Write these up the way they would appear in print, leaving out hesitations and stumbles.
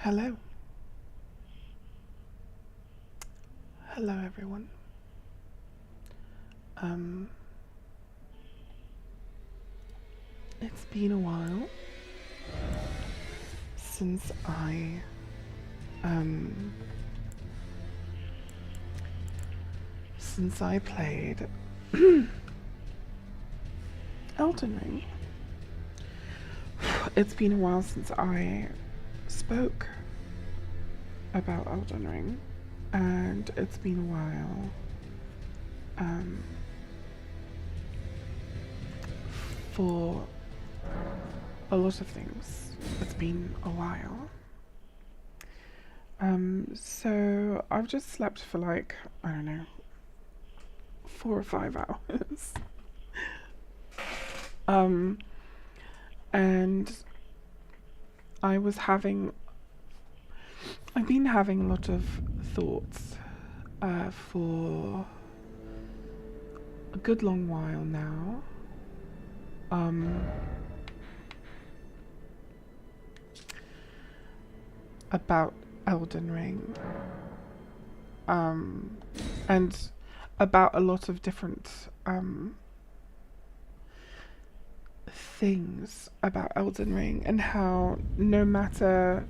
Hello. Hello, everyone. Um, it's been a while since um, I played Elden Ring. It's been a while since I spoke about Elden Ring, and it's been a while for a lot of things. It's been a while. So I've just slept for like, I don't know, 4 or 5 hours. And I was having, I've been having a lot of thoughts for a good long while now. About Elden Ring. And about a lot of different things about Elden Ring, and how no matter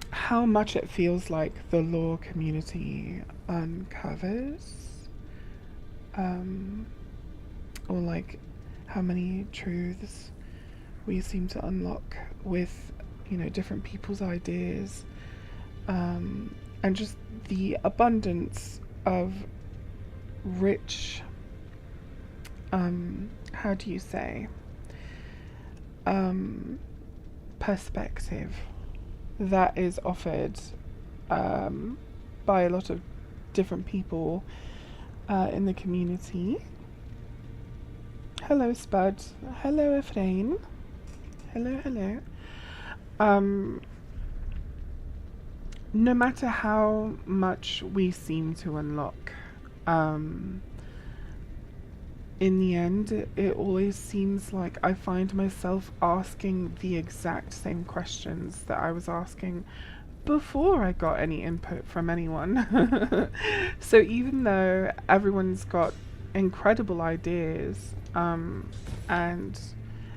how much it feels like the lore community uncovers, or like how many truths we seem to unlock with, you know, different people's ideas, and just the abundance of rich, how do you say, perspective that is offered by a lot of different people in the community. Hello, Spud. Hello, Efrain. Hello, hello. No matter how much we seem to unlock, in the end, it always seems like I find myself asking the exact same questions that I was asking before I got any input from anyone. So even though everyone's got incredible ideas, and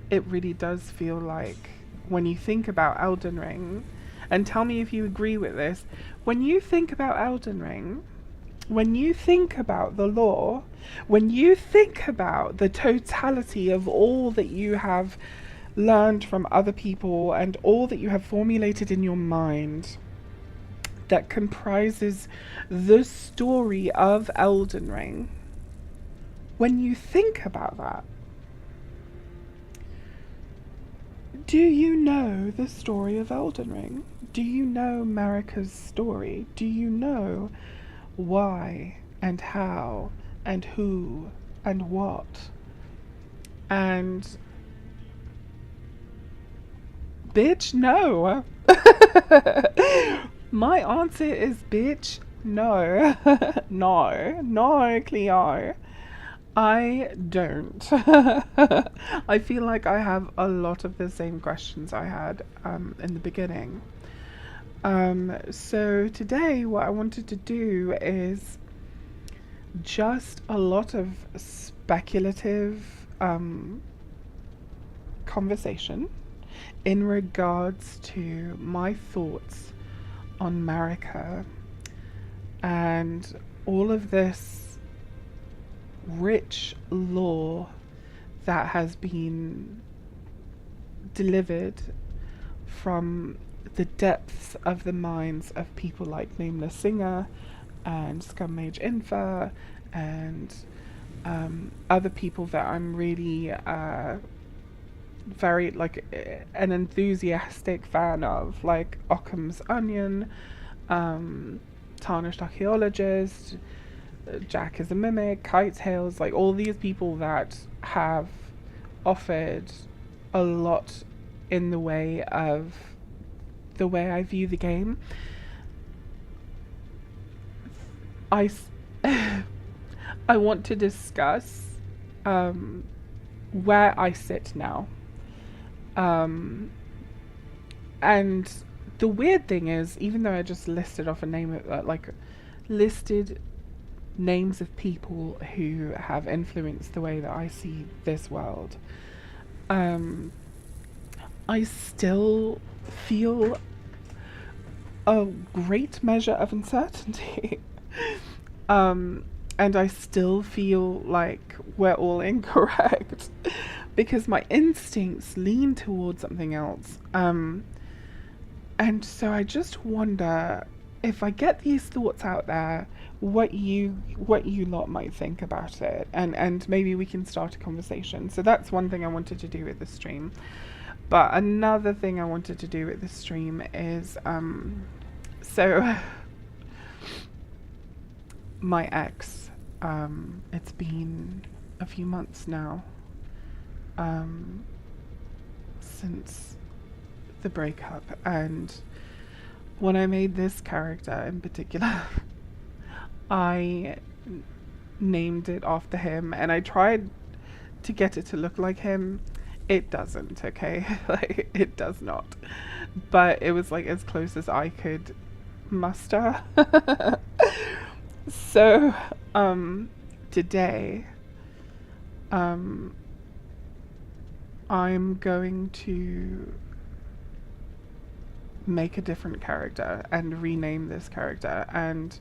it really does feel like, when you think about Elden Ring, and tell me if you agree with this, when you think about Elden Ring, when you think about the lore, when you think about the totality of all that you have learned from other people and all that you have formulated in your mind that comprises the story of Elden Ring, when you think about that, do you know the story of Elden Ring? Do you know Marika's story? Do you know why and how and who and what? And bitch, no. My answer is bitch, no. No, Cleo. I don't. I feel like I have a lot of the same questions I had in the beginning. So today what I wanted to do is just a lot of speculative conversation in regards to my thoughts on Marika and all of this rich lore that has been delivered from the depths of the minds of people like Nameless Singer and Scummage Infa and other people that I'm really very like an enthusiastic fan of, like Occam's Onion, Tarnished Archaeologist, Jack is a Mimic, Kite Tales, like all these people that have offered a lot in the way of the way I view the game. I want to discuss where I sit now. And the weird thing is, even though I just listed off a name of, listed names of people who have influenced the way that I see this world, I still feel a great measure of uncertainty. And I still feel like we're all incorrect because my instincts lean towards something else. And so I just wonder, if I get these thoughts out there, what you lot might think about it, and maybe we can start a conversation. So that's one thing I wanted to do with the stream. But another thing I wanted to do with the stream is so my ex, it's been a few months now since the breakup, and when I made this character in particular, I named it after him, and I tried to get it to look like him. It doesn't, okay? Like, it does not. But it was like as close as I could muster. So, today, I'm going to make a different character and rename this character, and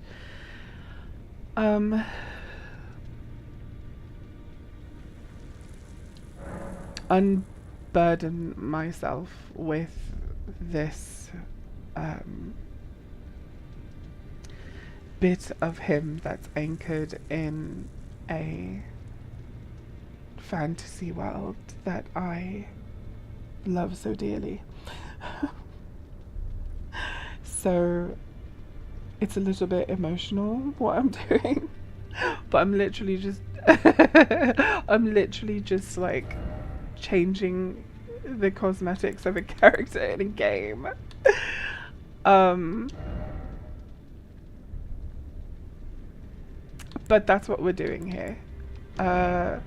unburden myself with this bit of him that's anchored in a fantasy world that I love so dearly. So it's a little bit emotional what I'm doing, but I'm literally just like changing the cosmetics of a character in a game. But that's what we're doing here. And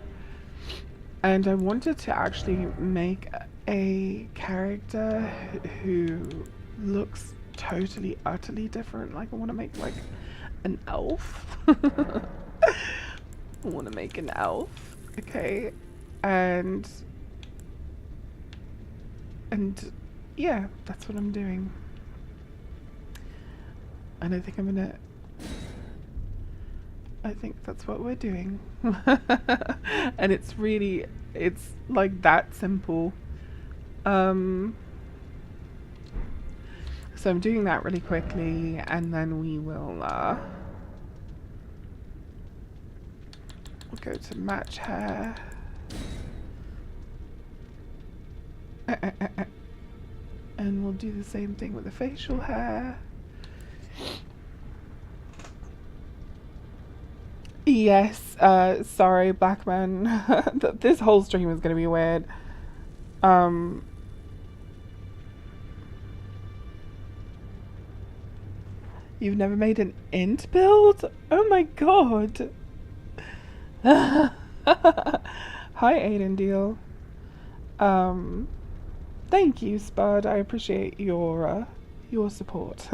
I wanted to actually make a character who looks totally, utterly different. Like, I want to make like an elf. I want to make an elf, okay? And yeah, that's what I'm doing. And I think I think that's what we're doing. And it's like that simple. So I'm doing that really quickly, and then we will we'll go to match hair. And we'll do the same thing with the facial hair. Yes, sorry, Blackman. This whole stream is gonna be weird. You've never made an int build? Oh my god. Hi, Aiden Deal. Thank you, Spud. I appreciate your support.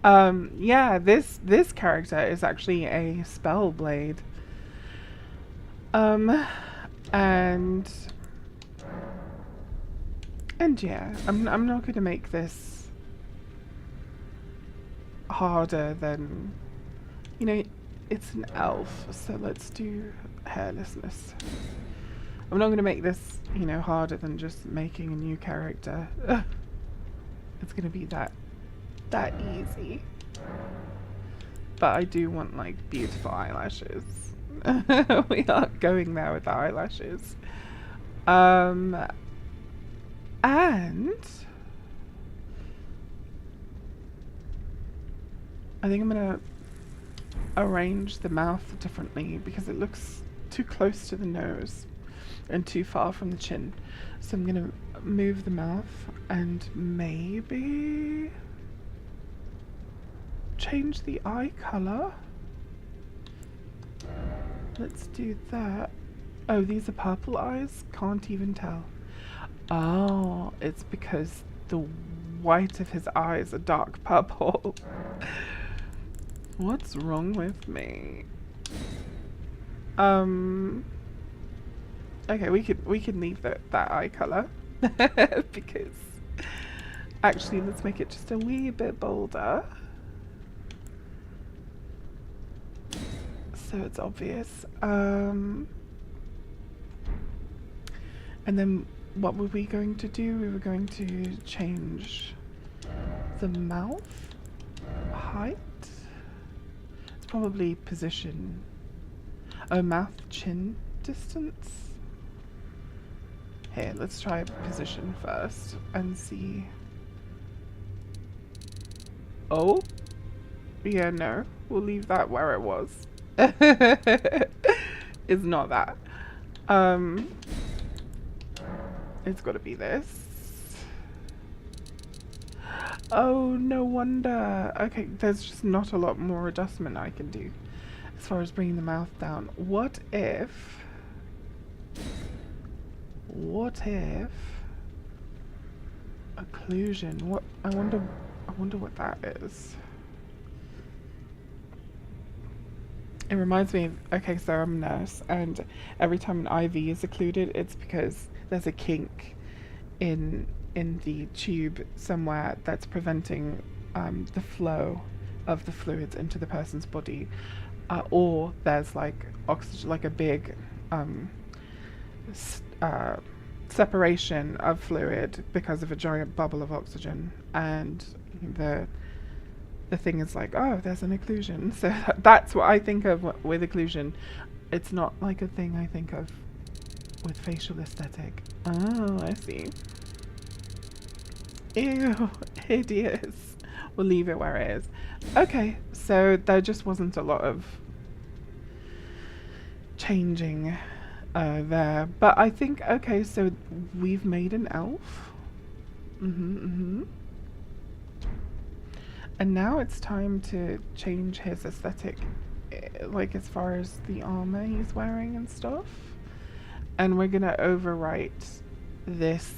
Yeah, this character is actually a spell blade. And yeah, I'm not gonna make this harder than, you know, it's an elf, so let's do hairlessness. I'm not gonna make this, you know, harder than just making a new character. It's gonna be that easy. But I do want like beautiful eyelashes. We are going there with the eyelashes. And I think I'm gonna arrange the mouth differently because it looks too close to the nose and too far from the chin. So I'm gonna move the mouth and maybe change the eye color. Let's do that. Oh, these are purple eyes? Can't even tell. Oh, it's because the white of his eyes are dark purple. What's wrong with me? Okay, we could leave that eye color because actually let's make it just a wee bit bolder so it's obvious. And then what were we going to do? We were going to change the mouth height. It's probably position. Oh, mouth chin distance. Here, let's try position first and see. Oh, yeah, no, we'll leave that where it was. It's not that. It's got to be this. Oh, no wonder. Okay, there's just not a lot more adjustment I can do as far as bringing the mouth down. What if occlusion? What I wonder what that is. It reminds me of, okay, so I'm a nurse, and every time an IV is occluded, it's because there's a kink in the tube somewhere that's preventing the flow of the fluids into the person's body, or there's like oxygen, like a big separation of fluid because of a giant bubble of oxygen, and the thing is like, oh, there's an occlusion. So that's what I think of with occlusion. It's not like a thing I think of with facial aesthetic. Oh, I see. Ew, hideous. We'll leave it where it is. Okay, so there just wasn't a lot of changing there. But I think, okay, so we've made an elf. And now it's time to change his aesthetic, like as far as the armor he's wearing and stuff. And we're gonna overwrite this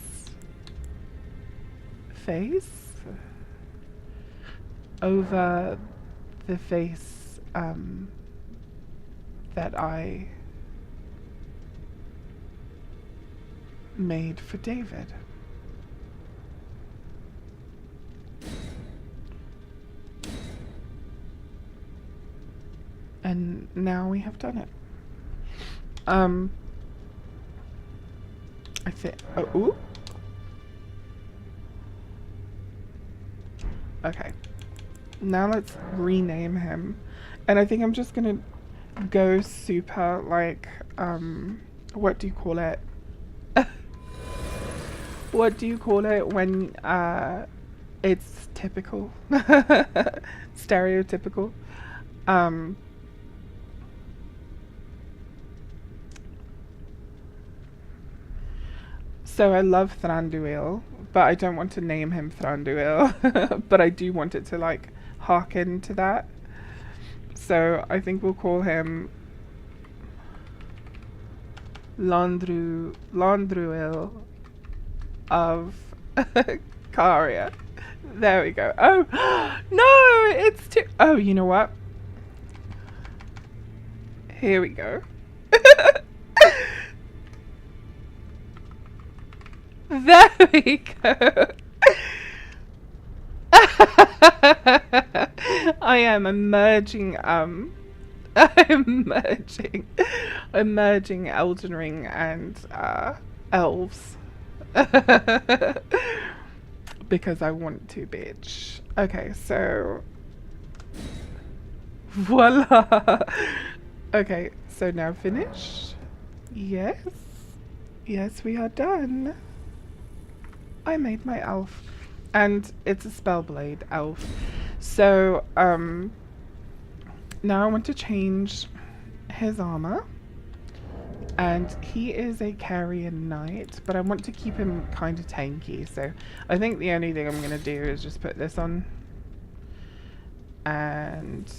face over the face that I made for David. And now we have done it. I think. Oh, ooh. Okay. Now let's rename him, and I think I'm just gonna go super like what do you call it? What do you call it when it's typical, stereotypical? So I love Thranduil, but I don't want to name him Thranduil, but I do want it to like hearken to that. So I think we'll call him Landruil of Caria. There we go. Oh, no, it's too... Oh, you know what? Here we go. There we go. I am emerging, I'm merging Elden Ring and elves. Because I want to, bitch. Okay, so voila. Okay, so now finished. Yes. Yes, we are done. I made my elf. And it's a Spellblade elf. So, now I want to change his armor. And he is a Carrion Knight, but I want to keep him kind of tanky. So I think the only thing I'm going to do is just put this on. And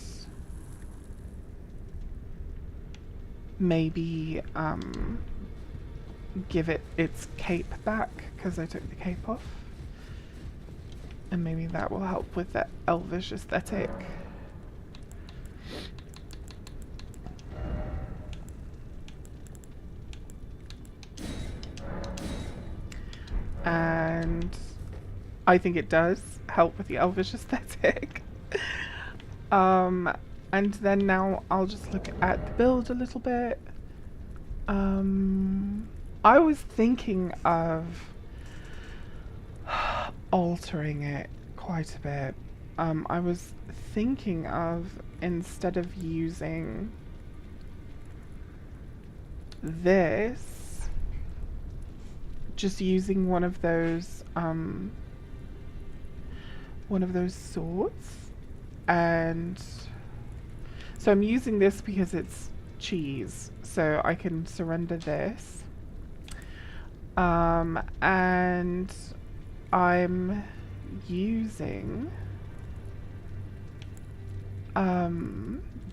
give it its cape back because I took the cape off. And maybe that will help with that elvish aesthetic. And I think it does help with the elvish aesthetic. And then now I'll just look at the build a little bit. I was thinking of altering it quite a bit. I was thinking of, instead of using this, just using one of those swords. And so I'm using this because it's cheese, so I can surrender this. And I'm using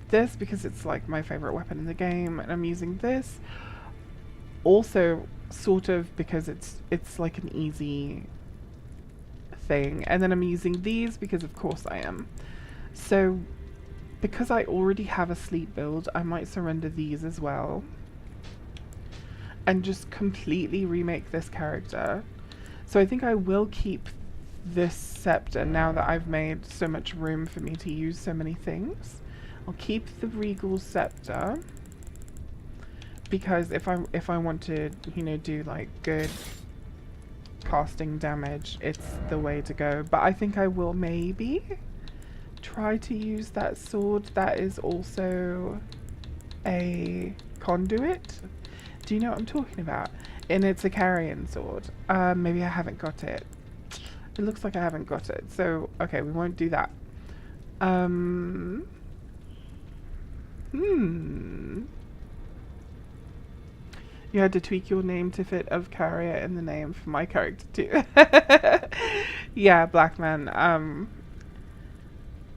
this because it's like my favorite weapon in the game, and I'm using this also sort of because it's like an easy thing, and then I'm using these because of course I am. So because I already have a sleep build, I might surrender these as well and just completely remake this character. So I think I will keep this scepter now that I've made so much room for me to use so many things. I'll keep the regal scepter because if I want to, you know, do like good casting damage, it's the way to go. But I think I will maybe try to use that sword that is also a conduit. Do you know what I'm talking about? And it's a carrion sword. Maybe I haven't got it. It looks like I haven't got it. So, okay, we won't do that. You had to tweak your name to fit of carrier in the name for my character too. Yeah, Black Man.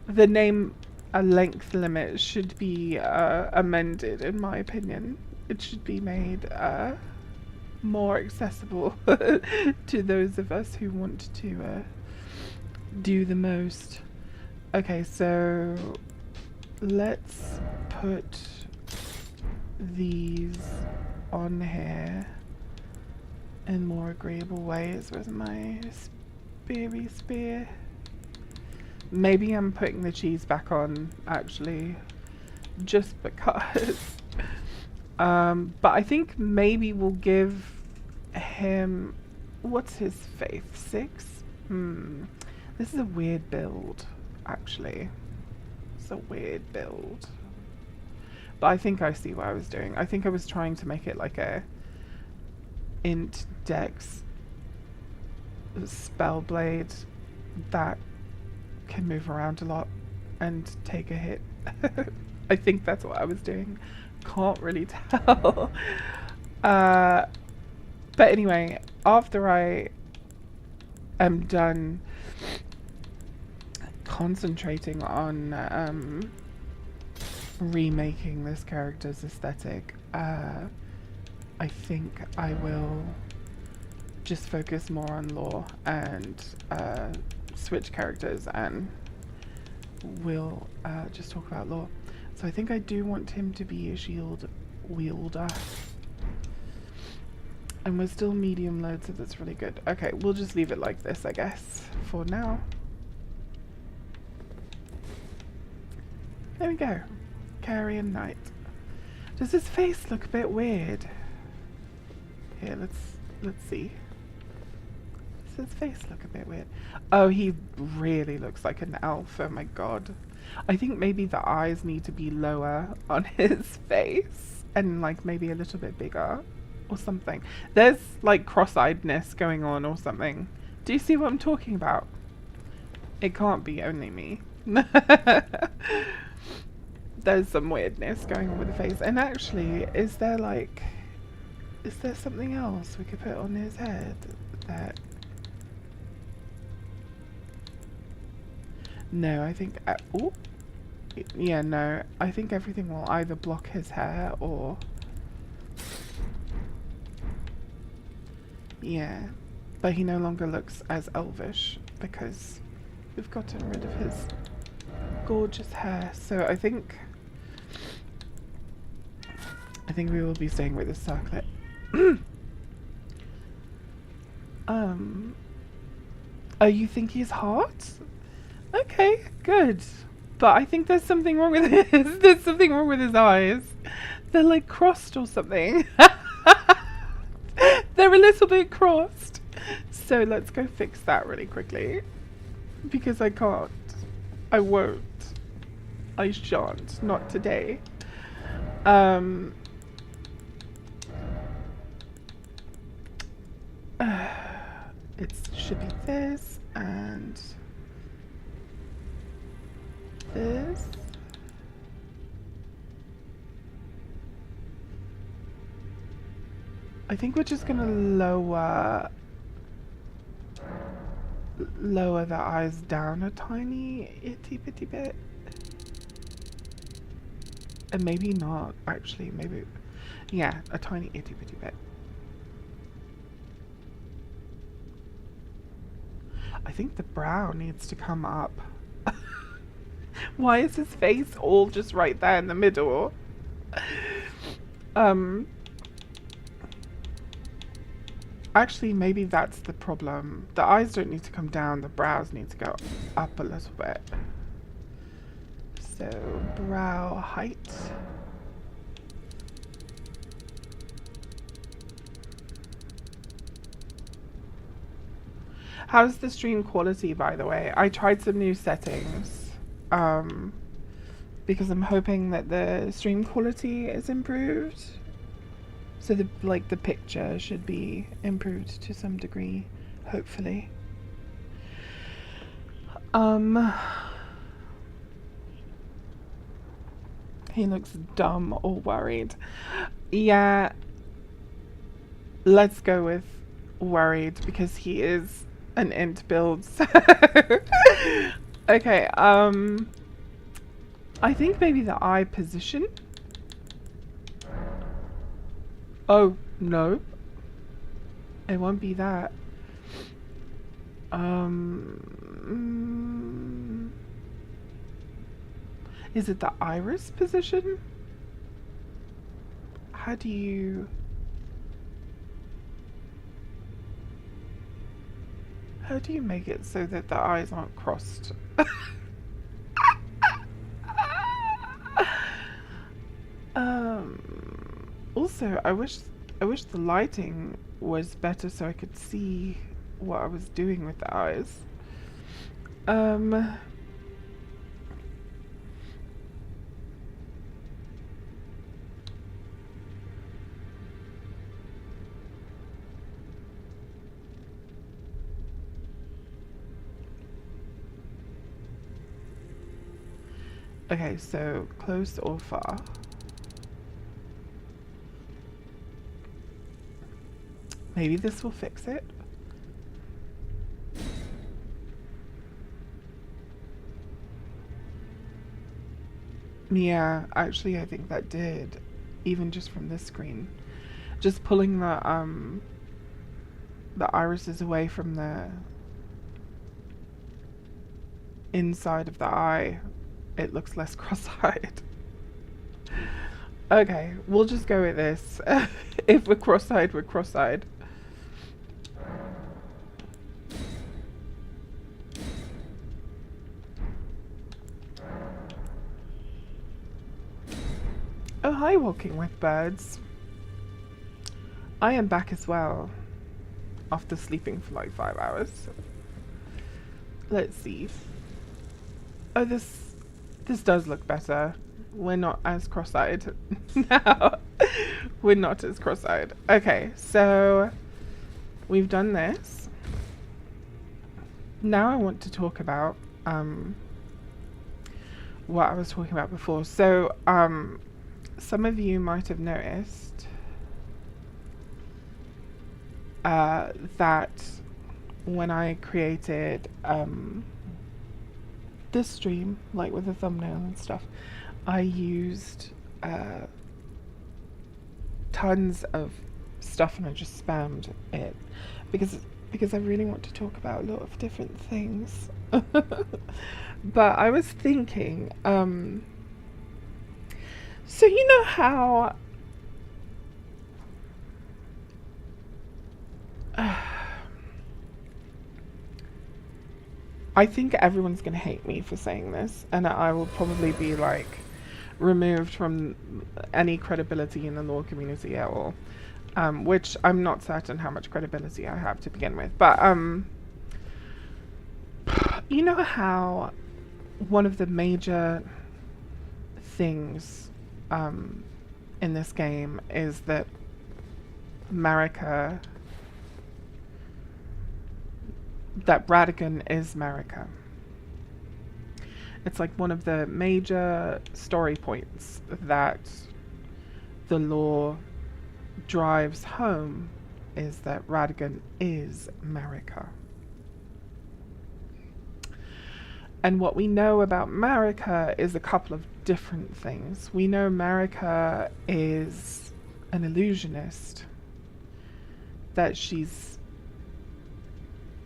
The name length limit should be amended, in my opinion. It should be made more accessible to those of us who want to do the most. Okay, so let's put these on here in more agreeable ways with my spear. Maybe I'm putting the cheese back on, actually, just because. But I think maybe we'll give him, what's his faith? 6? This is a weird build, actually. It's a weird build. But I think I see what I was doing. I think I was trying to make it like a int dex spell blade that can move around a lot and take a hit. I think that's what I was doing. Can't really tell. But anyway, after I am done concentrating on remaking this character's aesthetic, I think I will just focus more on lore and switch characters, and we'll just talk about lore. So I think I do want him to be a shield wielder. And we're still medium load, so that's really good. Okay, we'll just leave it like this, I guess, for now. There we go. Carrion Knight. Does his face look a bit weird? Here, let's see. Does his face look a bit weird? Oh, he really looks like an elf. Oh my god. I think maybe the eyes need to be lower on his face and like maybe a little bit bigger or something. There's like cross-eyedness going on or something. Do you see what I'm talking about? It can't be only me. There's some weirdness going on with the face. And actually, is there something else we could put on his head that... No, I think... oh! Yeah, no. I think everything will either block his hair or... Yeah, but he no longer looks as elvish because we've gotten rid of his gorgeous hair. So I think we will be staying with this circlet. Oh, you think he's hot? Okay, good. But I think there's something wrong with his. There's something wrong with his eyes. They're like crossed or something. They're a little bit crossed. So let's go fix that really quickly. Because I can't. I won't. I shan't. Not today. It should be this and this. I think we're just gonna lower the eyes down a tiny itty bitty bit. And maybe not, actually, maybe, yeah, a tiny itty bitty bit. I think the brow needs to come up. Why is his face all just right there in the middle? Actually, maybe that's the problem. The eyes don't need to come down, the brows need to go up a little bit. So, brow height. How's the stream quality, by the way? I tried some new settings, because I'm hoping that the stream quality is improved. So the picture should be improved to some degree, hopefully. He looks dumb or worried. Yeah, let's go with worried because he is an int build. So okay, I think maybe the eye position. Oh, no. It won't be that. Is it the iris position? How do you make it so that the eyes aren't crossed? Also, I wish the lighting was better so I could see what I was doing with the eyes. Okay, so close or far? Maybe this will fix it. Yeah, actually I think that did. Even just from this screen. Just pulling the irises away from the inside of the eye, it looks less cross-eyed. Okay, we'll just go with this. If we're cross-eyed, we're cross-eyed. Oh, hi, Walking with Birds. I am back as well, after sleeping for like 5 hours. Let's see. Oh, this does look better. We're not as cross-eyed now. We're not as cross-eyed. Okay, so we've done this. Now I want to talk about what I was talking about before. So some of you might have noticed that when I created this stream, like with the thumbnail and stuff, I used tons of stuff and I just spammed it because I really want to talk about a lot of different things. But I was thinking, so you know how I think everyone's gonna hate me for saying this, and I will probably be like removed from any credibility in the lore community at all. Which I'm not certain how much credibility I have to begin with. But you know how one of the major things in this game is that Radagon is Marika. It's like one of the major story points that the lore drives home, is that Radagon is Marika. And what we know about Marika is a couple of different things. We know Marika is an illusionist, that she's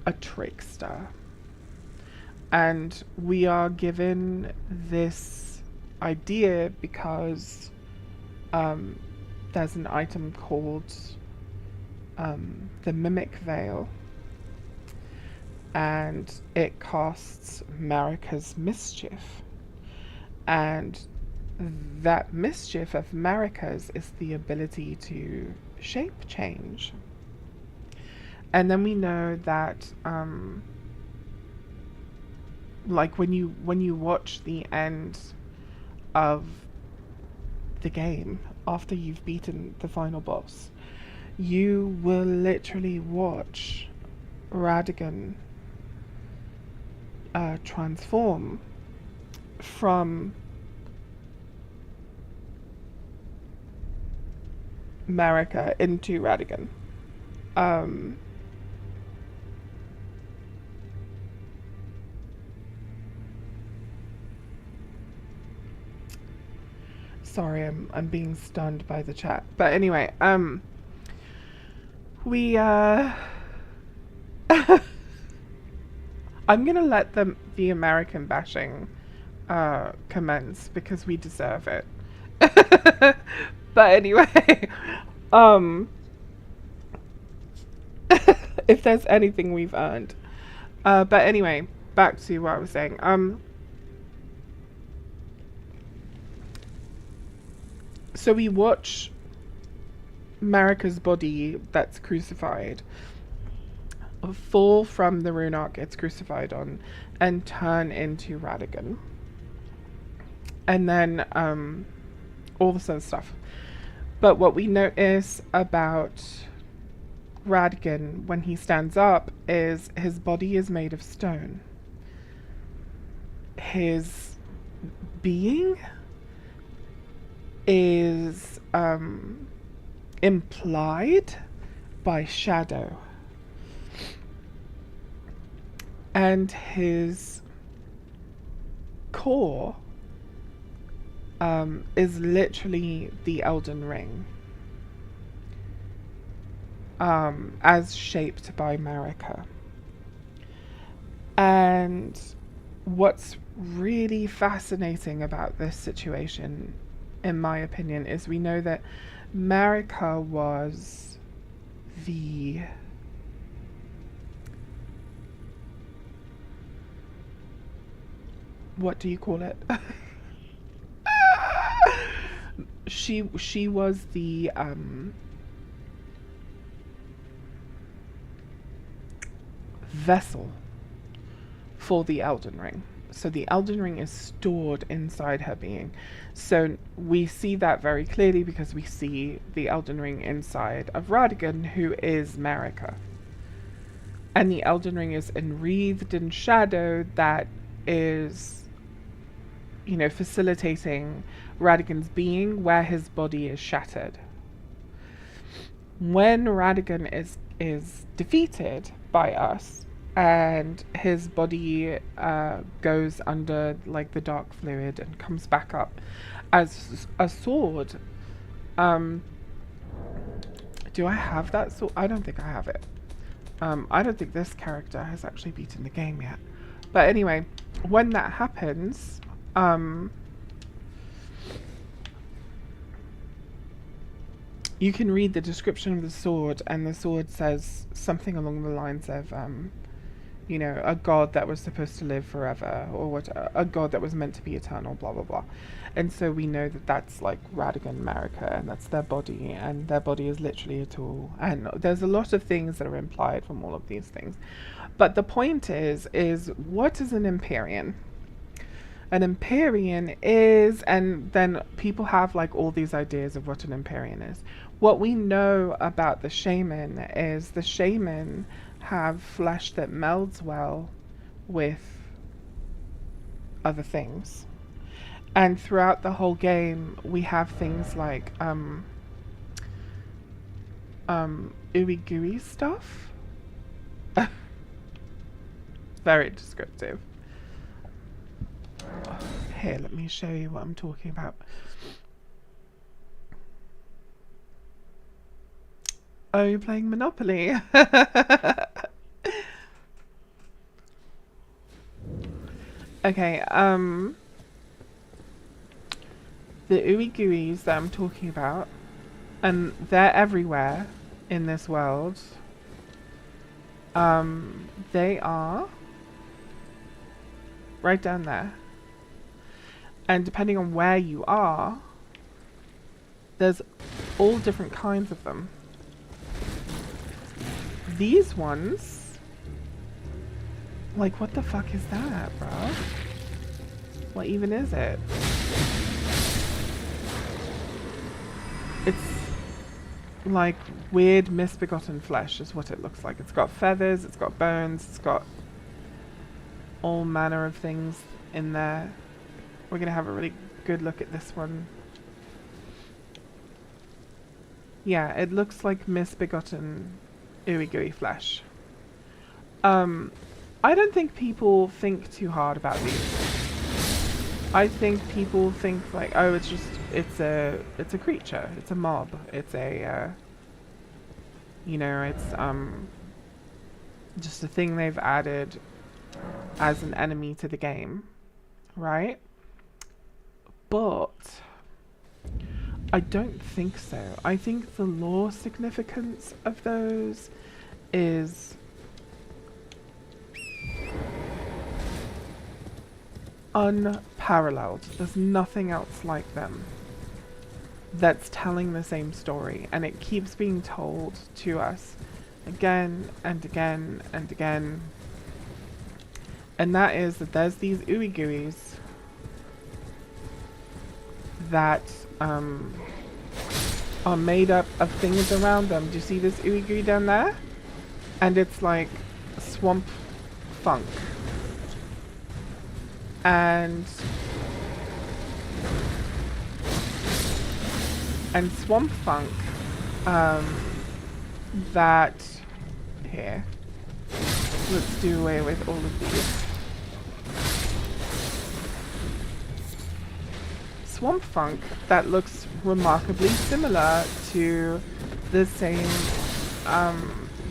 a trickster. And we are given this idea because there's an item called the Mimic Veil, and it casts Marika's mischief. And that mischief of Marika's is the ability to shape change. And then we know that like when you watch the end of the game after you've beaten the final boss, you will literally watch Radagon transform from Marika into Radagon. Sorry, I'm being stunned by the chat. But anyway, we I'm gonna let the American bashing commence because we deserve it. But anyway, if there's anything we've earned. But anyway, back to what I was saying. So we watch Marika's body that's crucified fall from the rune arc it's crucified on and turn into Radagon. And then all this other stuff. But what we notice about Radagon when he stands up is his body is made of stone. His being is implied by shadow, and his core is literally the Elden Ring, as shaped by Marika. And what's really fascinating about this situation, in my opinion, is we know that Marika was the what do you call it? She was the vessel for the Elden Ring. So the Elden Ring is stored inside her being. So we see that very clearly because we see the Elden Ring inside of Radagon, who is Marika. And the Elden Ring is enwreathed in shadow that is, you know, facilitating Radagon's being where his body is shattered. When Radagon is defeated by us, and his body goes under like the dark fluid and comes back up as a sword, Do I have that sword? I don't think I have it. I don't think this character has actually beaten the game yet. But anyway, when that happens, you can read the description of the sword, and the sword says something along the lines of, you know, a god that was supposed to live forever, or what, a god that was meant to be eternal, blah blah blah. And so we know that that's like Radigan America, and that's their body, and their body is literally a tool. And there's a lot of things that are implied from all of these things. But the point is what is an Empyrean? An Empyrean is, and then people have like all these ideas of what an Empyrean is. What we know about the shaman is the shaman have flesh that melds well with other things. And throughout the whole game, we have things like ooey gooey stuff. Very descriptive. Here, let me show you what I'm talking about. Oh, you're playing Monopoly. Okay, the ooey gooeys that I'm talking about, and they're everywhere in this world. They are right down there. And depending on where you are, there's all different kinds of them. These ones, like, what the fuck is that, bro? What even is it? It's like weird misbegotten flesh is what it looks like. It's got feathers, it's got bones, it's got all manner of things in there. We're gonna have a really good look at this one. Yeah, it looks like misbegotten ooey gooey flesh. I don't think people think too hard about these. I think people think like, oh, it's a creature, it's a mob, it's a you know, it's just a thing they've added as an enemy to the game, right? But I don't think so. I think the lore significance of those is unparalleled. There's nothing else like them that's telling the same story, and it keeps being told to us again and again and again. And that is that there's these ooey gooeys that are made up of things around them. Do you see this ooey gooey down there? And it's like swamp funk. And swamp funk, that, here, let's do away with all of these. Swamp funk that looks remarkably similar to the same,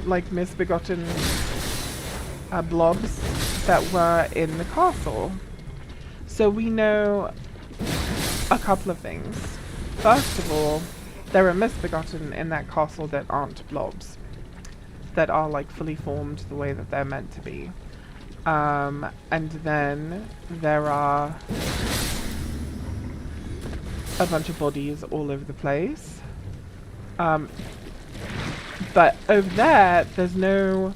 like misbegotten blobs that were in the castle. So we know a couple of things. First of all, there are misbegotten in that castle that aren't blobs, that are like fully formed the way that they're meant to be. And then there are a bunch of bodies all over the place. But over there, there's no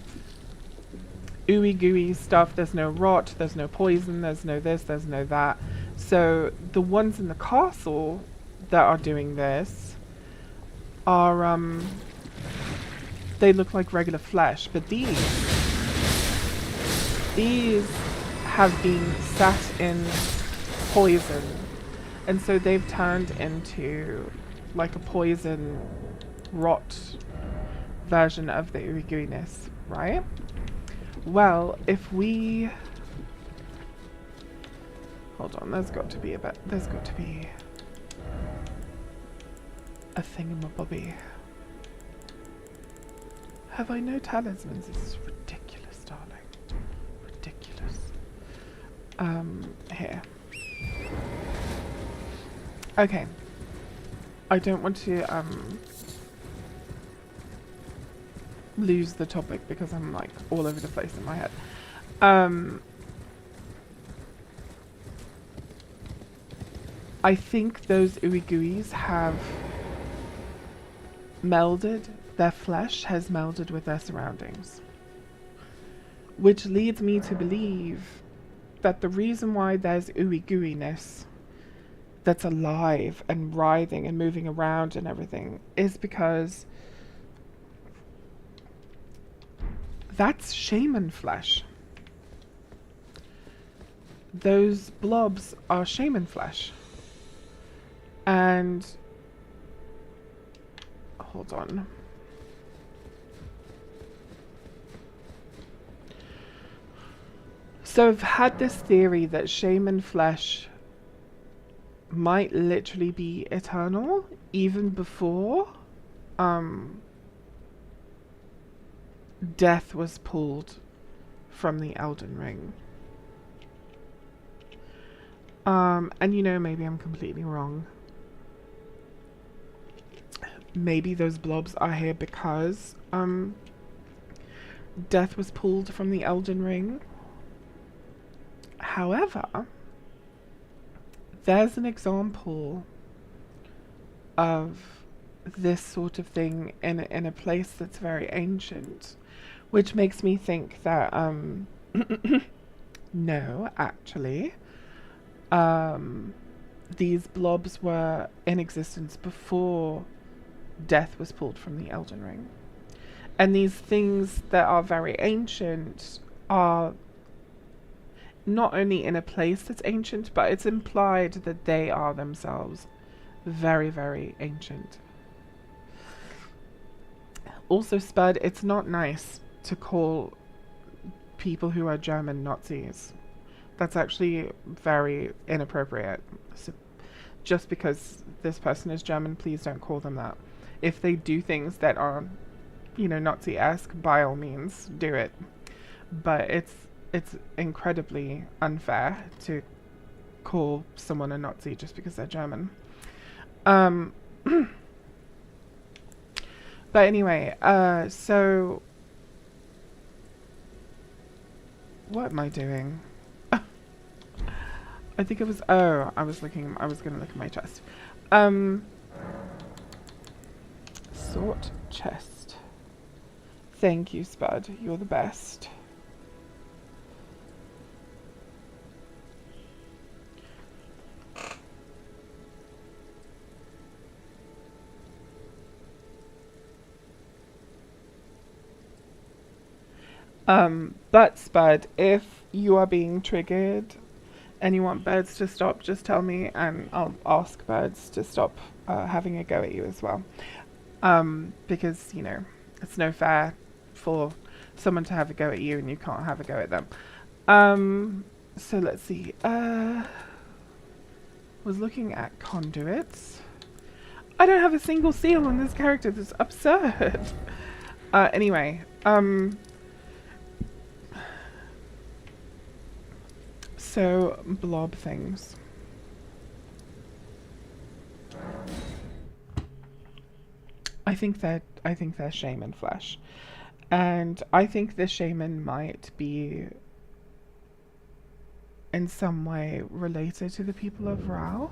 ooey gooey stuff, there's no rot, there's no poison, there's no this, there's no that. So the ones in the castle that are doing this are, they look like regular flesh, but these have been sat in poison, and so they've turned into like a poison rot version of the ooey gooeyness, right? Well, if we hold on, there's got to be a thingamabobby. Have I no talismans? This is ridiculous, darling. Ridiculous. Here. Okay. I don't want to, lose the topic because I'm, like, all over the place in my head. I think those Uiguis have melded, their flesh has melded with their surroundings. Which leads me to believe that the reason why there's Uiguiness that's alive and writhing and moving around and everything is because that's shaman flesh. Those blobs are shaman flesh. And hold on. So I've had this theory that shaman flesh might literally be eternal even before death was pulled from the Elden Ring. And you know, maybe I'm completely wrong. Maybe those blobs are here because death was pulled from the Elden Ring. However, there's an example of this sort of thing in a place that's very ancient, which makes me think that no, actually, these blobs were in existence before death was pulled from the Elden Ring. And these things that are very ancient are not only in a place that's ancient, but it's implied that they are themselves very, very ancient. Also, Spud, it's not nice to call people who are German Nazis. That's actually very inappropriate. So just because this person is German, please don't call them that. If they do things that are, you know, Nazi-esque, by all means, do it. But it's incredibly unfair to call someone a Nazi just because they're German. But anyway, so what am I doing? I think it was, I was gonna look at my chest. Sort chest. Thank you, Spud. You're the best. But Spud, if you are being triggered and you want birds to stop, just tell me and I'll ask birds to stop having a go at you as well. Because, you know, it's no fair for someone to have a go at you and you can't have a go at them. So let's see. Was looking at conduits. I don't have a single seal on this character. That's absurd. Anyway, so blob things. I think they're shaman flesh, and I think the shaman might be in some way related to the people of Ra,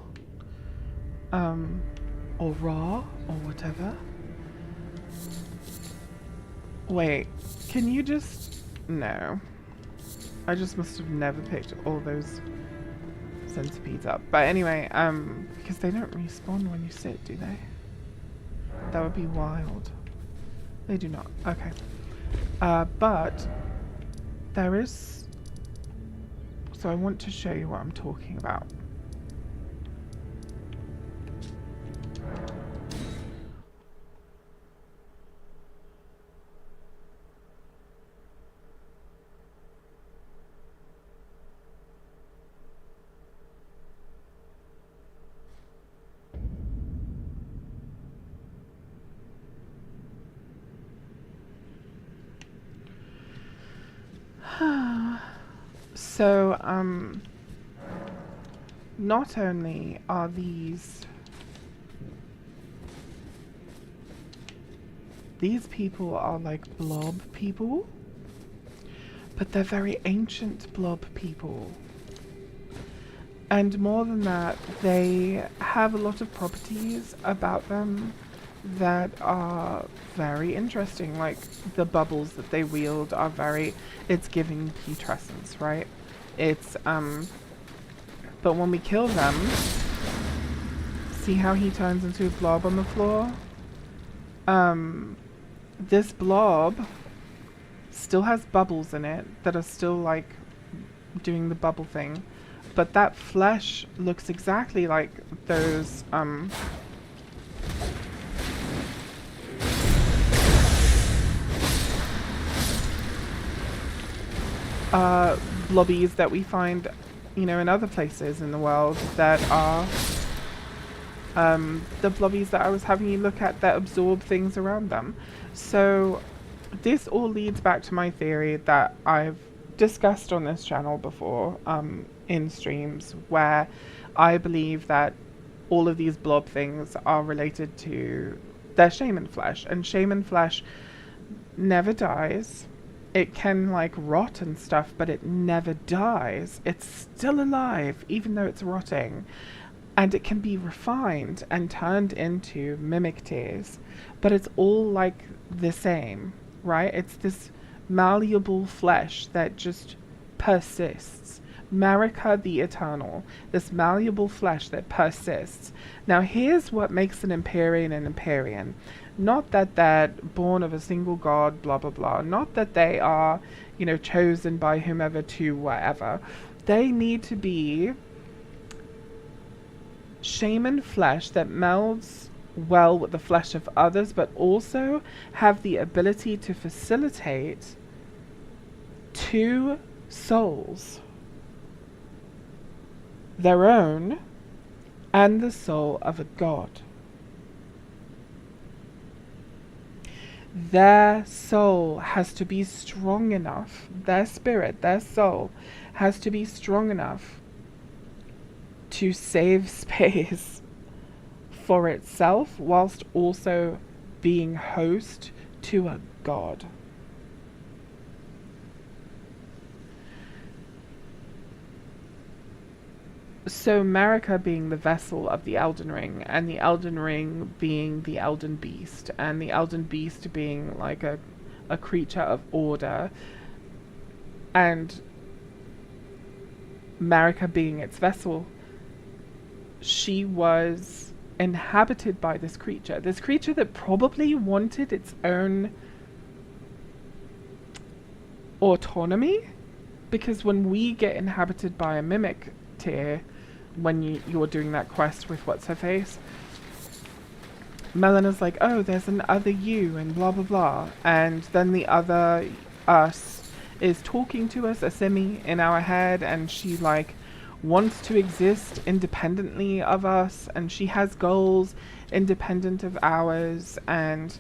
or Ra, or whatever. Wait, can you just... No. I just must have never picked all those centipedes up. But anyway, because they don't respawn when you sit, do they? That would be wild. They do not. Okay. But there is... So I want to show you what I'm talking about. So, not only are these people are like blob people, but they're very ancient blob people. And more than that, they have a lot of properties about them that are very interesting. Like the bubbles that they wield are it's giving putrescence, right? It's, but when we kill them, see how he turns into a blob on the floor? This blob still has bubbles in it that are still like doing the bubble thing. But that flesh looks exactly like those, blobbies that we find, you know, in other places in the world that are, the blobbies that I was having you look at that absorb things around them. So this all leads back to my theory that I've discussed on this channel before, in streams, where I believe that all of these blob things are related to their shaman flesh, and shaman flesh never dies. It can like rot and stuff, but it never dies. It's still alive, even though it's rotting. And it can be refined and turned into mimic tears, but it's all like the same, right? It's this malleable flesh that just persists. Marika the Eternal, this malleable flesh that persists. Now here's what makes an Empyrean an Empyrean. Not that they're born of a single god, blah blah blah. Not that they are, you know, chosen by whomever to whatever. They need to be shaman flesh that melds well with the flesh of others, but also have the ability to facilitate two souls, their own and the soul of a god. Their soul has to be strong enough, their spirit, their soul has to be strong enough to save space for itself whilst also being host to a god. So Marika being the vessel of the Elden Ring, and the Elden Ring being the Elden Beast, and the Elden Beast being like a creature of order, and Marika being its vessel, she was inhabited by this creature that probably wanted its own autonomy, because when we get inhabited by a mimic tier, when you're doing that quest with what's her face, Melena's like, oh, there's an other you and blah blah blah, and then the other us is talking to us, a semi in our head, and she like wants to exist independently of us, and she has goals independent of ours, and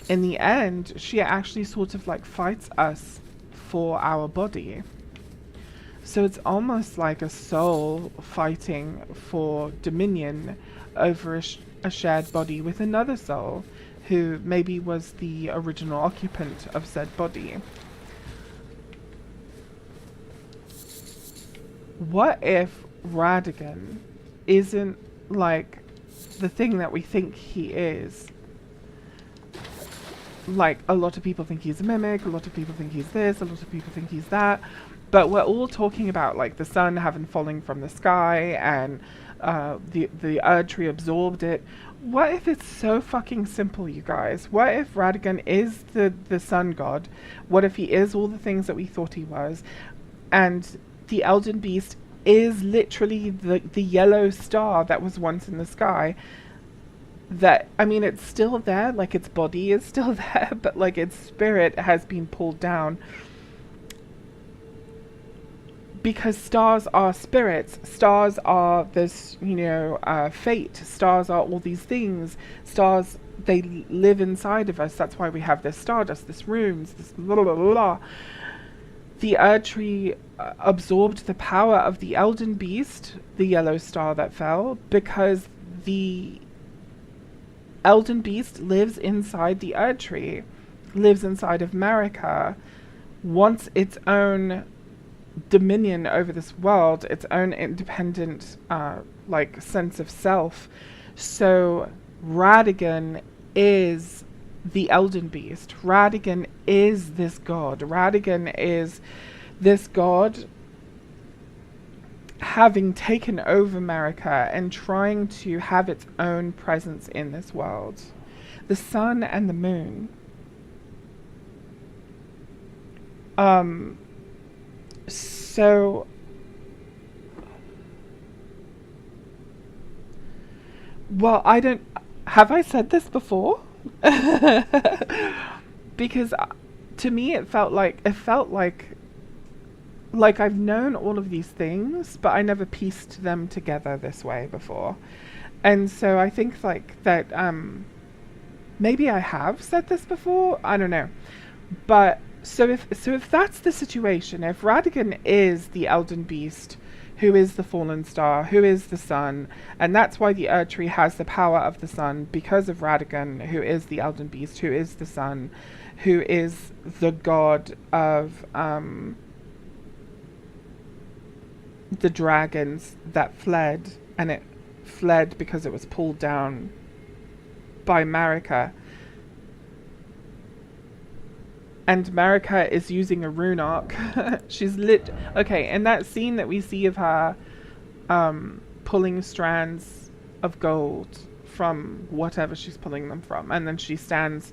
in the end she actually sort of like fights us for our body. So it's almost like a soul fighting for dominion over a shared body with another soul who maybe was the original occupant of said body. What if Radagon isn't like the thing that we think he is? Like, a lot of people think he's a mimic, a lot of people think he's this, a lot of people think he's that, but we're all talking about like the sun having fallen from the sky, and the Erdtree absorbed it. What if it's so fucking simple, you guys? What if Radagon is the sun god? What if he is all the things that we thought he was? And the Elden Beast is literally the yellow star that was once in the sky. That, I mean, it's still there, like its body is still there, but like its spirit has been pulled down. Because stars are spirits, stars are this, you know, fate, stars are all these things, stars, they live inside of us, that's why we have this stardust, this runes, this blah blah blah blah. the Erdtree absorbed the power of the Elden Beast, the yellow star that fell, because the Elden Beast lives inside the Erdtree, lives inside of Marika, wants its own dominion over this world, its own independent, like, sense of self. So Radagon is the Elden Beast. Radagon is this god. Radagon is this god having taken over Marika and trying to have its own presence in this world. The sun and the moon. So well, I don't, have I said this before? Because to me it felt like I've known all of these things, but I never pieced them together this way before. And so I think like that maybe I have said this before, I don't know. But so if that's the situation, if Radagon is the Elden Beast, who is the fallen star, who is the sun, and that's why the Erdtree has the power of the sun, because of Radagon, who is the Elden Beast, who is the sun, who is the god of the dragons that fled, and it fled because it was pulled down by Marika. And Marika is using a rune arc. She's lit. Okay, in that scene that we see of her pulling strands of gold from whatever she's pulling them from, and then she stands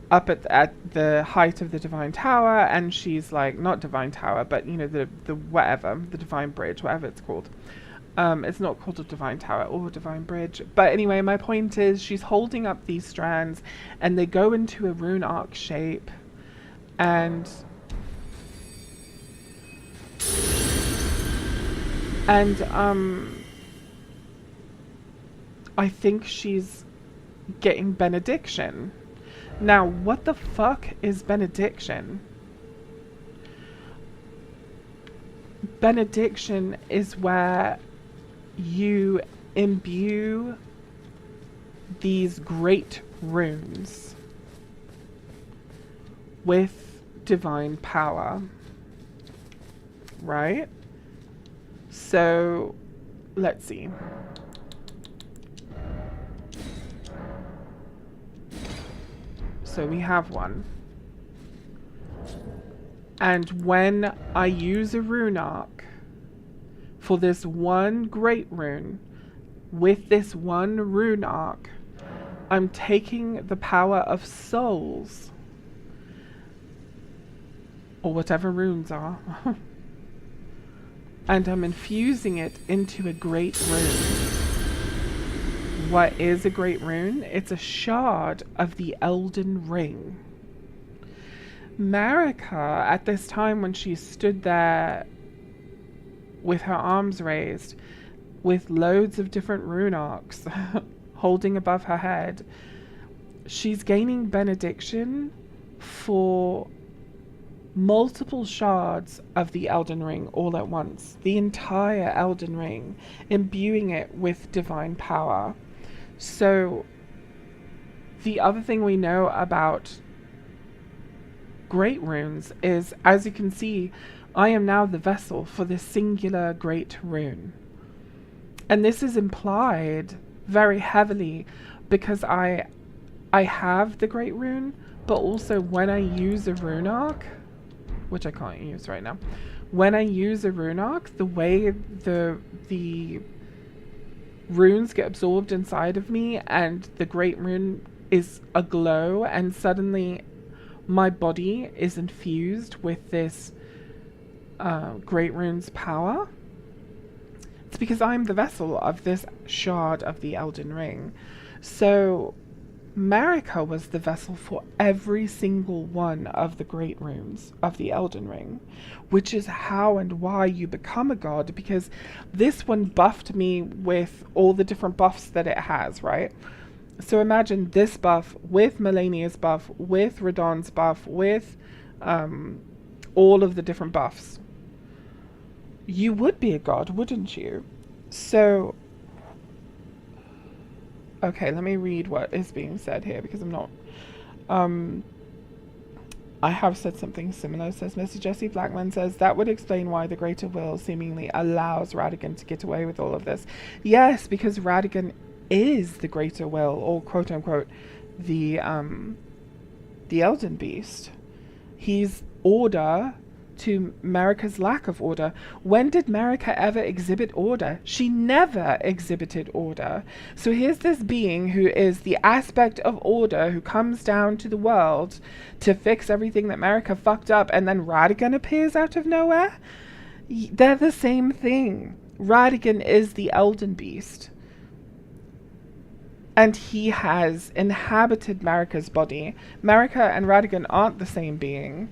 up at the height of the Divine Tower, and she's like, not Divine Tower, but you know, the whatever, the Divine Bridge, whatever it's called. It's not called a Divine Tower or a Divine Bridge. But anyway, my point is she's holding up these strands and they go into a rune arc shape. And I think she's getting benediction. Now, what the fuck is benediction? Benediction is where you imbue these great runes with divine power, right? So, let's see. So we have one. And when I use a rune arc for this one great rune, with this one rune arc, I'm taking the power of souls, or whatever runes are, and I'm infusing it into a great rune. What is a great rune? It's a shard of the Elden Ring. Marika, at this time when she stood there with her arms raised, with loads of different rune arcs holding above her head, she's gaining benediction for multiple shards of the Elden Ring all at once. The entire Elden Ring, imbuing it with divine power. So, the other thing we know about great runes is, as you can see, I am now the vessel for this singular great rune. And this is implied very heavily because I have the great rune, but also when I use a rune arc, which I can't use right now, when I use a rune arc, the way the runes get absorbed inside of me and the great rune is aglow, and suddenly my body is infused with this great rune's power. It's because I'm the vessel of this shard of the Elden Ring. So Marika was the vessel for every single one of the great runes of the Elden Ring, which is how and why you become a god, because this one buffed me with all the different buffs that it has, right? So imagine this buff with Melania's buff, with Radahn's buff, with all of the different buffs, you would be a god, wouldn't you? So, okay, let me read what is being said here, because I'm not... I have said something similar, says Mr. Jesse. Blackman says, that would explain why the Greater Will seemingly allows Radigan to get away with all of this. Yes, because Radigan is the Greater Will, or quote-unquote, the Elden Beast. He's order to Marika's lack of order. When did Marika ever exhibit order? She never exhibited order. So here's this being who is the aspect of order, who comes down to the world to fix everything that Marika fucked up, and then Radigan appears out of nowhere? They're the same thing. Radigan is the Elden Beast. And he has inhabited Marika's body. Marika and Radigan aren't the same being.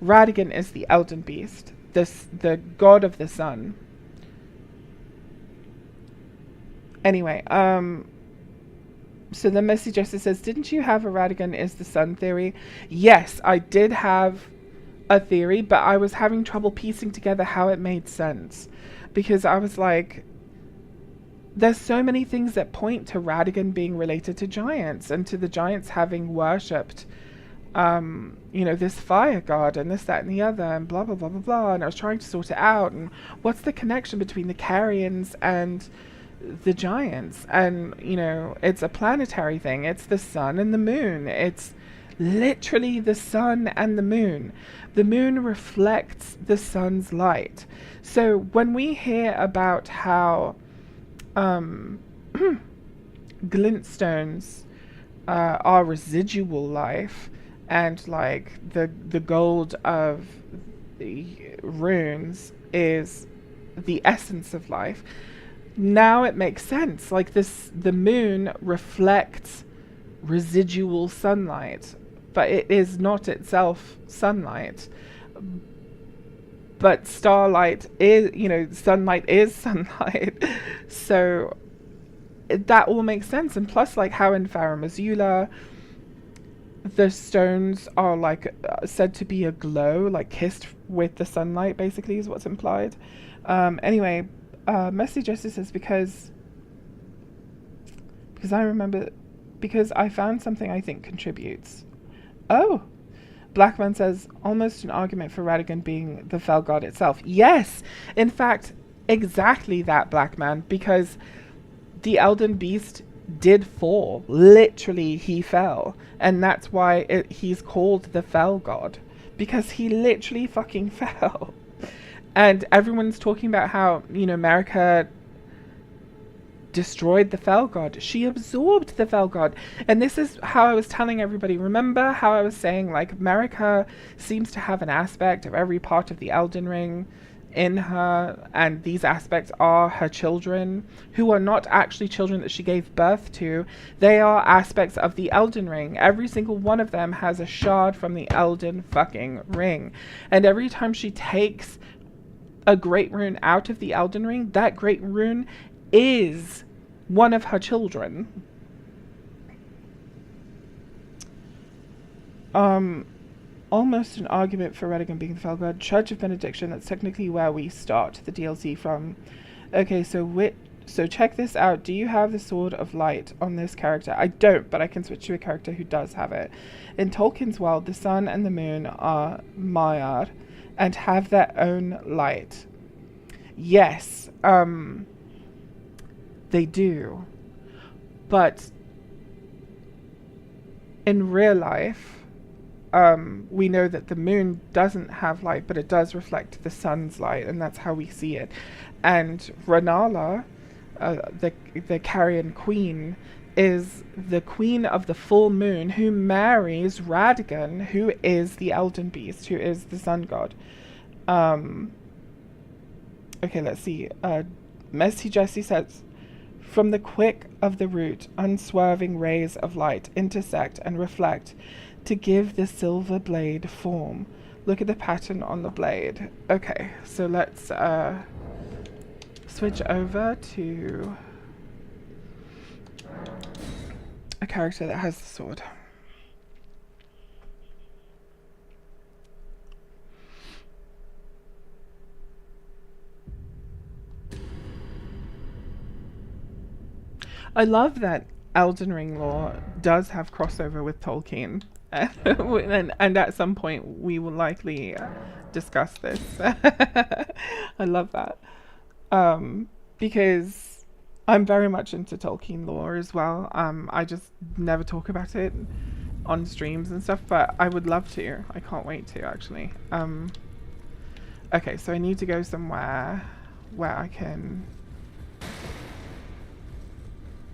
Radigan is the Elden Beast, the god of the sun. Anyway, so then Missy Justice says, didn't you have a Radigan is the sun theory? Yes, I did have a theory, but I was having trouble piecing together how it made sense. Because I was like, there's so many things that point to Radigan being related to giants, and to the giants having worshipped this fire god and this, that, and the other, and blah, blah, blah, blah, blah. And I was trying to sort it out. And what's the connection between the Carians and the giants? And, it's a planetary thing. It's the sun and the moon. It's literally the sun and the moon. The moon reflects the sun's light. So when we hear about how glintstones are residual life, and like the gold of the runes is the essence of life, now it makes sense. Like the moon reflects residual sunlight, but it is not itself sunlight. But starlight is, sunlight is sunlight. So that all makes sense. And plus, like how in Farum Azula, the stones are like said to be aglow, like kissed with the sunlight, basically, is what's implied. Anyway, Messy Justice says, because I found something I think contributes. Oh, Blackman says, almost an argument for Radigan being the fell god itself. Yes, in fact, exactly that, Blackman, because the Elden Beast did fall. Literally, he fell. And that's why he's called the fell god, because he literally fucking fell. And everyone's talking about how, Marika destroyed the fell god. She absorbed the fell god. And this is how I was telling everybody. Remember how I was saying, like, Marika seems to have an aspect of every part of the Elden Ring in her, and these aspects are her children, who are not actually children that she gave birth to. They are aspects of the Elden Ring. Every single one of them has a shard from the Elden fucking Ring. And every time she takes a great rune out of the Elden Ring, that great rune is one of her children. Almost an argument for Radigan being the fell god. Church of Benediction, that's technically where we start the DLC from. Okay, so check this out. Do you have the Sword of Light on this character? I don't, but I can switch to a character who does have it. In Tolkien's world, the sun and the moon are Maiar and have their own light. Yes, they do. But in real life, we know that the moon doesn't have light, but it does reflect the sun's light, and that's how we see it. And Renala, the Carian queen, is the queen of the full moon, who marries Radigan, who is the Elden Beast, who is the sun god. Okay, let's see. Messy Jessie says, from the quick of the root, unswerving rays of light intersect and reflect to give the silver blade form. Look at the pattern on the blade. Okay, so let's switch over to a character that has the sword. I love that Elden Ring lore does have crossover with Tolkien. And at some point we will likely discuss this. I love that. Because I'm very much into Tolkien lore as well. I just never talk about it on streams and stuff, but I would love to. I can't wait to, actually. Okay, so I need to go somewhere where I can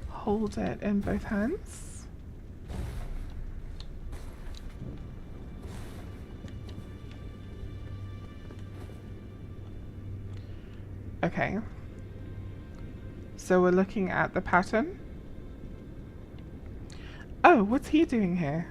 hold it in both hands. Okay. So we're looking at the pattern. Oh, what's he doing here?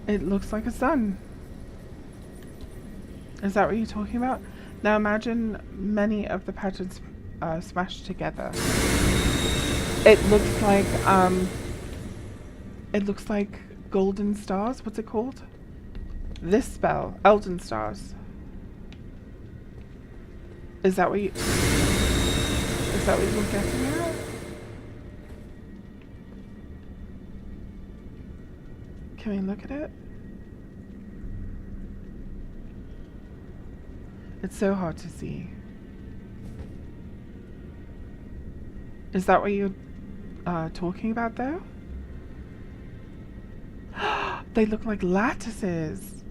It looks like a sun. Is that what you're talking about? Now imagine many of the patterns smashed together. It looks like golden stars. What's it called? This spell, Elden stars. Is that what you're getting at? Can we look at it? It's so hard to see. Is that what you're talking about though? They look like lattices.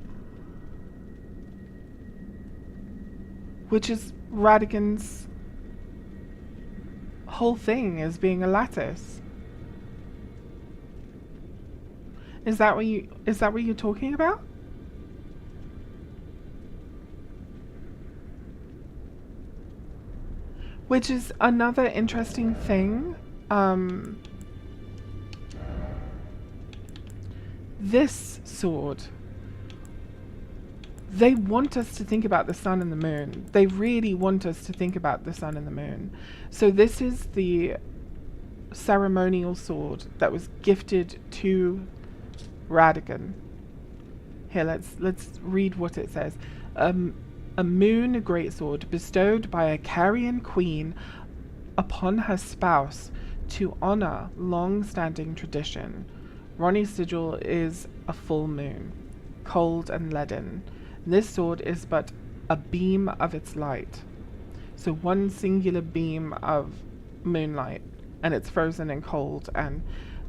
Which is Radigan's whole thing, is being a lattice. Is that what you're talking about? Which is another interesting thing. This sword, they want us to think about the sun and the moon. They really want us to think about the sun and the moon. So this is the ceremonial sword that was gifted to Radigan. Here, let's read what it says. A moon greatsword bestowed by a Carian queen upon her spouse to honor long-standing tradition. Ronnie's sigil is a full moon, cold and leaden. This sword is but a beam of its light. So one singular beam of moonlight, and it's frozen and cold, and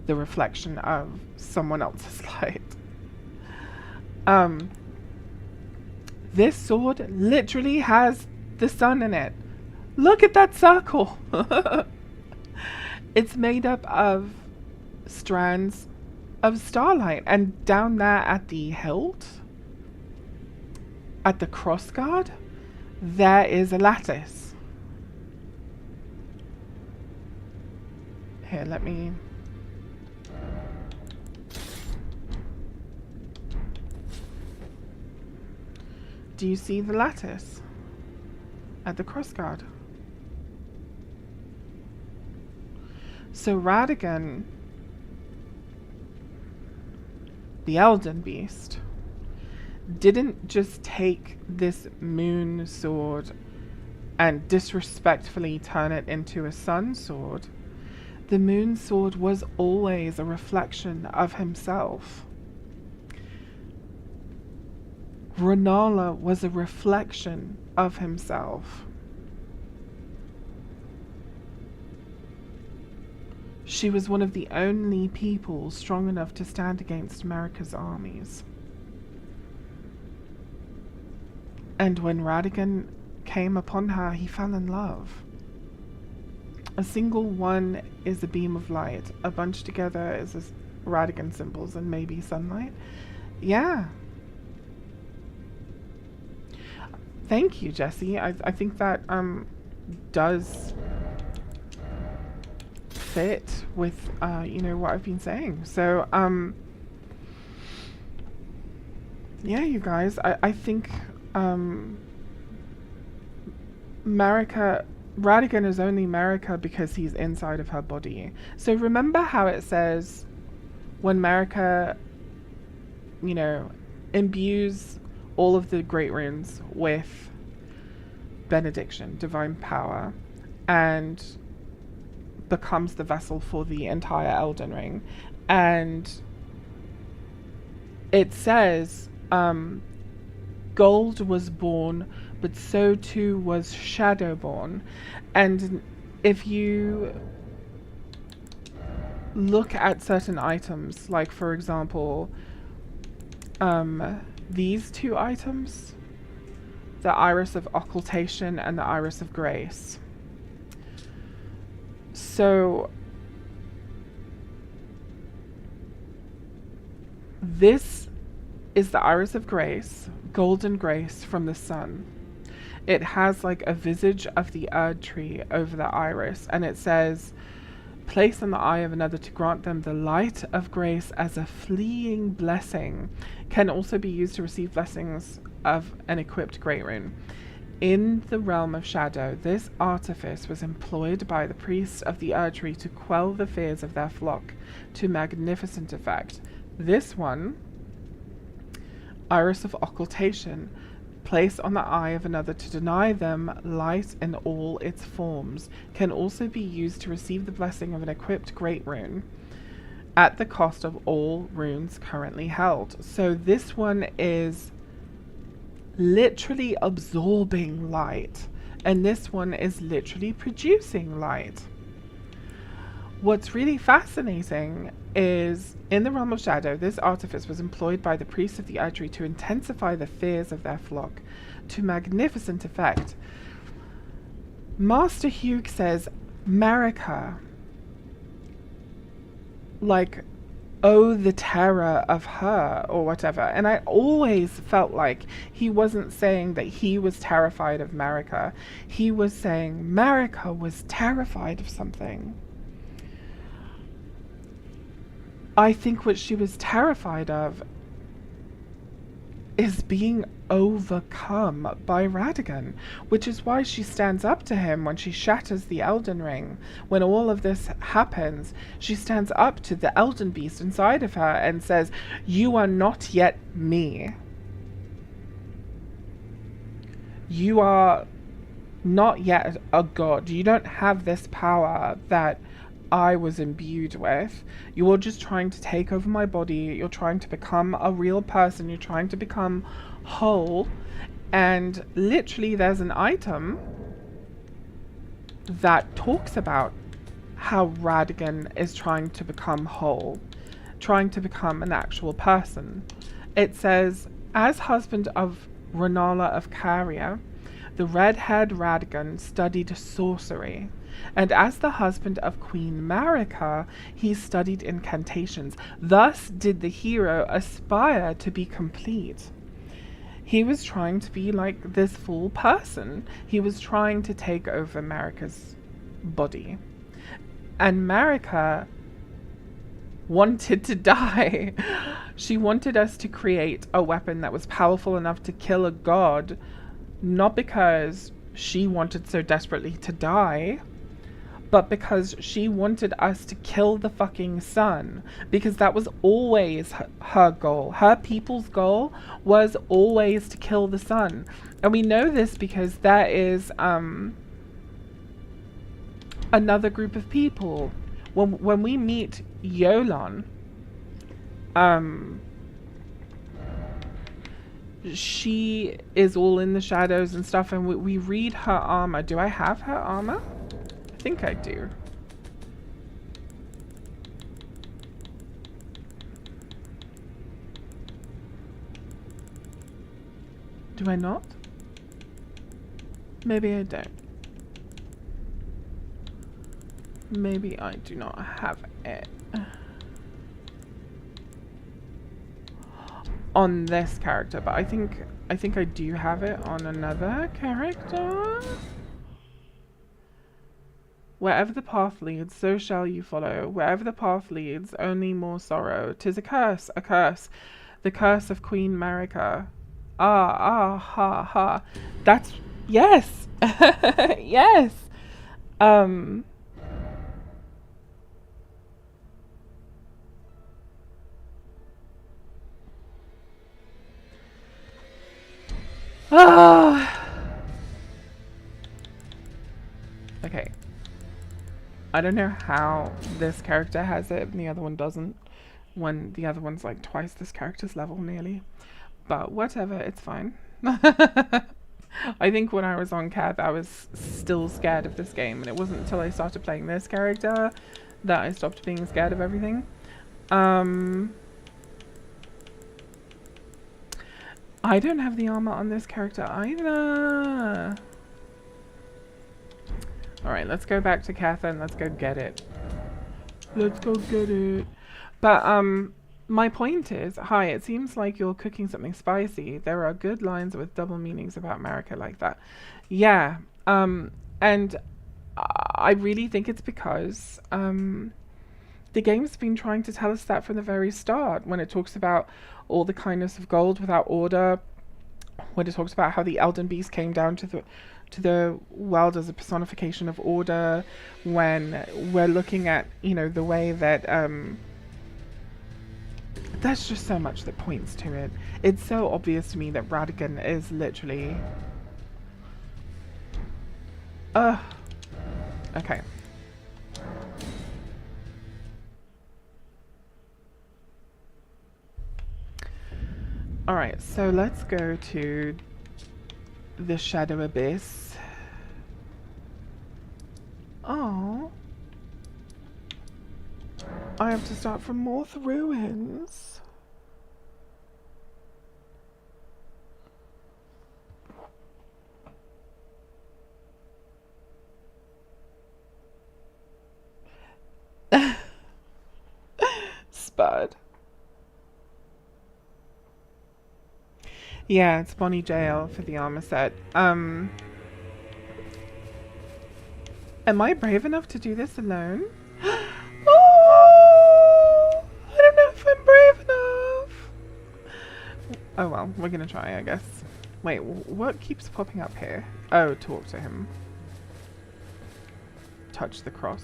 the reflection of someone else's light. This sword literally has the sun in it. Look at that circle. It's made up of strands of starlight, and down there at the hilt, at the crossguard, there is a lattice. Here, let me... Do you see the lattice at the crossguard? So Radigan, the Elden beast, didn't just take this moon sword and disrespectfully turn it into a sun sword. The moon sword was always a reflection of himself. Renala was a reflection of himself. She was one of the only people strong enough to stand against America's armies. And when Radigan came upon her, he fell in love. A single one is a beam of light. A bunch together is Radigan symbols and maybe sunlight. Yeah. Thank you, Jesse. I think that does fit with you know, what I've been saying. So yeah, you guys, I think Radigan is only Marika because he's inside of her body. So remember how it says when Marika, you know, imbues all of the great runes with benediction, divine power, and becomes the vessel for the entire Elden Ring. And it says gold was born, but so too was Shadowborn. And if you look at certain items, like for example these two items, the Iris of Occultation and the Iris of Grace. So this is the Iris of Grace, golden grace from the sun. It has like a visage of the Erd tree over the iris, and it says, place on the eye of another to grant them the light of grace as a fleeing blessing. Can also be used to receive blessings of an equipped great rune. In the realm of shadow, this artifice was employed by the priests of the Erd tree to quell the fears of their flock to magnificent effect. This one, Iris of Occultation, placed on the eye of another to deny them light in all its forms, can also be used to receive the blessing of an equipped great rune at the cost of all runes currently held. So this one is literally absorbing light, and this one is literally producing light. What's really fascinating is, in the realm of shadow, this artifice was employed by the priests of the Erd tree to intensify the fears of their flock to magnificent effect. Master Hugh says, Marika, like, oh, the terror of her, or whatever. And I always felt like he wasn't saying that he was terrified of Marika. He was saying Marika was terrified of something. I think what she was terrified of is being overcome by Radigan, which is why she stands up to him when she shatters the Elden Ring. When all of this happens, she stands up to the Elden Beast inside of her and says, you are not yet me. You are not yet a god. You don't have this power that I was imbued with. You're just trying to take over my body. You're trying to become a real person. You're trying to become whole. And literally there's an item that talks about how Radigan is trying to become whole, trying to become an actual person. It says, as husband of Renala of Caria, the red-haired Radigan studied sorcery. And as the husband of Queen Marika, he studied incantations. Thus did the hero aspire to be complete. He was trying to be like this full person. He was trying to take over Marika's body. And Marika wanted to die. She wanted us to create a weapon that was powerful enough to kill a god, not because she wanted so desperately to die, but because she wanted us to kill the fucking sun. Because that was always her goal. Her people's goal was always to kill the sun. And we know this because there is another group of people. When we meet Yolan, she is all in the shadows and stuff, and we read her armor. Do I have her armor? I think I do. Do I not? Maybe I don't. Maybe I do not have it. On this character, but I think I do have it on another character. Wherever the path leads, so shall you follow. Wherever the path leads, only more sorrow. 'Tis a curse, a curse. The curse of Queen Marika. Ha, ha. That's, yes. Yes. Um. Ah. Okay. I don't know how this character has it and the other one doesn't, when the other one's like twice this character's level nearly. But whatever, it's fine. I think when I was on Cav, I was still scared of this game, and it wasn't until I started playing this character that I stopped being scared of everything. I don't have the armor on this character either. Alright, let's go back to Catherine. Let's go get it. Let's go get it. But, my point is, hi, it seems like you're cooking something spicy. There are good lines with double meanings about Marika like that. Yeah, and I really think it's because, the game's been trying to tell us that from the very start, when it talks about all the kindness of gold without order, when it talks about how the Elden Beast came down to the world as a personification of order, when we're looking at, you know, the way that, there's just so much that points to it. It's so obvious to me that Radigan is literally... Okay. Alright, so let's go to the Shadow Abyss. Oh, I have to start from Morth Ruins. Spud. Yeah, it's Bonnie Jail for the armor set. Am I brave enough to do this alone? Oh, I don't know if I'm brave enough. Oh well, we're gonna try, I guess. Wait, what keeps popping up here? Oh, talk to him. Touch the cross.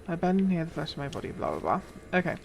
I burn near the flesh of my body, blah blah blah. Okay.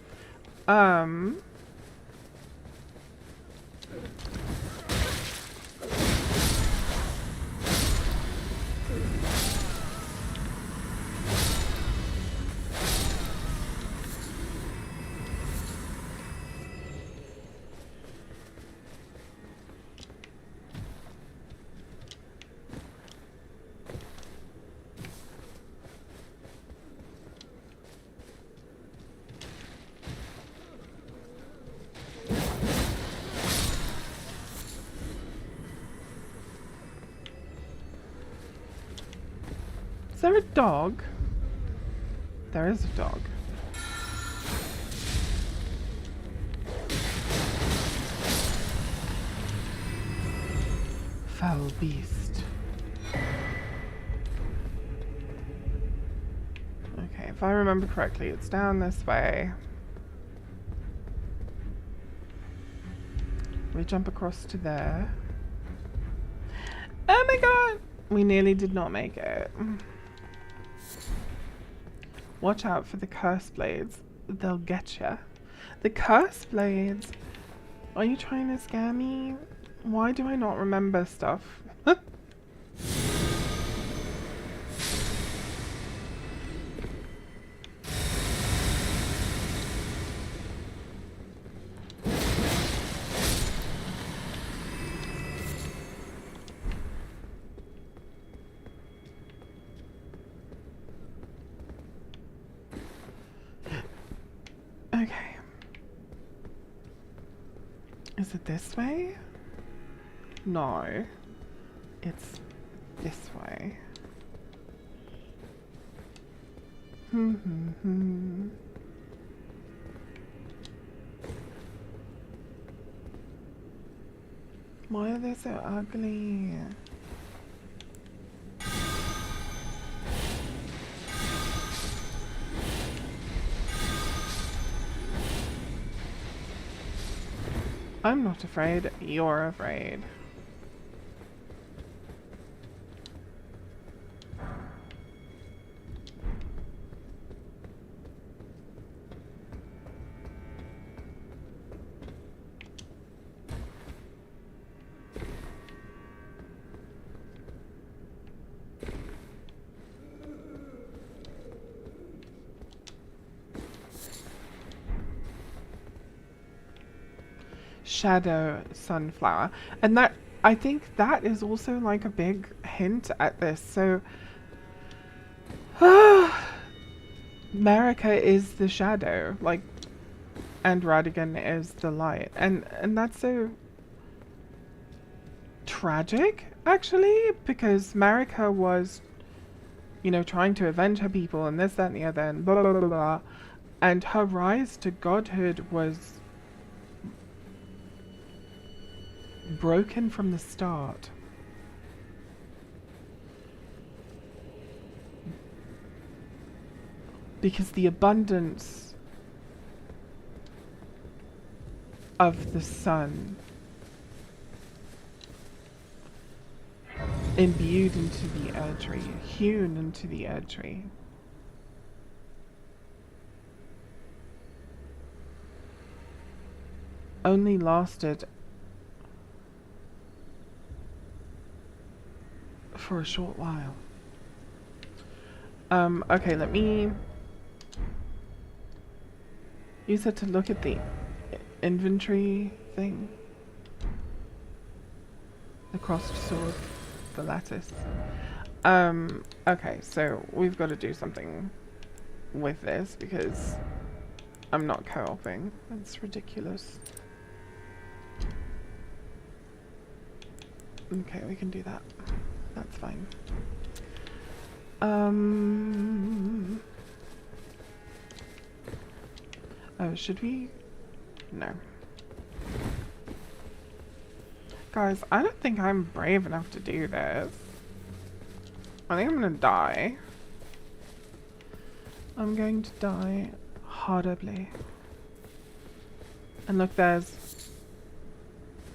Is there a dog? There is a dog. Foul beast. Okay, if I remember correctly, it's down this way. We jump across to there. Oh my god! We nearly did not make it. Watch out for the curse blades. They'll get ya. The curse blades? Are you trying to scare me? Why do I not remember stuff? Okay. Is it this way? No. It's this way. Why are they so ugly? I'm not afraid, you're afraid. Shadow sunflower, and that, I think that is also like a big hint at this. So Marika is the shadow, like, and Radigan is the light, and that's so tragic actually, because Marika was, you know, trying to avenge her people and this, that, and the other, and blah blah blah blah, and her rise to godhood was broken from the start. Because the abundance of the sun imbued into the Erdtree, hewn into the Erdtree, only lasted for a short while. Okay, let me use it to look at the inventory thing. The crossed sword, the lattice. Okay, so we've got to do something with this because I'm not co-oping. That's ridiculous. Okay, we can do that. That's fine. Oh, should we? No. Guys, I don't think I'm brave enough to do this. I think I'm gonna die. I'm going to die horribly. And look, there's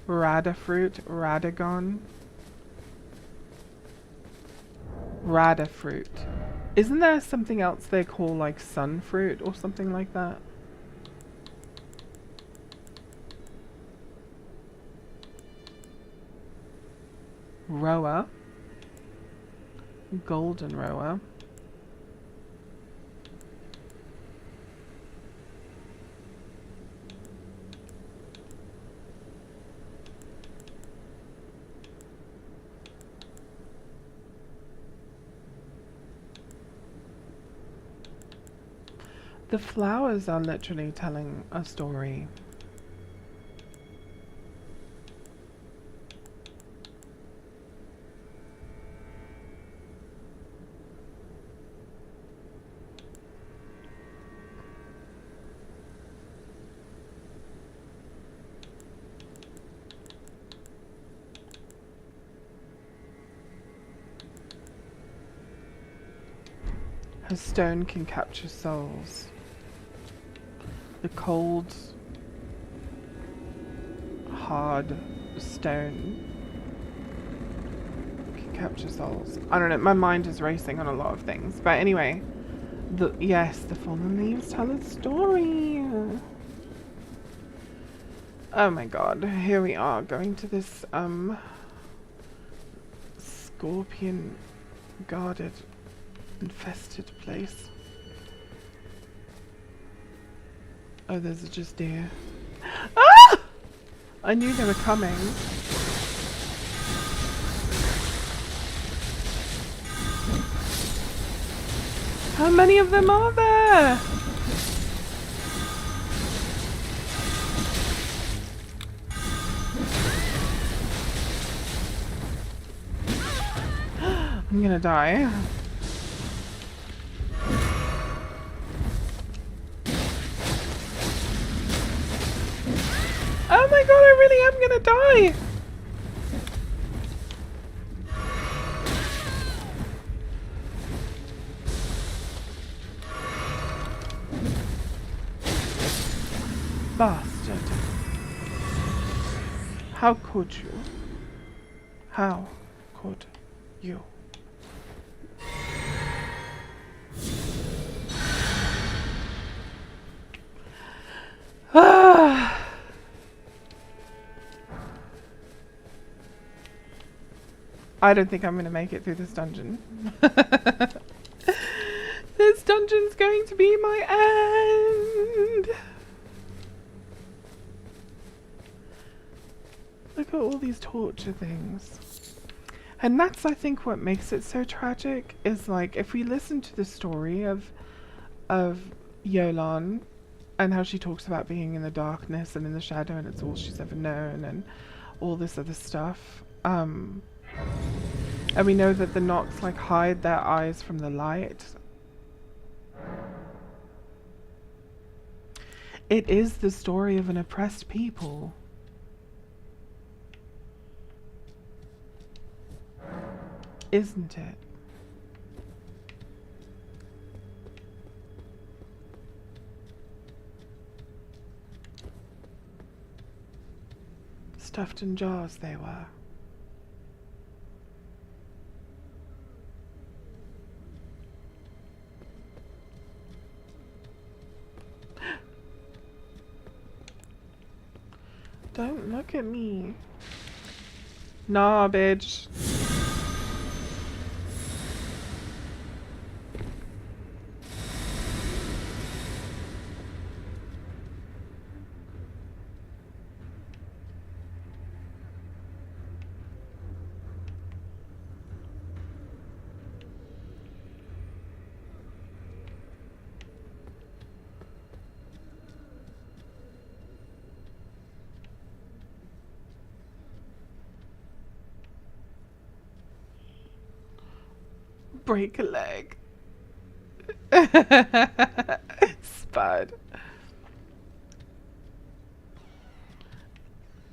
Radafruit, Radagon. Radafruit. Isn't there something else they call like sunfruit or something like that? Roa. Golden Roa. The flowers are literally telling a story. Her stone can capture souls. The cold, hard stone can capture souls. I don't know, my mind is racing on a lot of things. But anyway, yes, the fallen leaves tell a story. Oh my god, here we are, going to this, scorpion guarded, infested place. Oh, there's just deer. Ah! I knew they were coming. How many of them are there? I'm gonna die. Oh my god, I really am gonna die! Bastard. How could you? How could you? I don't think I'm going to make it through this dungeon. This dungeon's going to be my end. Look at all these torture things. And that's, I think, what makes it so tragic, is like, if we listen to the story of Yolan and how she talks about being in the darkness and in the shadow and it's all she's ever known and all this other stuff. And we know that the Nox like hide their eyes from the light. It is the story of an oppressed people. Isn't it? Stuffed in jars they were. Don't look at me. Nah, bitch. Break a leg. Spud.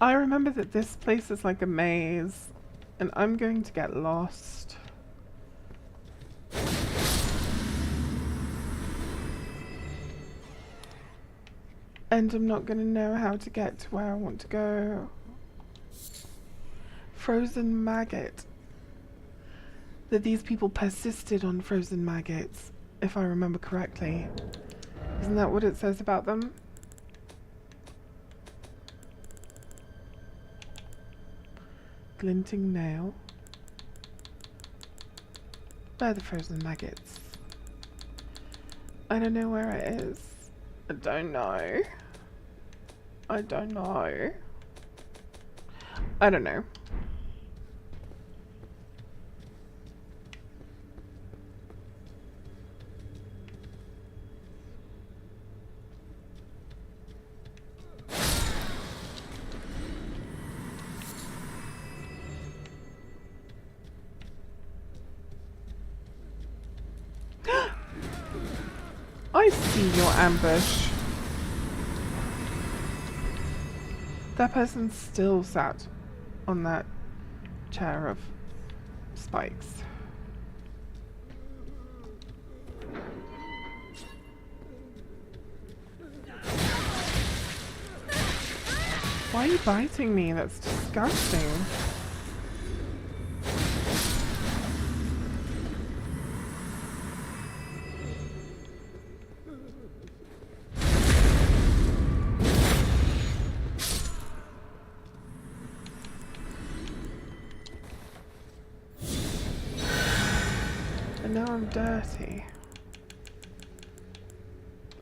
I remember that this place is like a maze, and I'm going to get lost. And I'm not going to know how to get to where I want to go. Frozen maggot. That these people persisted on frozen maggots, if I remember correctly. Isn't that what it says about them? Glinting nail. Where are the frozen maggots? I don't know where it is. I don't know. I don't know. I don't know. I see your ambush. That person still sat on that chair of spikes. Why are you biting me? That's disgusting. And now I'm dirty.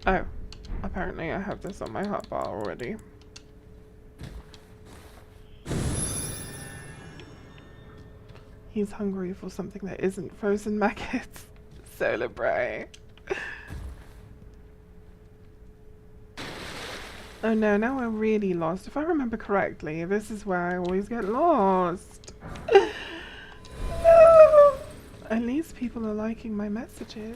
Oh, apparently I have this on my hotbar already. He's hungry for something that isn't frozen maggots. Solar Bray. Oh no, now we're really lost. If I remember correctly, this is where I always get lost. No! At least people are liking my messages.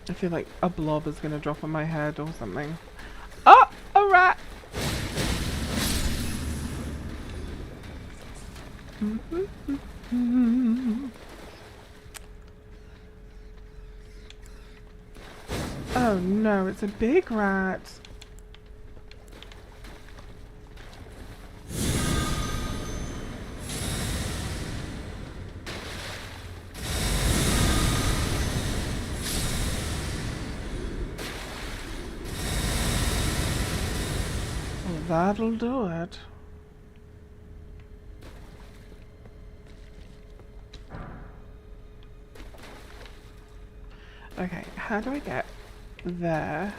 I feel like a blob is gonna drop on my head or something. Oh, a rat! Oh no, it's a big rat. Well, that'll do it. Okay, how do I get there?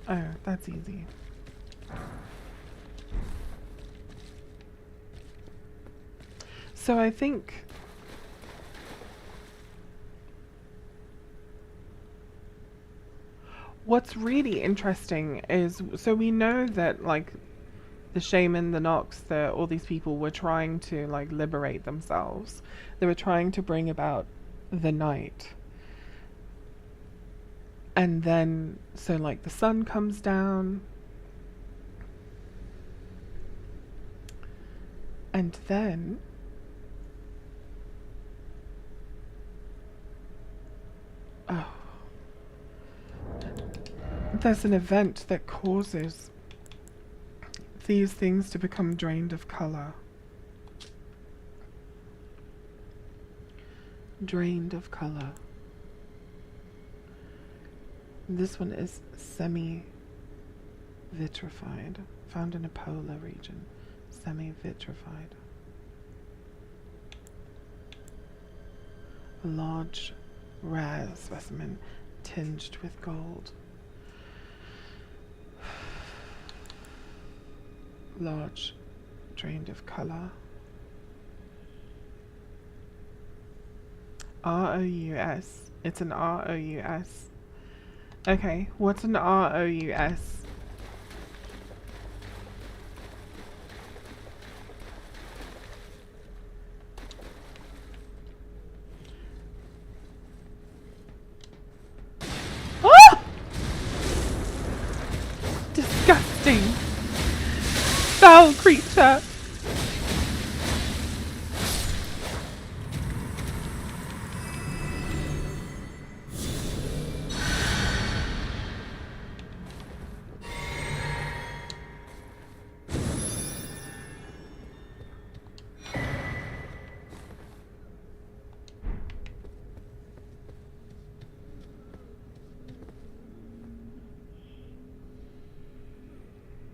Oh, that's easy. So I think what's really interesting is, so we know that like the shaman, the Nox, all these people were trying to like liberate themselves. They were trying to bring about the night. And then, so like the sun comes down. And then oh, there's an event that causes these things to become drained of color. Drained of color. This one is semi-vitrified, found in a polar region. Semi-vitrified. A large, rare specimen tinged with gold. Large, drained of color. R-O-U-S. It's an R-O-U-S. Okay, what's an R-O-U-S? Ah! Disgusting! Foul creature!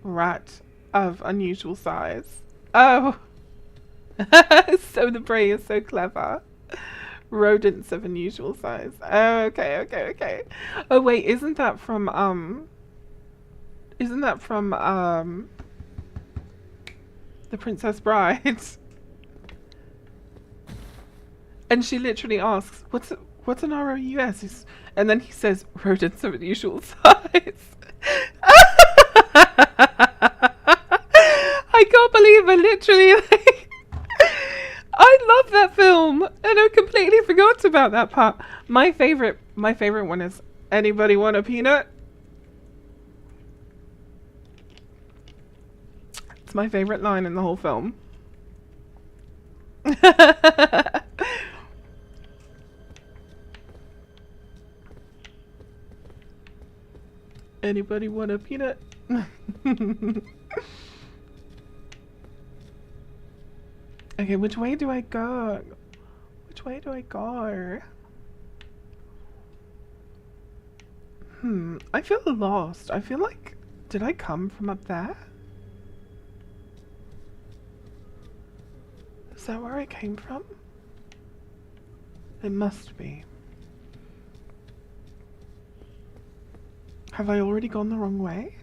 Rat of unusual size. Oh! So the prey is so clever. Rodents of unusual size. Oh, okay, okay, okay. Oh wait, isn't that from The Princess Bride? And she literally asks, what's an ROUS? And then he says, rodents of unusual size. I can't believe I literally I love that film and I completely forgot about that part. My favorite one is, anybody want a peanut? It's my favorite line in the whole film. Anybody want a peanut? Okay, which way do I go? Which way do I go? I feel lost. I feel like, did I come from up there? Is that where I came from? It must be. Have I already gone the wrong way?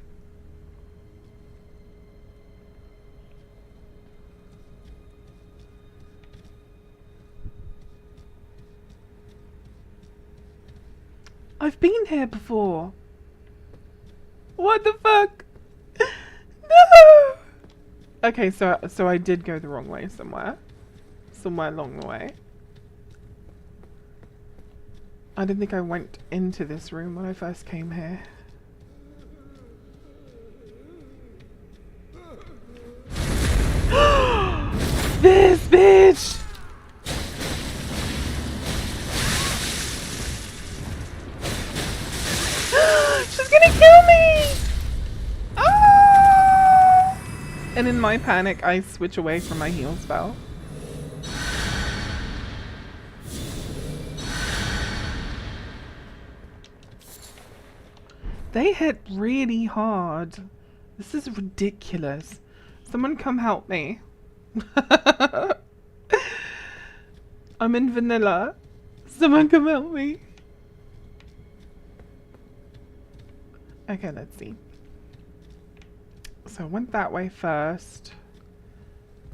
I've been here before. What the fuck? No! Okay, so I did go the wrong way somewhere. Somewhere along the way. I didn't think I went into this room when I first came here. This bitch! She's gonna kill me! Oh! And in my panic, I switch away from my heal spell. They hit really hard. This is ridiculous. Someone come help me. I'm in vanilla. Someone come help me. Okay, let's see. So I went that way first.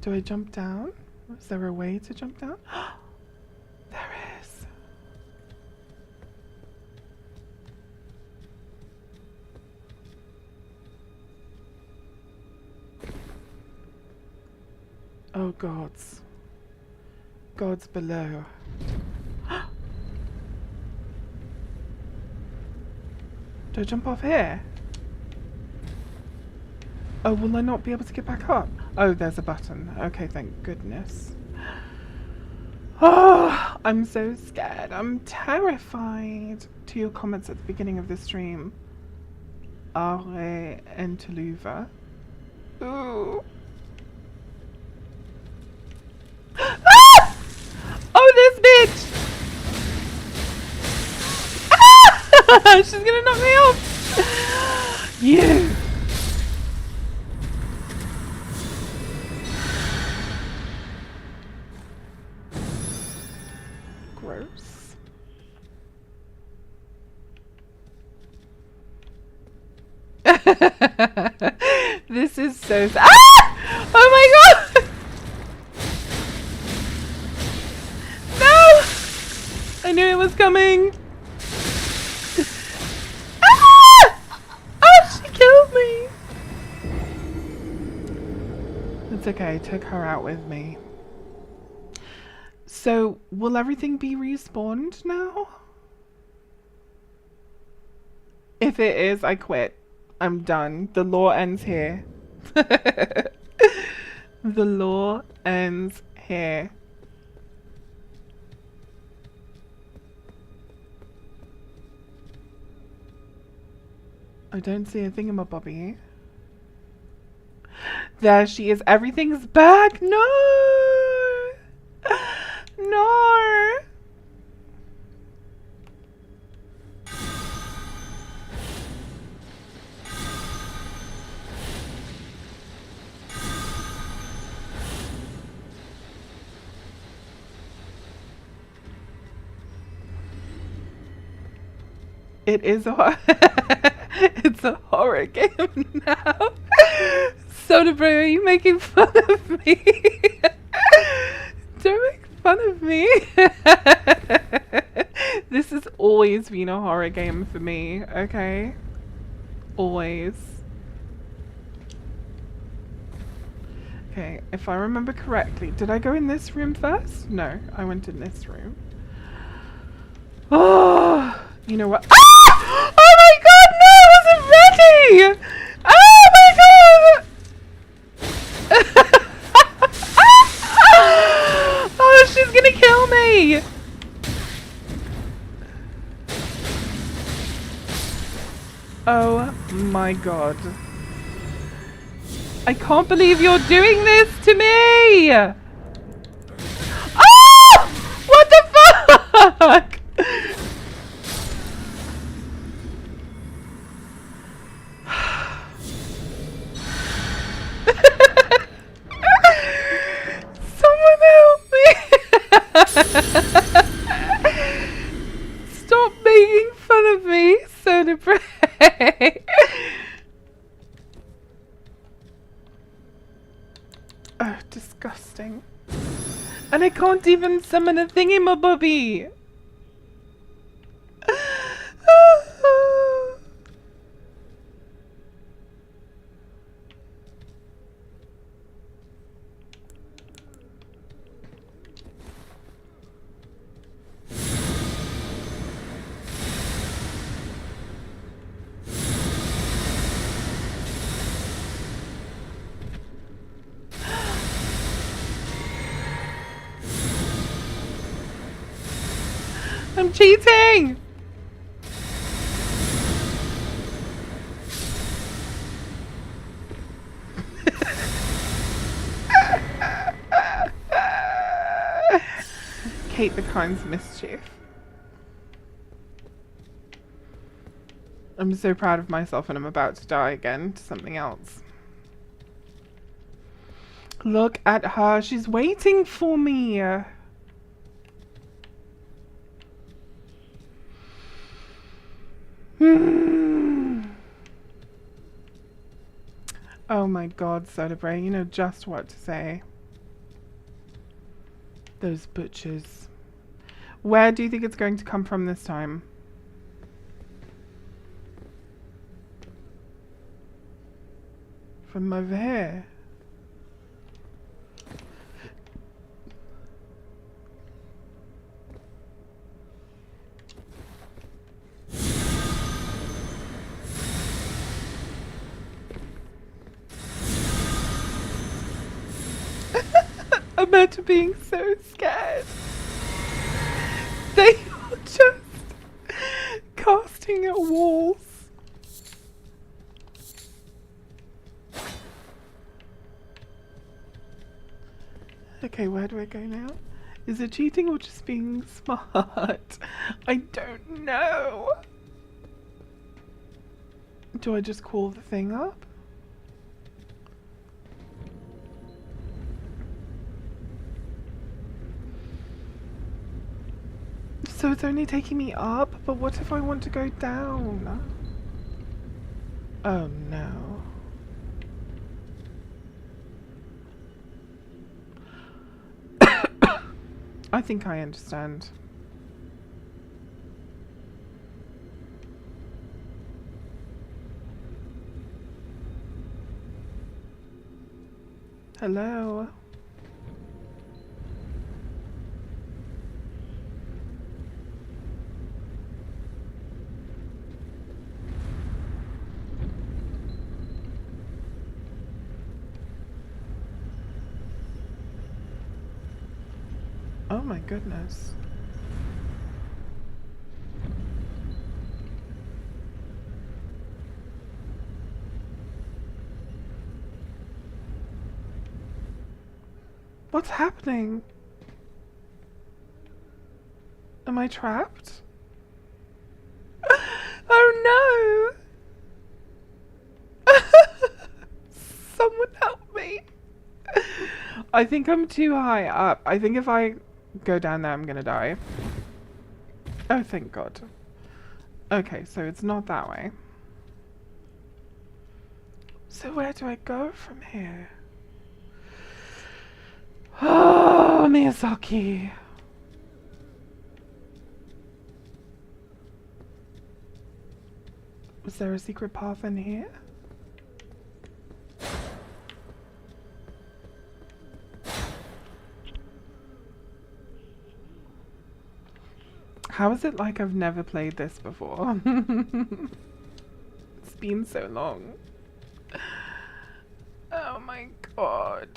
Do I jump down? Is there a way to jump down? There is. Oh, gods. Gods below. Do I jump off here? Oh, will I not be able to get back up? Oh, there's a button. Okay, thank goodness. Oh, I'm so scared. I'm terrified. To your comments at the beginning of this stream. Are enteluva. Ooh. Ah! Oh, this bitch! Ah! She's gonna knock me off! You! Gross. This is so sad. Ah! Oh my god! No! I knew it was coming. Ah! Oh, she killed me. It's okay, I took her out with me. So, will everything be respawned now? If it is, I quit. I'm done. The lore ends here. The lore ends here. I don't see a thingamabobby. There she is. Everything's back. No! No! It is a it's a horror game now. Soda Bro, are you making fun of me? Don't make fun of me. This has always been a horror game for me, okay? Always. Okay, if I remember correctly, did I go in this room first? No, I went in this room. Oh, you know what? Ah! Oh my god, no, I wasn't ready! Oh my god! Oh, she's gonna kill me! Oh my god. I can't believe you're doing this to me! Oh! What the fuck? Someone help me! Stop making fun of me, Soda Bray. Oh, disgusting. And I can't even summon a thingy-ma-bobby. Oh, I'm cheating! Kate the Kind's mischief. I'm so proud of myself and I'm about to die again to something else. Look at her, she's waiting for me. Oh my god, Soda Brain, you know just what to say. Those butchers. Where do you think it's going to come from this time? From over here. I'm imagine being so scared. They are just casting at walls. Okay, where do I go now? Is it cheating or just being smart? I don't know. Do I just call the thing up? So it's only taking me up, but what if I want to go down? Oh no. I think I understand. Hello? Oh my goodness. What's happening? Am I trapped? Oh no! Someone help me! I think I'm too high up. I think if I go down there, I'm gonna die. Oh, thank God. Okay, so it's not that way. So where do I go from here? Oh, Miyazaki. Was there a secret path in here? How is it like I've never played this before? It's been so long. Oh my God.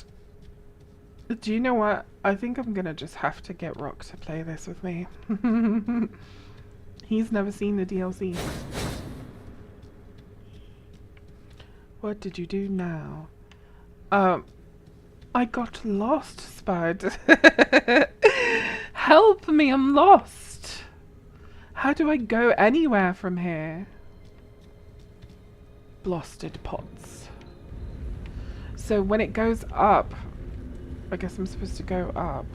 Do you know what? I think I'm gonna just have to get Rock to play this with me. He's never seen the DLC. What did you do now? I got lost, Spud. Help me, I'm lost. How do I go anywhere from here? Blasted pots. So when it goes up, I guess I'm supposed to go up.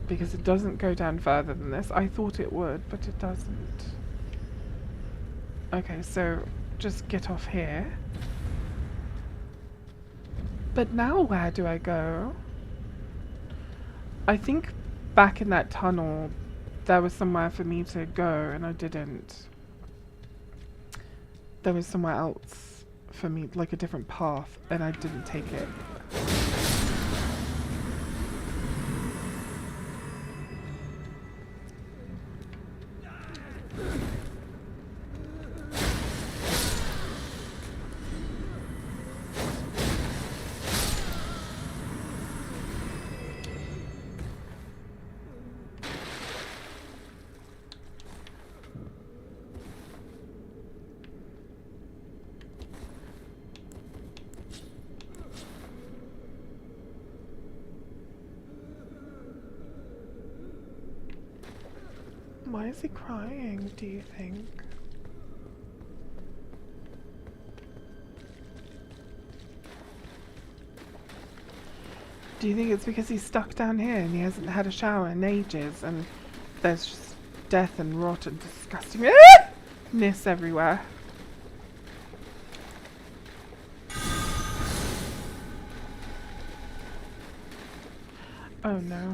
Because it doesn't go down further than this. I thought it would, but it doesn't. Okay, so just get off here. But now where do I go? I think back in that tunnel there was somewhere for me to go and I didn't. There was somewhere else for me, like a different path, and I didn't take it. Why is he crying, do you think? Do you think it's because he's stuck down here and he hasn't had a shower in ages and there's just death and rot and disgustingness everywhere? Oh no.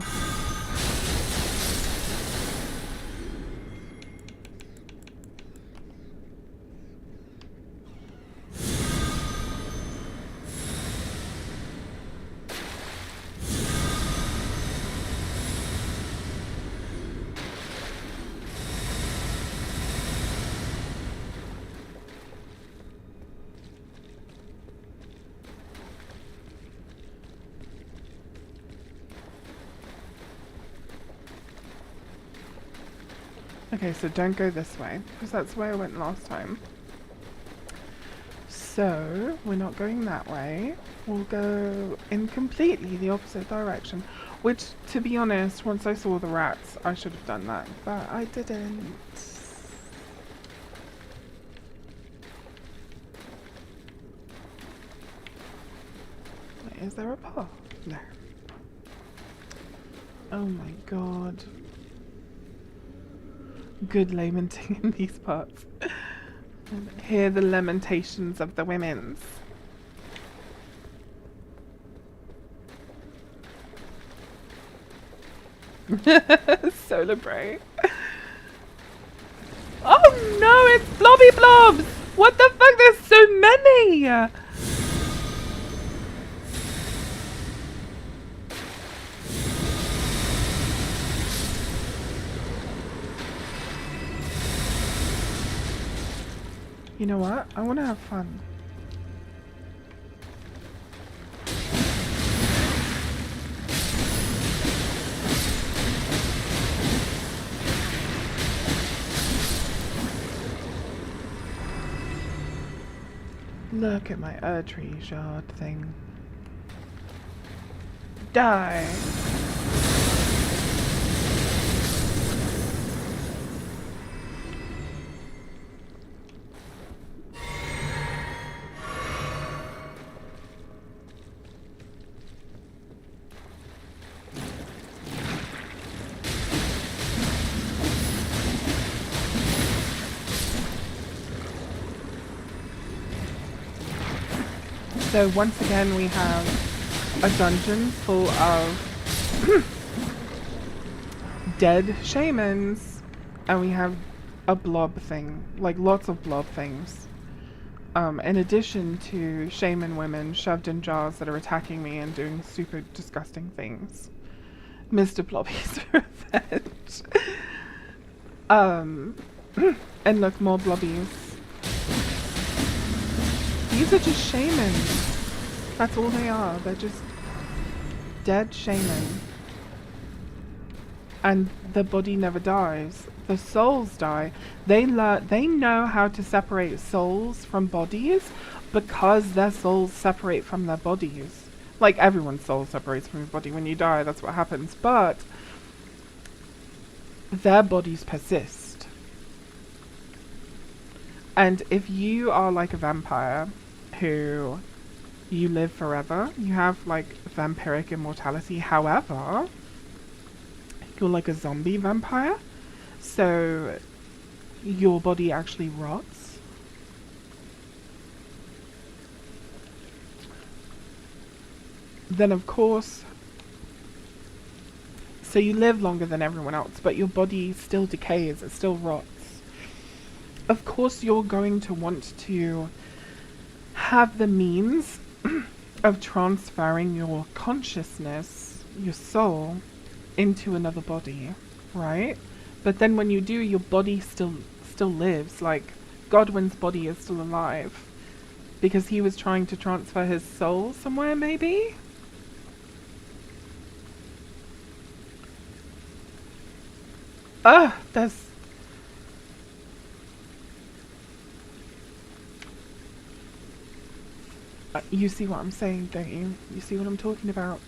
Okay, so don't go this way, because that's where I went last time. So, we're not going that way. We'll go in completely the opposite direction. Which, to be honest, once I saw the rats, I should have done that. But I didn't. Wait, is there a path? No. Oh my god. Good lamenting in these parts. Hear the lamentations of the women's. Solar Bray. Oh no, it's blobby blobs! What the fuck? There's so many! You know what? I want to have fun. Look at my tree shard thing. Die! So once again we have a dungeon full of dead shamans, and we have a blob thing, like lots of blob things. In addition to shaman women shoved in jars that are attacking me and doing super disgusting things. Mr. Blobby's revenge. And look, more blobbies. These are just shamans. That's all they are. They're just dead shaman. And the body never dies. The souls die. They know how to separate souls from bodies because their souls separate from their bodies. Like everyone's soul separates from your body when you die. That's what happens. But their bodies persist. And if you are like a vampire who you live forever, you have like vampiric immortality. However, you're like a zombie vampire, so your body actually rots. Then of course, so you live longer than everyone else, but your body still decays, it still rots. Of course you're going to want to have the means of transferring your consciousness, your soul, into another body, right? But then when you do, your body still lives. Like Godwin's body is still alive because he was trying to transfer his soul somewhere, maybe. There's you see what I'm saying, don't you? You see what I'm talking about?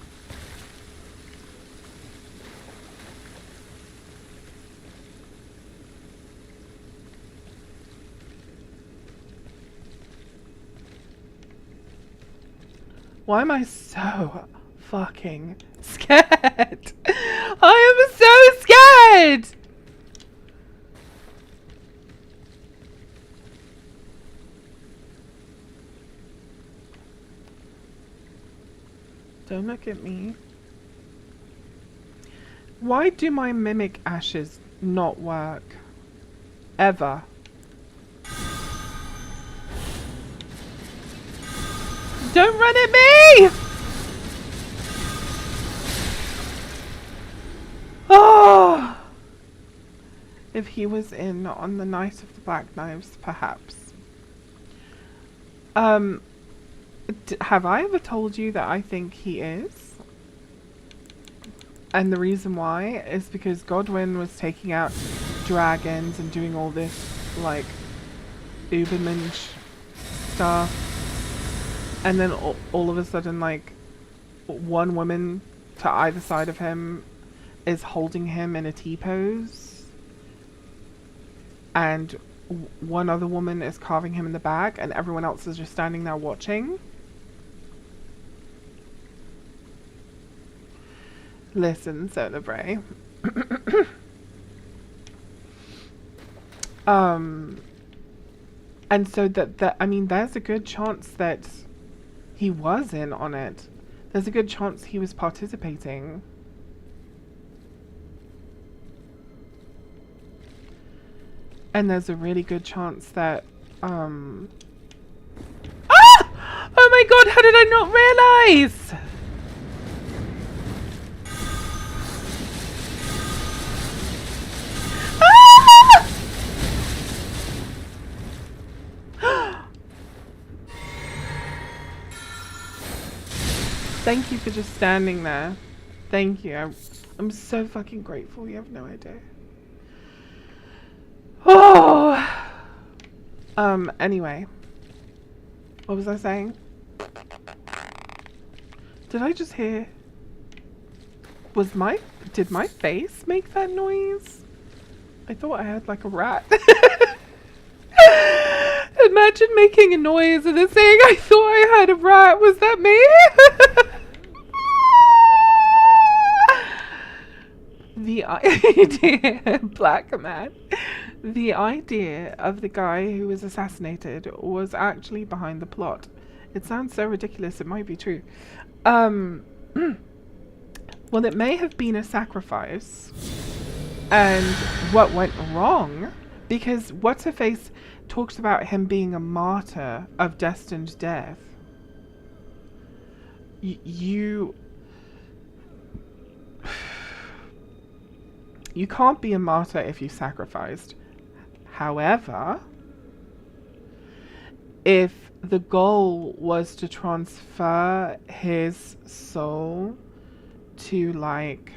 Why am I so fucking scared? I am so scared! Don't look at me. Why do my mimic ashes not work? Ever. Don't run at me! Oh! If he was in on the night of the Black Knives, perhaps. Have I ever told you that I think he is? And the reason why is because Godwin was taking out dragons and doing all this, like, Ubermensch stuff. And then all of a sudden, like, one woman to either side of him is holding him in a T-pose. And one other woman is carving him in the back, and everyone else is just standing there watching. Listen, Celebrate. And so that I mean, there's a good chance that he was in on it. There's a good chance he was participating. And there's a really good chance that Ah! Oh my god, how did I not realize? Thank you for just standing there. Thank you. I'm so fucking grateful. You have no idea. Oh. Anyway. What was I saying? Did I just hear... Did my face make that noise? I thought I had like a rat. Imagine making a noise and then saying I thought I had a rat. Was that me? The idea, black man, the idea of the guy who was assassinated was actually behind the plot. It sounds so ridiculous, it might be true. Well, it may have been a sacrifice. And what went wrong, because What's-Her-Face talks about him being a martyr of destined death. You can't be a martyr if you sacrificed. However, if the goal was to transfer his soul to like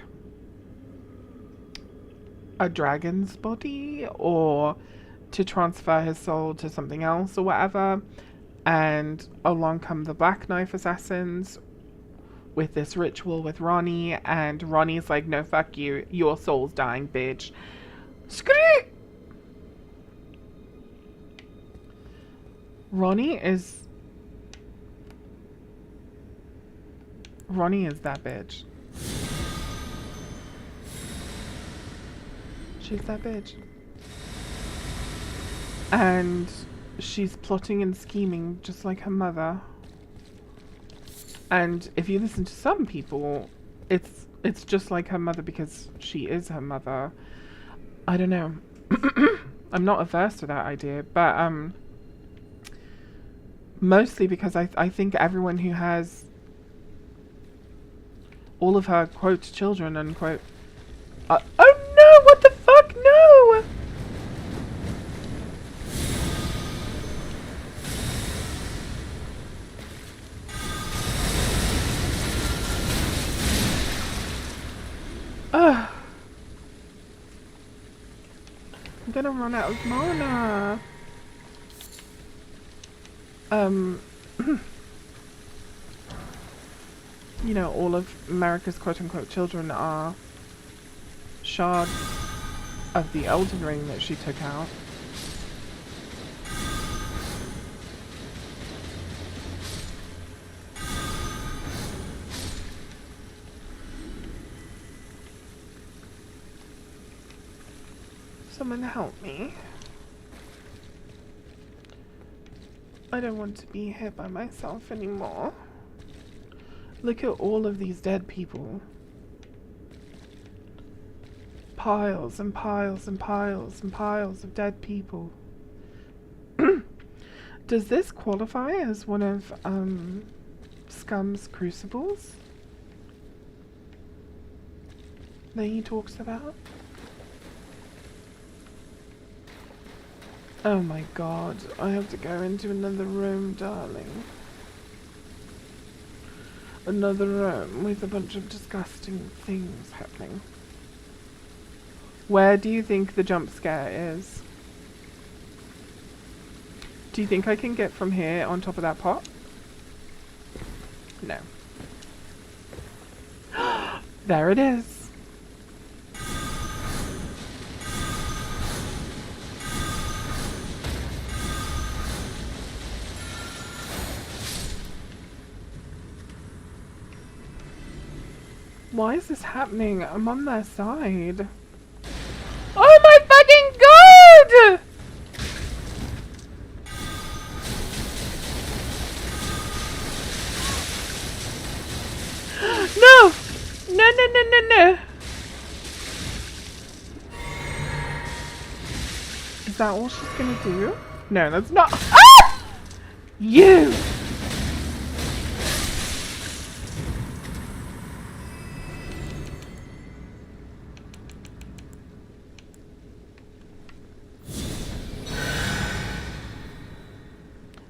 a dragon's body, or to transfer his soul to something else or whatever, and along come the Black Knife assassins with this ritual with Ronnie, and Ronnie's like, no, fuck you, your soul's dying, bitch. Screw! Ronnie is that bitch. She's that bitch. And she's plotting and scheming just like her mother. And if you listen to some people, it's just like her mother because she is her mother. I don't know. I'm not averse to that idea, but mostly because I think everyone who has all of her quote children unquote. Oh no! What the fuck? No! Ugh. I'm gonna run out of mana. You know, all of America's quote-unquote children are shards of the Elden Ring that she took out. Someone help me. I don't want to be here by myself anymore. Look at all of these dead people. Piles and piles and piles and piles of dead people. Does this qualify as one of Scum's crucibles that he talks about? Oh my god, I have to go into another room, darling. Another room with a bunch of disgusting things happening. Where do you think the jump scare is? Do you think I can get from here on top of that pot? No. There it is. Why is this happening? I'm on their side. Oh my fucking god! No! No, no, no, no, no! Is that all she's gonna do? No, that's not. Ah! You!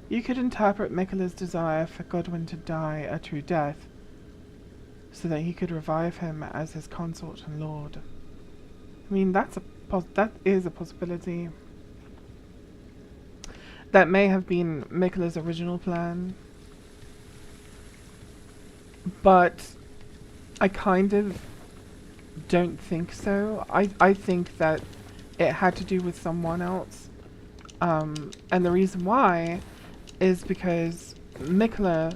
You could interpret Miquella's desire for Godwyn to die a true death, so that he could revive him as his consort and lord. I mean, that is a possibility. That may have been Miquella's original plan, but I kind of don't think so. I think that it had to do with someone else, and the reason why is because Miquella,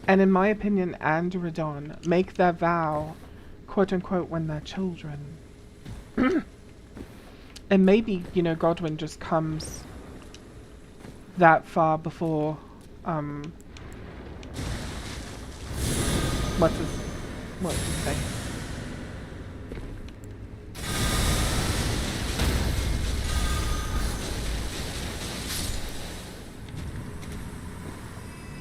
and in my opinion, and Radon, make their vow, quote unquote, when they're children. And maybe, you know, Godwyn just comes that far before, what's his face?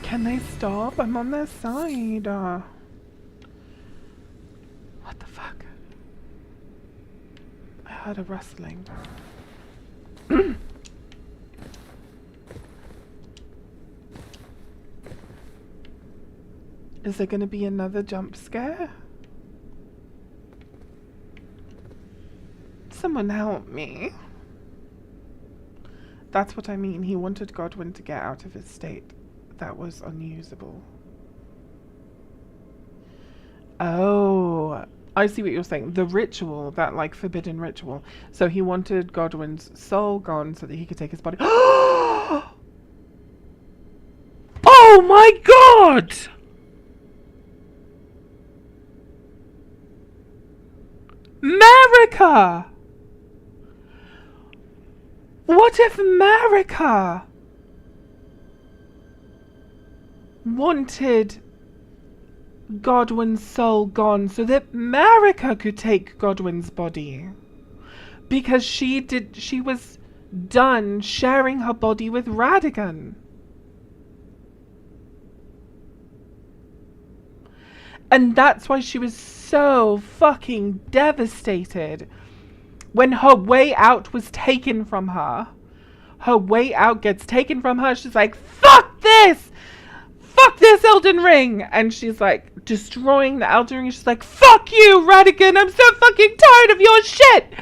Can they stop? I'm on their side. What the fuck? I heard a rustling. Is there going to be another jump scare? Someone help me. That's what I mean. He wanted Godwyn to get out of his state that was unusable. Oh, I see what you're saying. The ritual, that like forbidden ritual. So he wanted Godwyn's soul gone so that he could take his body. Oh my god! Marika! What if Marika wanted Godwyn's soul gone so that Marika could take Godwyn's body? Because she was done sharing her body with Radigan. And that's why she was so fucking devastated when her way out was taken from her. Her way out gets taken from her. She's like, fuck this! Fuck this Elden Ring! And she's like destroying the Elden Ring. She's like, fuck you, Radigan! I'm so fucking tired of your shit!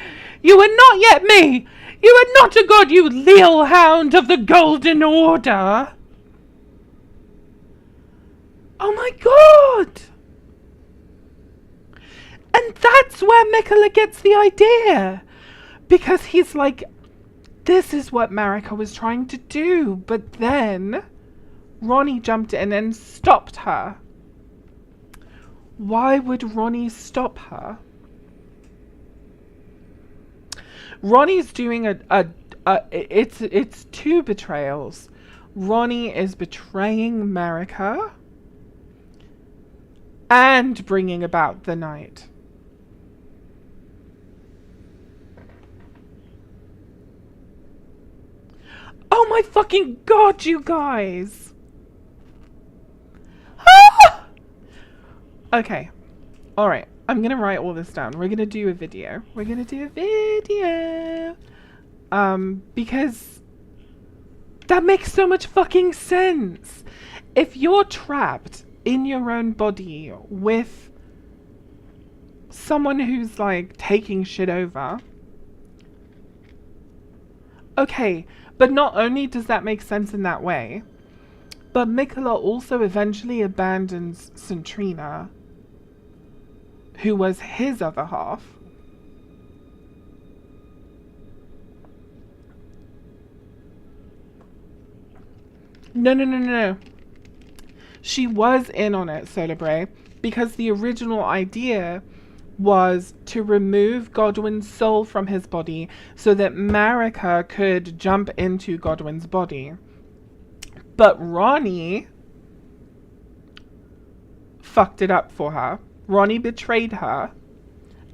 You are not yet me! You are not a god, you leal hound of the Golden Order! Oh my god! And that's where Miquella gets the idea. Because he's like, this is what Marika was trying to do. But then Ronnie jumped in and stopped her. Why would Ronnie stop her? Ronnie's doing it's two betrayals. Ronnie is betraying Marika and bringing about the night. Oh my fucking god, you guys! Ah! Okay. Alright. I'm gonna write all this down. We're gonna do a video. Because that makes so much fucking sense. If you're trapped in your own body with someone who's like taking shit over. Okay, but not only does that make sense in that way, but Mikola also eventually abandons Centrina, who was his other half. No. She was in on it, Solarbrae, because the original idea was to remove Godwin's soul from his body so that Marika could jump into Godwin's body. But Ronnie fucked it up for her. Ronnie betrayed her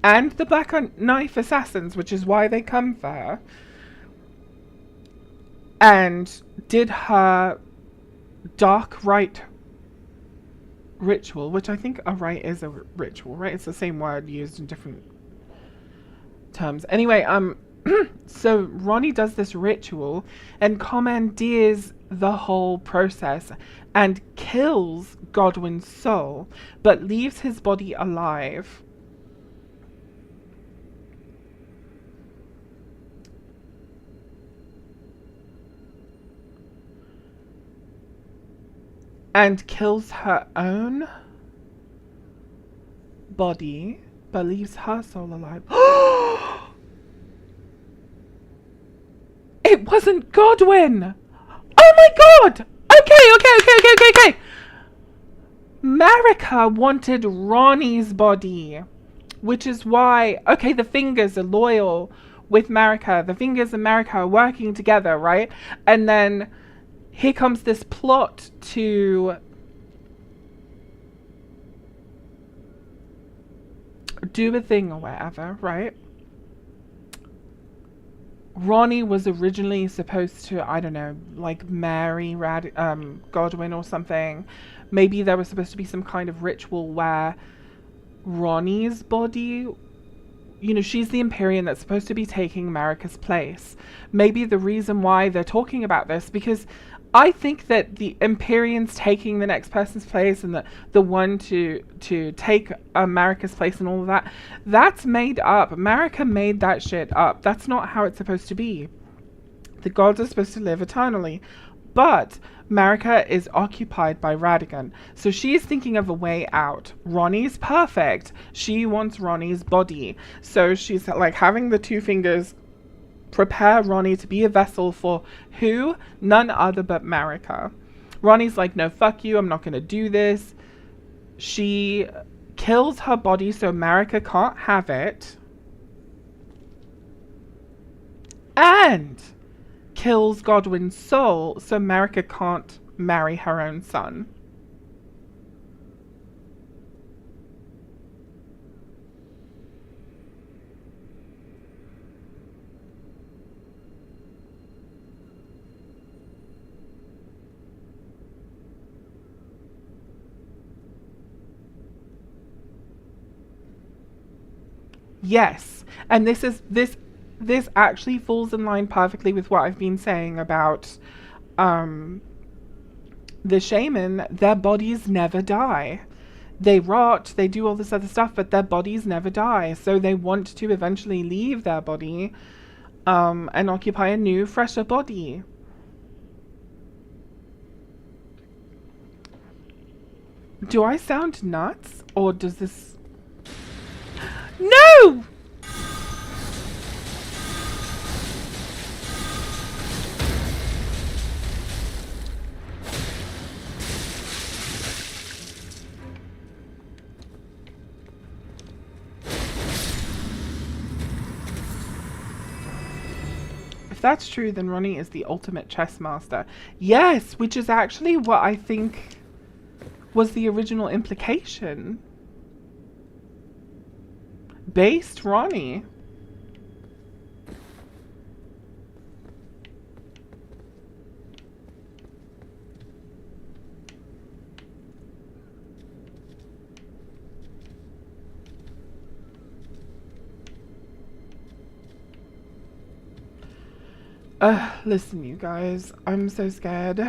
and the Black Knife Assassins, which is why they come for her, and did her dark rite ritual, which I think a rite is a ritual, right? It's the same word used in different terms. Anyway, so Ronnie does this ritual and commandeers the whole process and kills Godwin's soul, but leaves his body alive. And kills her own body, but leaves her soul alive. It wasn't Godwin! Oh my god! Okay. Marika wanted Ronnie's body, which is why, okay, the fingers are loyal with Marika. The fingers and Marika are working together, right? And then here comes this plot to do a thing or whatever, right? Ronnie was originally supposed to, I don't know, like marry Godwin or something. Maybe there was supposed to be some kind of ritual where Ronnie's body, you know, she's the Empyrean that's supposed to be taking Marika's place. Maybe the reason why they're talking about this, because I think that the Empyreans taking the next person's place and the one to take Marika's place and all of that, that's made up. Marika made that shit up. That's not how it's supposed to be. The gods are supposed to live eternally. But Marika is occupied by Radigan, so she's thinking of a way out. Ronnie's perfect. She wants Ronnie's body. So she's like having the two fingers prepare Ronnie to be a vessel for who? None other but Marika. Ronnie's like, no, fuck you, I'm not going to do this. She kills her body so Marika can't have it. And kills Godwin's soul so Marika can't marry her own son. Yes, and this actually falls in line perfectly with what I've been saying about the shaman. Their bodies never die. They rot, they do all this other stuff, but their bodies never die. So they want to eventually leave their body and occupy a new, fresher body. Do I sound nuts? Or does this... No! If that's true, then Ronnie is the ultimate chess master. Yes, which is actually what I think was the original implication. Based Ronnie. Listen, you guys, I'm so scared.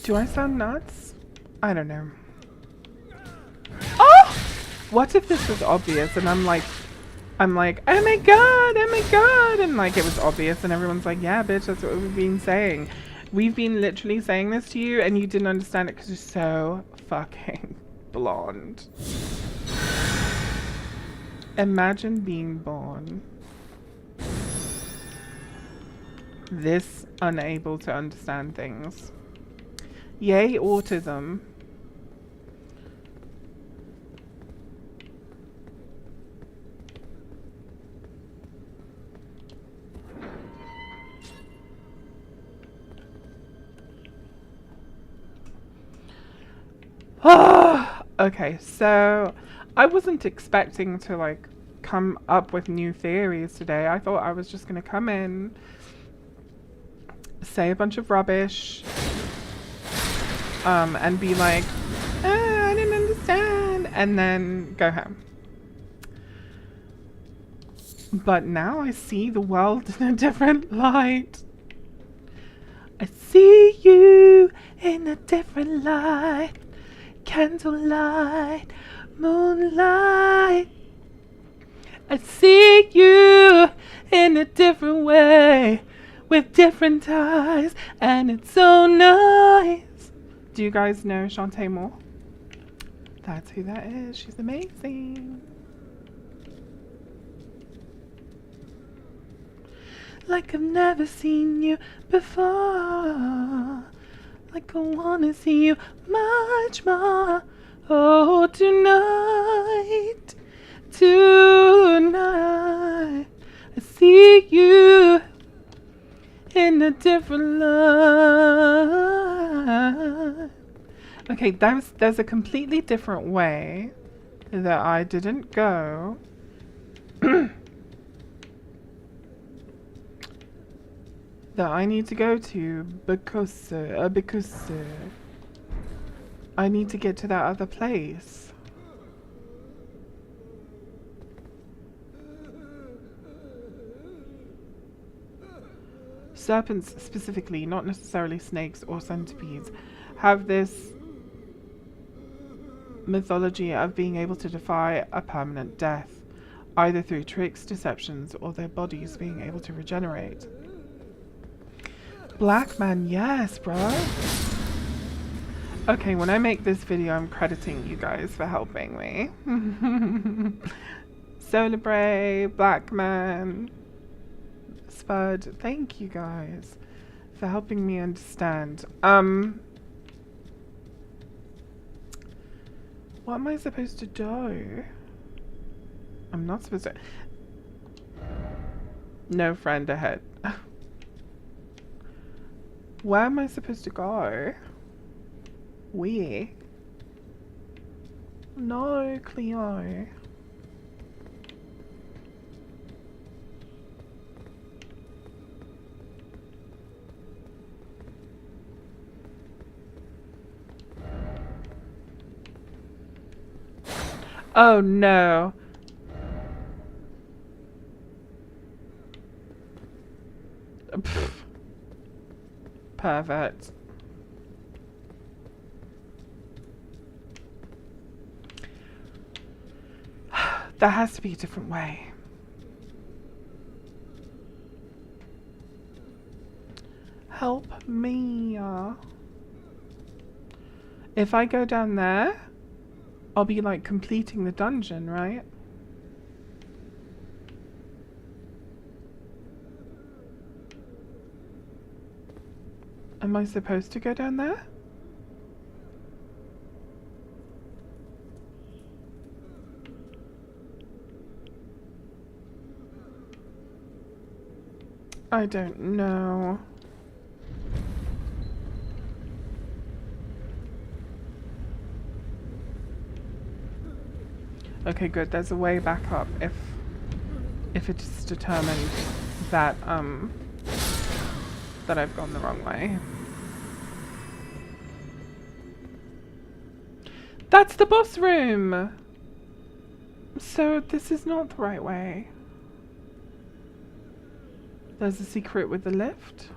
Do I sound nuts? I don't know. Oh! What if this was obvious and I'm like, oh my god, and like it was obvious and everyone's like, yeah, bitch, that's what we've been saying. We've been literally saying this to you and you didn't understand it because you're so fucking blonde. Imagine being born this unable to understand things. Yay, autism. Okay, so I wasn't expecting to like come up with new theories today. I thought I was just gonna come in, say a bunch of rubbish, and be like, I didn't understand, and then go home. But now I see the world in a different light. I see you in a different light. Candlelight, moonlight. I see you in a different way, with different eyes, and it's so nice. Do you guys know Shantae Moore? That's who that is. She's amazing. Like I've never seen you before. Like I wanna see you much more. Oh, tonight, tonight, I see you in a different light. Okay, there's a completely different way that I didn't go. That I need to go to because I need to get to that other place. Serpents specifically, not necessarily snakes or centipedes, have this mythology of being able to defy a permanent death, either through tricks, deceptions, or their bodies being able to regenerate. Black man, yes, bro. Okay, when I make this video, I'm crediting you guys for helping me. Solar Bray, Black man, Spud, thank you guys for helping me understand. What am I supposed to do? I'm not supposed to. No friend ahead. Where am I supposed to go? Where? No, Cleo. Oh no. Pfft. Perfect. There has to be a different way. Help me. If I go down there, I'll be like completing the dungeon, right? Am I supposed to go down there? I don't know. Okay, good. There's a way back up if it's determined that that I've gone the wrong way. That's the boss room! So this is not the right way. There's a secret with the lift.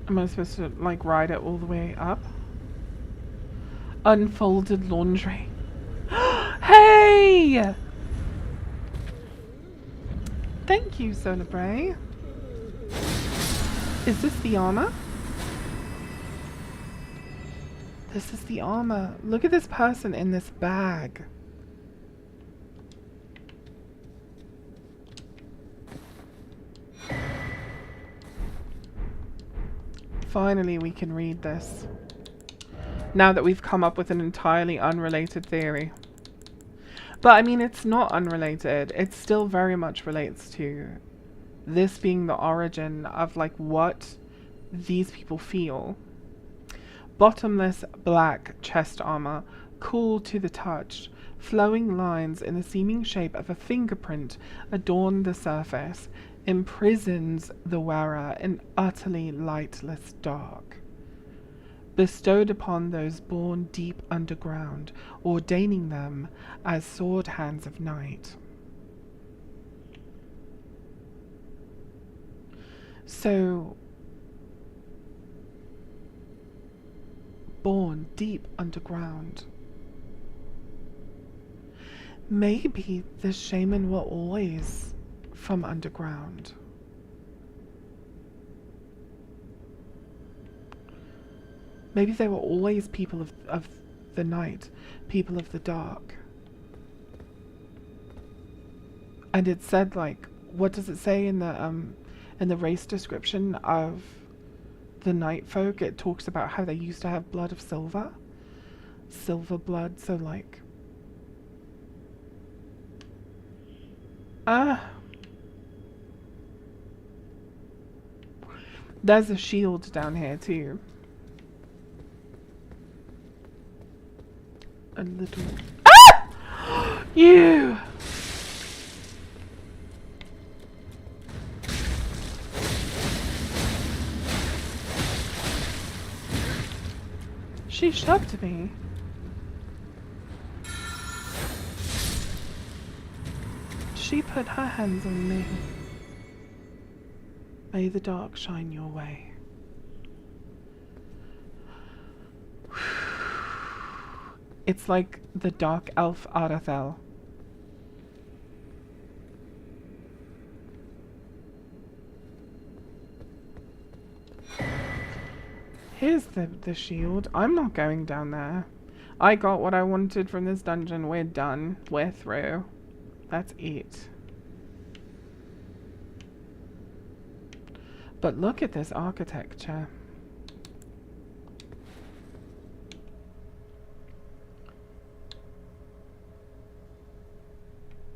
Am I supposed to like ride it all the way up? Unfolded laundry. Hey! Thank you, Solar Bray. Is this the armor? This is the armor. Look at this person in this bag. Finally, we can read this. Now that we've come up with an entirely unrelated theory. But I mean, it's not unrelated. It still very much relates to this being the origin of like what these people feel. Bottomless black chest armor, cool to the touch. Flowing lines in the seeming shape of a fingerprint adorn the surface. Imprisons the wearer in utterly lightless dark. Bestowed upon those born deep underground, ordaining them as sword hands of night. So, born deep underground. Maybe the shaman were always from underground. Maybe they were always people of the night, people of the dark. And it said, like, what does it say in the race description of the night folk? It talks about how they used to have blood of silver. Silver blood, so like... There's a shield down here too. A little... Ah! You! She shoved me. She put her hands on me. May the dark shine your way. It's like the dark elf Arathel. Here's the shield. I'm not going down there. I got what I wanted from this dungeon. We're done. We're through. That's it. But look at this architecture.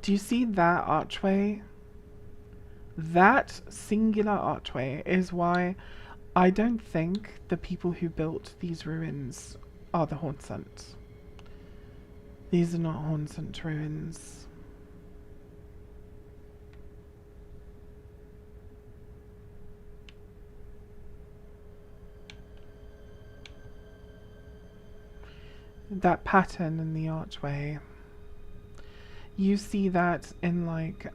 Do you see that archway? That singular archway is why I don't think the people who built these ruins are the Haunsant. These are not Haunsant ruins. That pattern in the archway. You see that in like,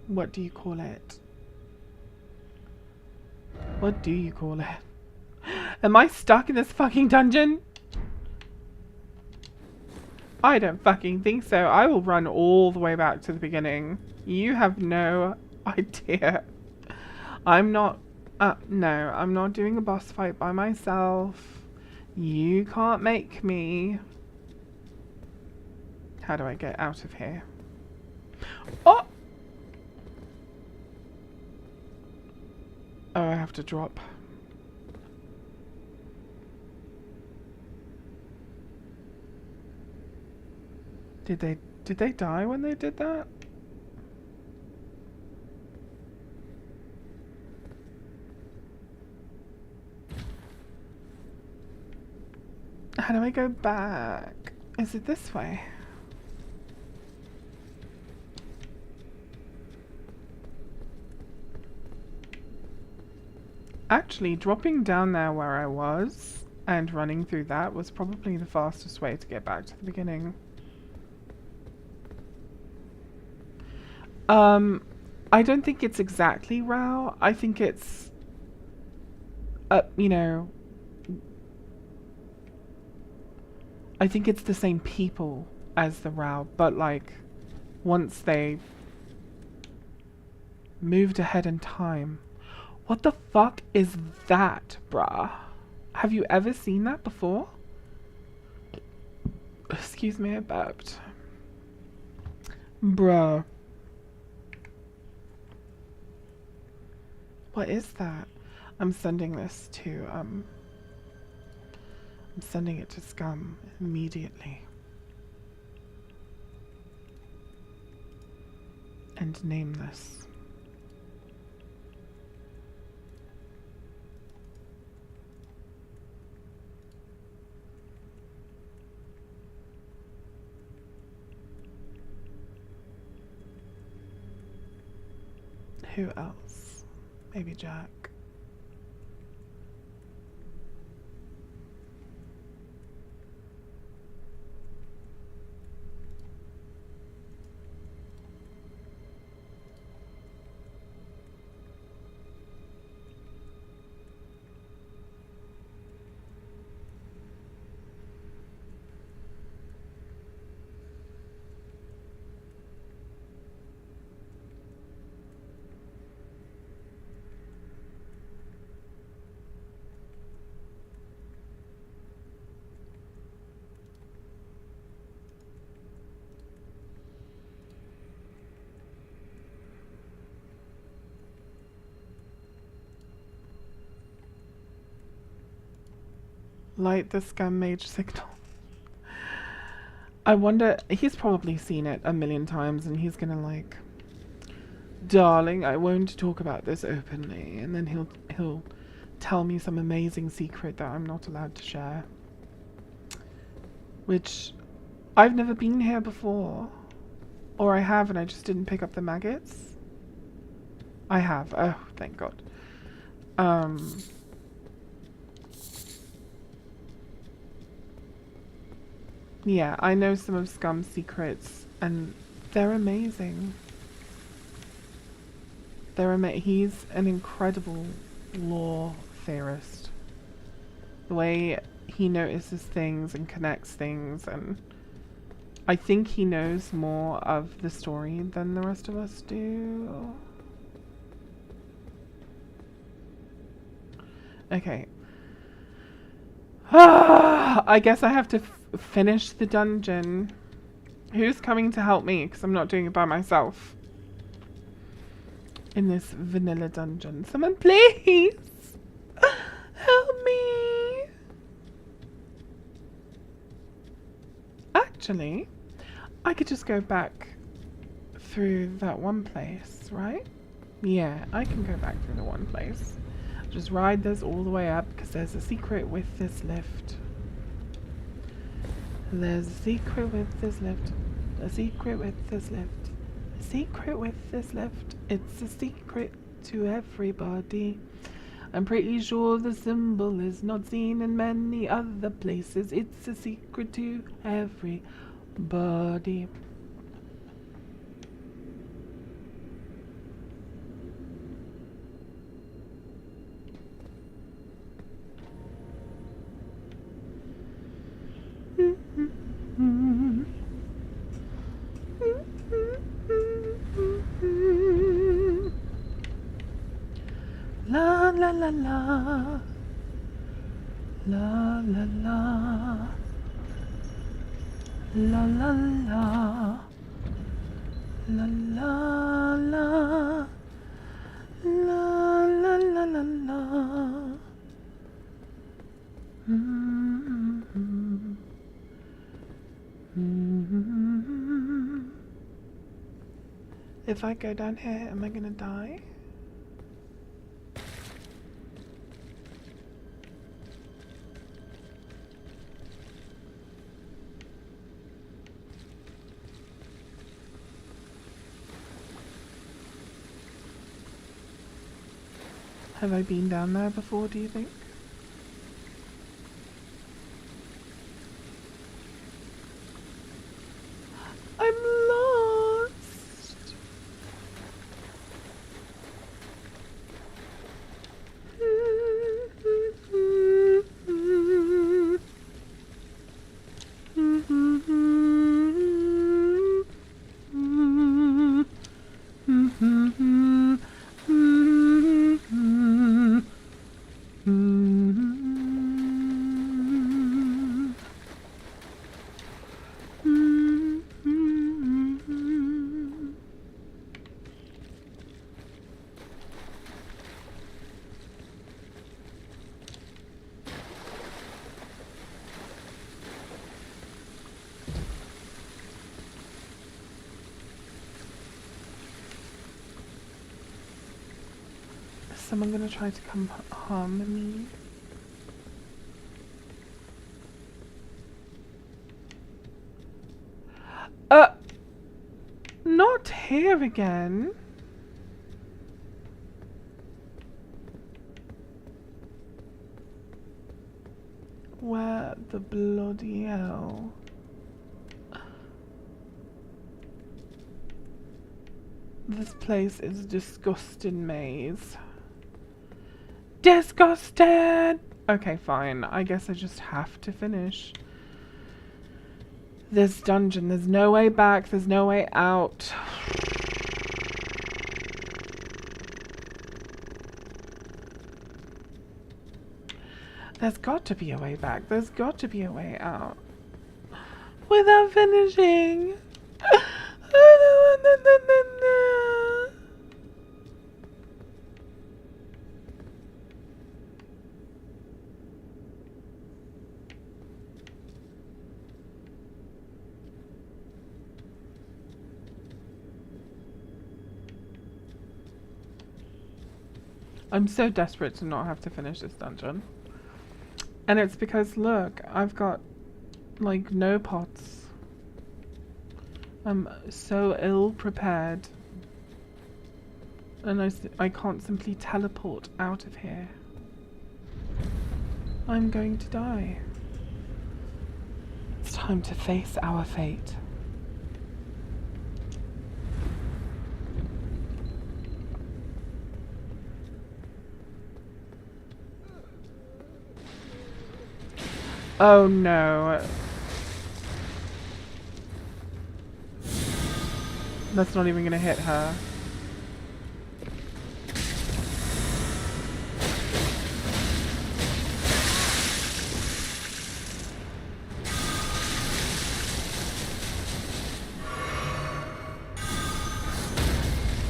what do you call it? What do you call it? Am I stuck in this fucking dungeon? I don't fucking think so. I will run all the way back to the beginning. You have no idea. I'm not... no, I'm not doing a boss fight by myself. You can't make me. How do I get out of here? Oh! Oh, I have to drop. Did they die when they did that? How do I go back? Is it this way? Actually, dropping down there where I was and running through that was probably the fastest way to get back to the beginning. I don't think it's exactly Rao. I think it's, you know, I think it's the same people as the Rao, but like, once they moved ahead in time. What the fuck is that, bruh? Have you ever seen that before? Excuse me, I burped. Bruh. What is that? I'm sending this to, I'm sending it to Scum immediately. And name this. Who else? Maybe Jack. Light the Scum Mage signal. I wonder, he's probably seen it a million times and he's gonna like, darling, I won't talk about this openly, and then he'll tell me some amazing secret that I'm not allowed to share. Which, I've never been here before. Or I have and I just didn't pick up the maggots. I have. Oh, thank God. Yeah, I know some of Scum's secrets, and they're amazing. He's an incredible lore theorist. The way he notices things and connects things, and I think he knows more of the story than the rest of us do. Okay. I guess I have to finish the dungeon. Who's coming to help me? Because I'm not doing it by myself. In this vanilla dungeon. Someone please! Help me! Actually, I could just go back through that one place, right? Yeah, I can go back through the one place. Just ride this all the way up because there's a secret with this lift. There's a secret with this lift. A secret with this lift. A secret with this lift. It's a secret to everybody. I'm pretty sure the symbol is not seen in many other places. It's a secret to everybody. La la la la. La la la. La la la. La la la. La la la la la. Mm-hmm. Mm-hmm. If I go down here, am I gonna die? Have I been down there before, do you think? I'm lost! Is someone gonna try to come harm me? Not here again. Where the bloody hell? This place is a disgusting maze. Disgusted! Okay, fine. I guess I just have to finish this dungeon. There's no way back. There's no way out. There's got to be a way back. There's got to be a way out. Without finishing. I'm so desperate to not have to finish this dungeon. And it's because, look, I've got, like, no pots. I'm so ill prepared. And I can't simply teleport out of here. I'm going to die. It's time to face our fate. Oh no. That's not even gonna hit her.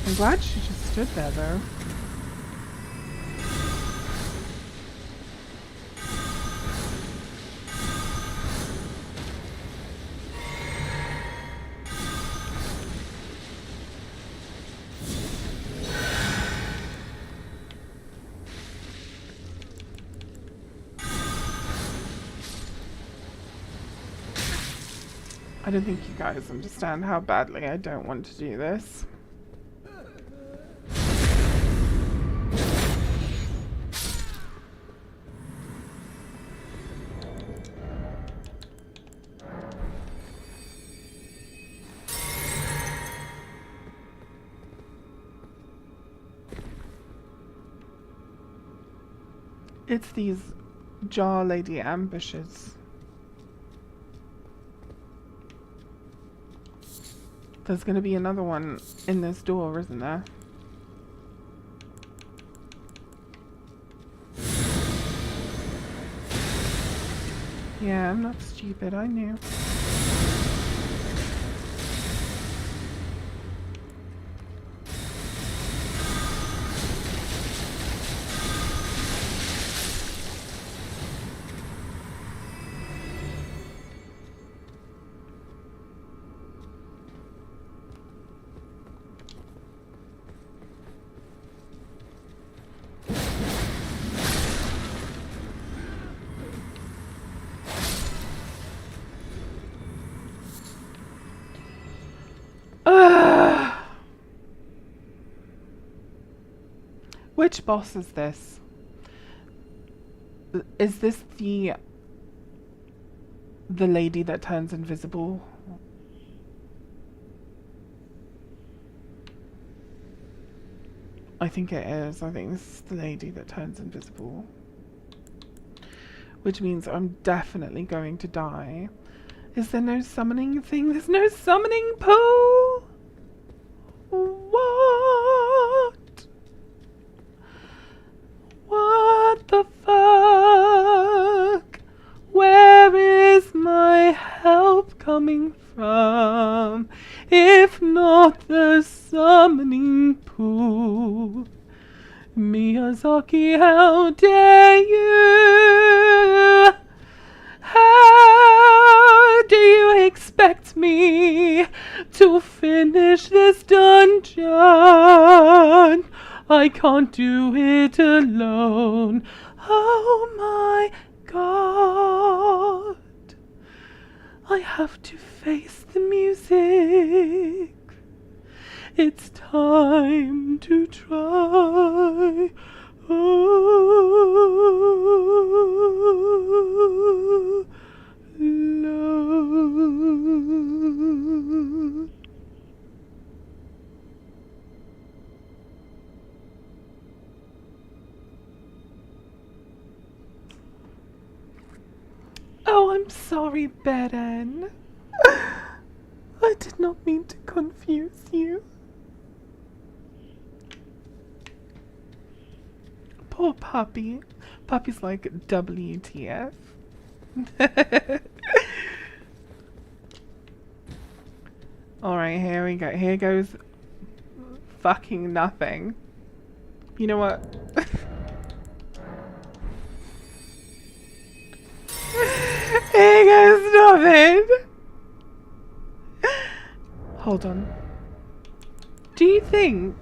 I'm glad she just stood there though. I don't think you guys understand how badly I don't want to do this. It's these Jar Lady ambushes. There's gonna be another one in this door, isn't there? Yeah, I'm not stupid, I knew. Which boss is this? Is this the lady that turns invisible? I think it is. I think this is the lady that turns invisible. Which means I'm definitely going to die. Is there no summoning thing? There's no summoning pool? What? What the fuck? Where is my help coming from? If not the summoning pool. Miyazaki, how dare you? How do you expect me to finish this dungeon? I can't do it alone. Oh my god. I have to face the music. It's time to try. Oh, Lord. Oh, I'm sorry, Beren. I did not mean to confuse you. Poor puppy. Puppy's like WTF. Alright, here we go. Here goes fucking nothing. You know what? Here goes nothing. Hold on. Do you think...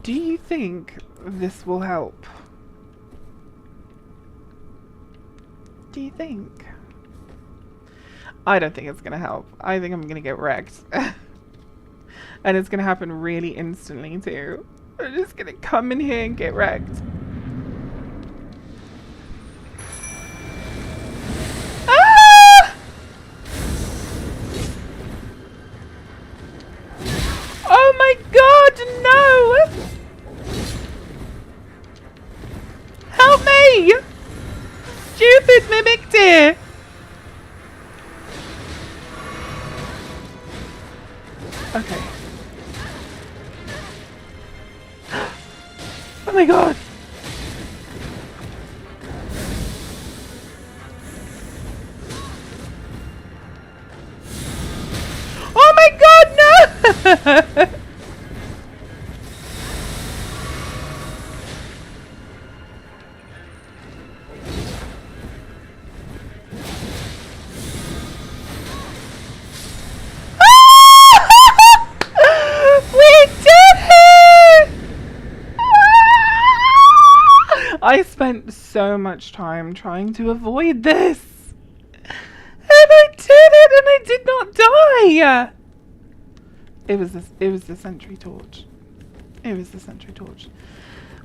Do you think this will help? Do you think? I don't think it's gonna help. I think I'm gonna get wrecked. And it's gonna happen really instantly too. I'm just gonna come in here and get wrecked. Ah! Oh my god, no! Help me! Stupid mimic deer! Okay. Oh my god! Oh my god, no! I spent so much time trying to avoid this. And I did it and I did not die. It was the sentry torch. It was the sentry torch.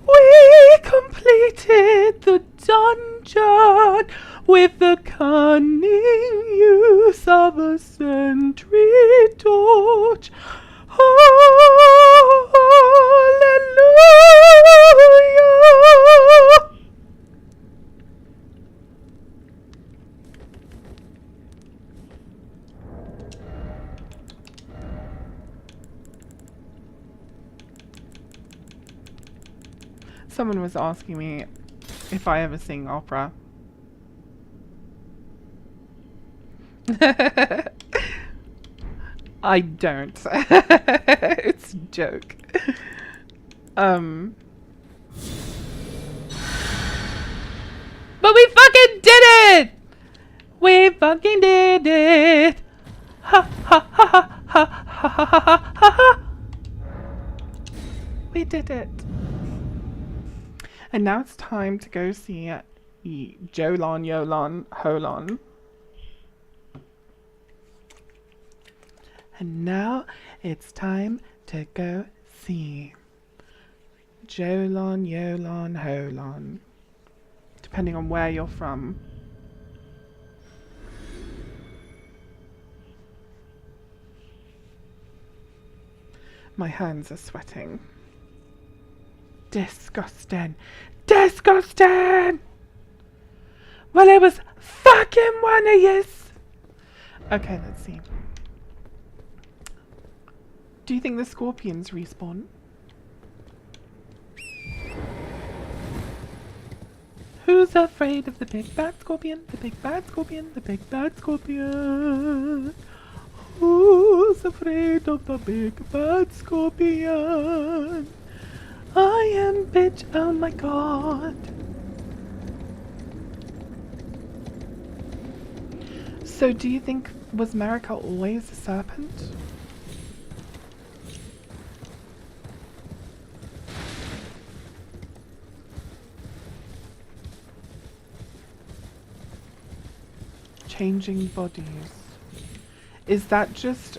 We completed the dungeon with the cunning use of a sentry torch. Hallelujah! Someone was asking me if I ever sing opera. I don't. It's a joke. But we fucking did it! We fucking did it! Ha ha ha ha ha ha ha ha ha ha! We did it. And now it's time to go see Jolon, Yolon, Holon. And now it's time to go see Jolon, Yolon, Holon. Depending on where you're from. My hands are sweating. Disgusting. Disgusting! Well, it was fucking one of yous. Okay, let's see. Do you think the scorpions respawn? Who's afraid of the big bad scorpion? The big bad scorpion? The big bad scorpion? Who's afraid of the big bad scorpion? I am bitch, oh my god. So do you think, was Marika always a serpent? Changing bodies. Is that just,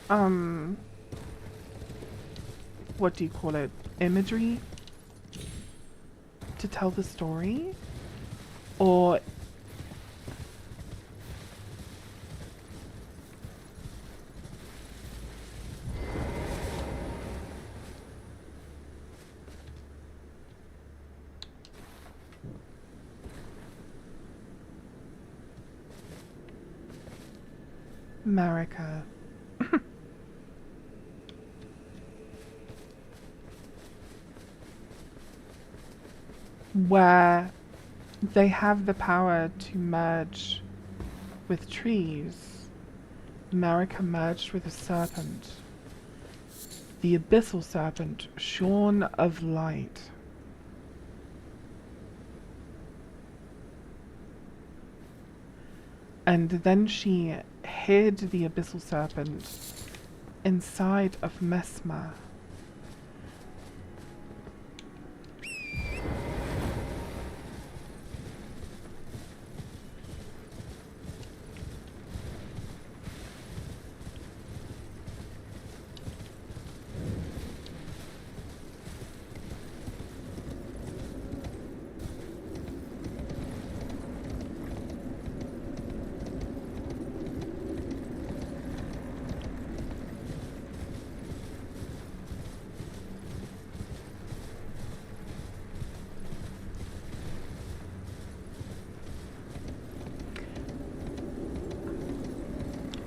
what do you call it? Imagery? To tell the story? Or Marika. Where they have the power to merge with trees. Marika merged with a serpent. The abyssal serpent, shorn of light. And then she hid the abyssal serpent inside of Mesmer.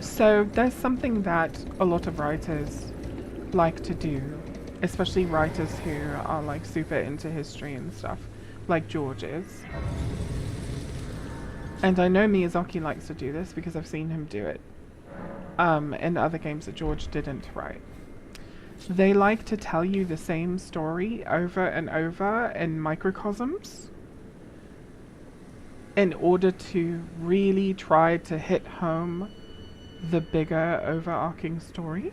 So there's something that a lot of writers like to do, especially writers who are like super into history and stuff, like George is. And I know Miyazaki likes to do this because I've seen him do it in other games that George didn't write. They like to tell you the same story over and over in microcosms in order to really try to hit home the bigger overarching story.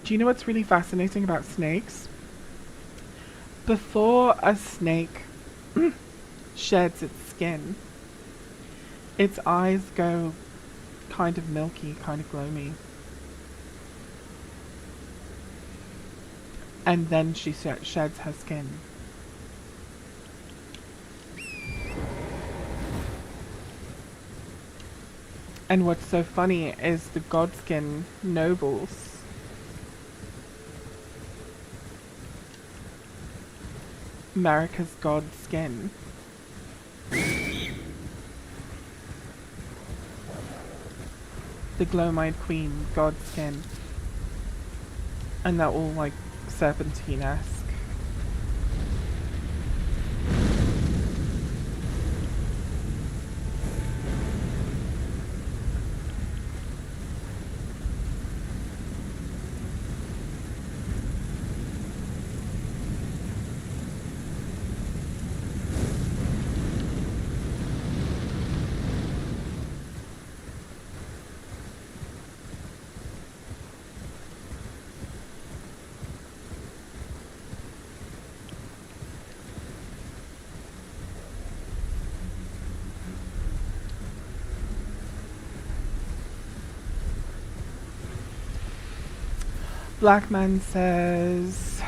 Do you know what's really fascinating about snakes? Before a snake sheds its skin, its eyes go kind of milky, kind of gloomy. And then she sheds her skin. And what's so funny is the Godskin nobles Marika's god skin. the glow-eyed queen god skin, and they're all like serpentine-esque. Black Man says,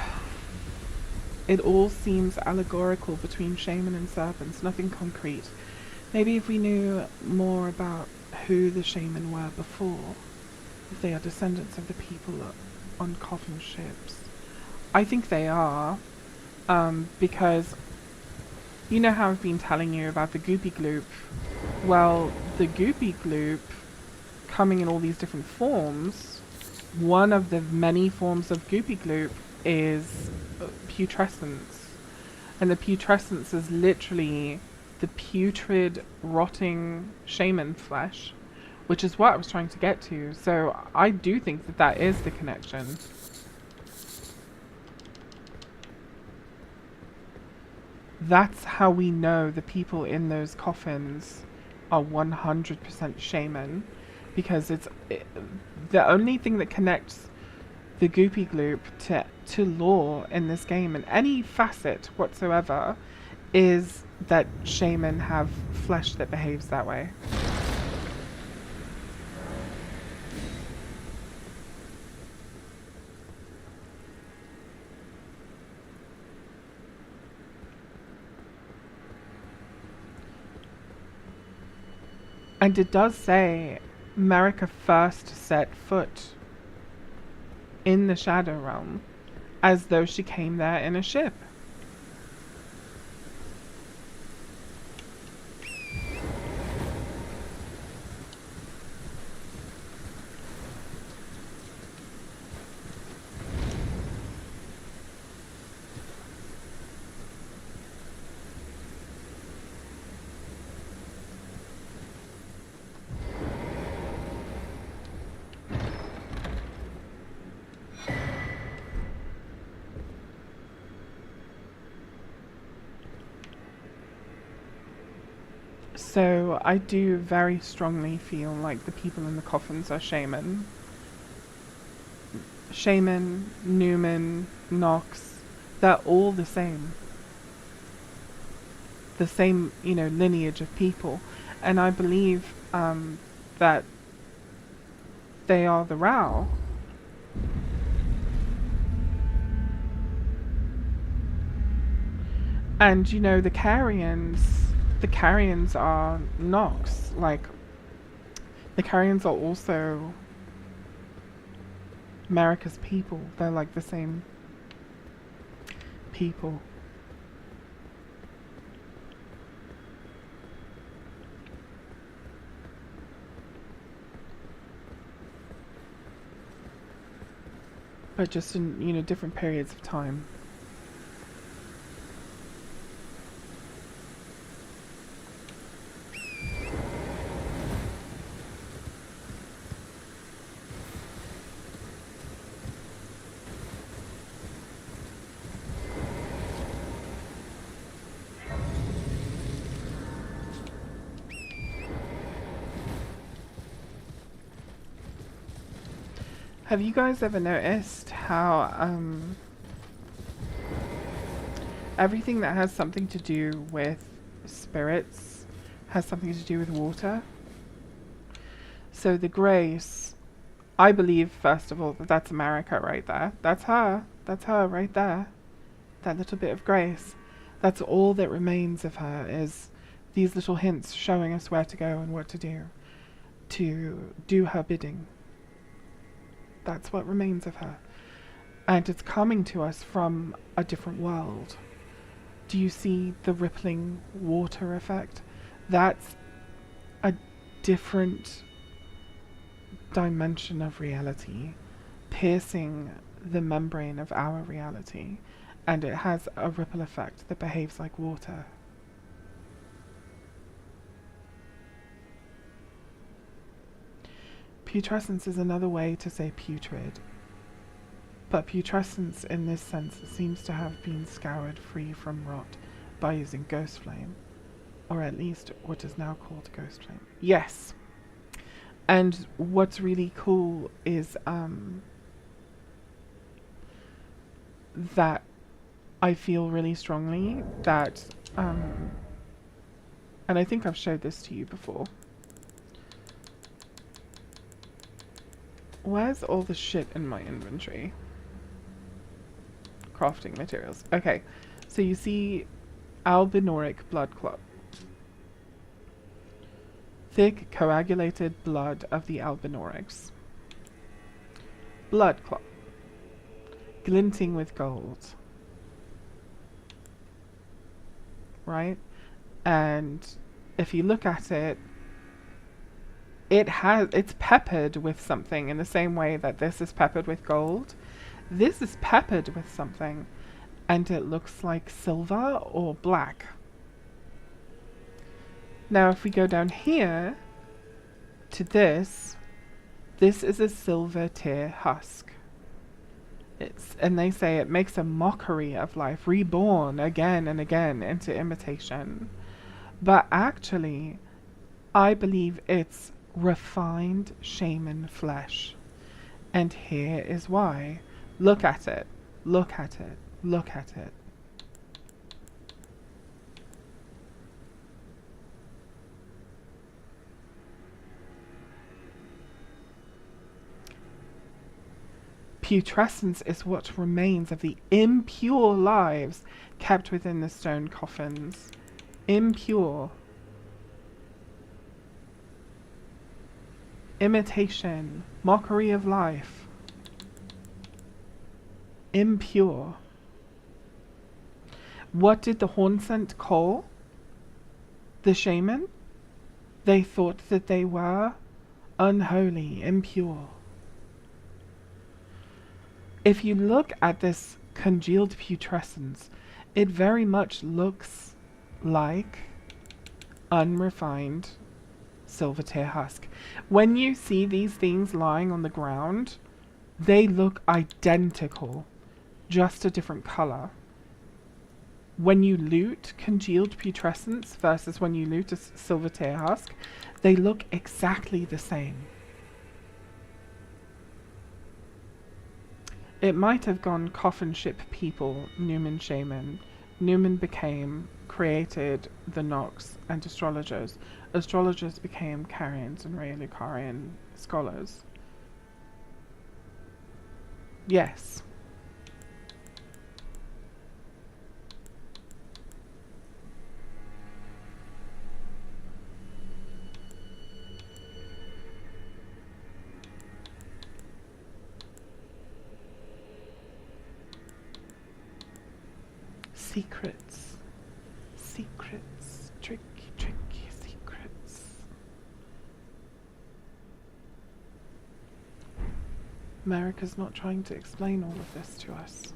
it all seems allegorical between shaman and serpents, nothing concrete. Maybe if we knew more about who the shaman were before, if they are descendants of the people on coffin ships. I think they are, because you know how I've been telling you about the Goopy Gloop? Well, the Goopy Gloop, coming in all these different forms, one of the many forms of Goopy Gloop is putrescence. And the putrescence is literally the putrid, rotting shaman flesh, which is what I was trying to get to. So I do think that that is the connection. That's how we know the people in those coffins are 100% shaman, because the only thing that connects the Goopy Gloop to lore in this game, in any facet whatsoever, is that shaman have flesh that behaves that way. And it does say Marika first set foot in the Shadow Realm as though she came there in a ship. So I do very strongly feel like the people in the coffins are shaman. Shaman, Newman, Nox, they're all the same. The same, lineage of people. And I believe that they are the Rao. And, the Carrions are Nox. Like, the Carrions are also Marika's people. They're like the same people. But just in, different periods of time. Have you guys ever noticed how everything that has something to do with spirits has something to do with water? So the Grace, I believe, first of all, that that's Marika right there. That's her. That's her right there. That little bit of Grace. That's all that remains of her, is these little hints showing us where to go and what to do her bidding. That's what remains of her. And it's coming to us from a different world. Do you see the rippling water effect? That's a different dimension of reality, piercing the membrane of our reality, and it has a ripple effect that behaves like water. Putrescence is another way to say putrid, but putrescence in this sense seems to have been scoured free from rot by using ghost flame, or at least what is now called ghost flame. Yes. And what's really cool is that I feel really strongly that and I think I've showed this to you before. Where's all the shit in my inventory? Crafting materials. Okay, so you see albinoric blood clot. Thick coagulated blood of the albinorics. Blood clot. Glinting with gold. Right? And if you look at it, it's peppered with something in the same way that this is peppered with gold. This is peppered with something, and it looks like silver or black. Now if we go down here to this is a silver tear husk. And they say it makes a mockery of life, reborn again and again into imitation. But actually, I believe it's refined shaman flesh. And here is why. Look at it. Look at it. Look at it. Putrescence is what remains of the impure lives kept within the stone coffins. Impure. Imitation. Mockery of life. Impure. What did the Hornsent call the shaman? They thought that they were unholy, impure. If you look at this congealed putrescence, it very much looks like unrefined silver tear husk. When you see these things lying on the ground, they look identical, just a different color. When you loot congealed putrescence versus when you loot a silver tear husk, they look exactly the same. It might have gone coffin ship people, Newman shaman. Newman created the Nox and astrologers. Astrologers became Carians and Raylucarian scholars. Yes. Secrets. Secrets. Tricky, tricky secrets. America's not trying to explain all of this to us.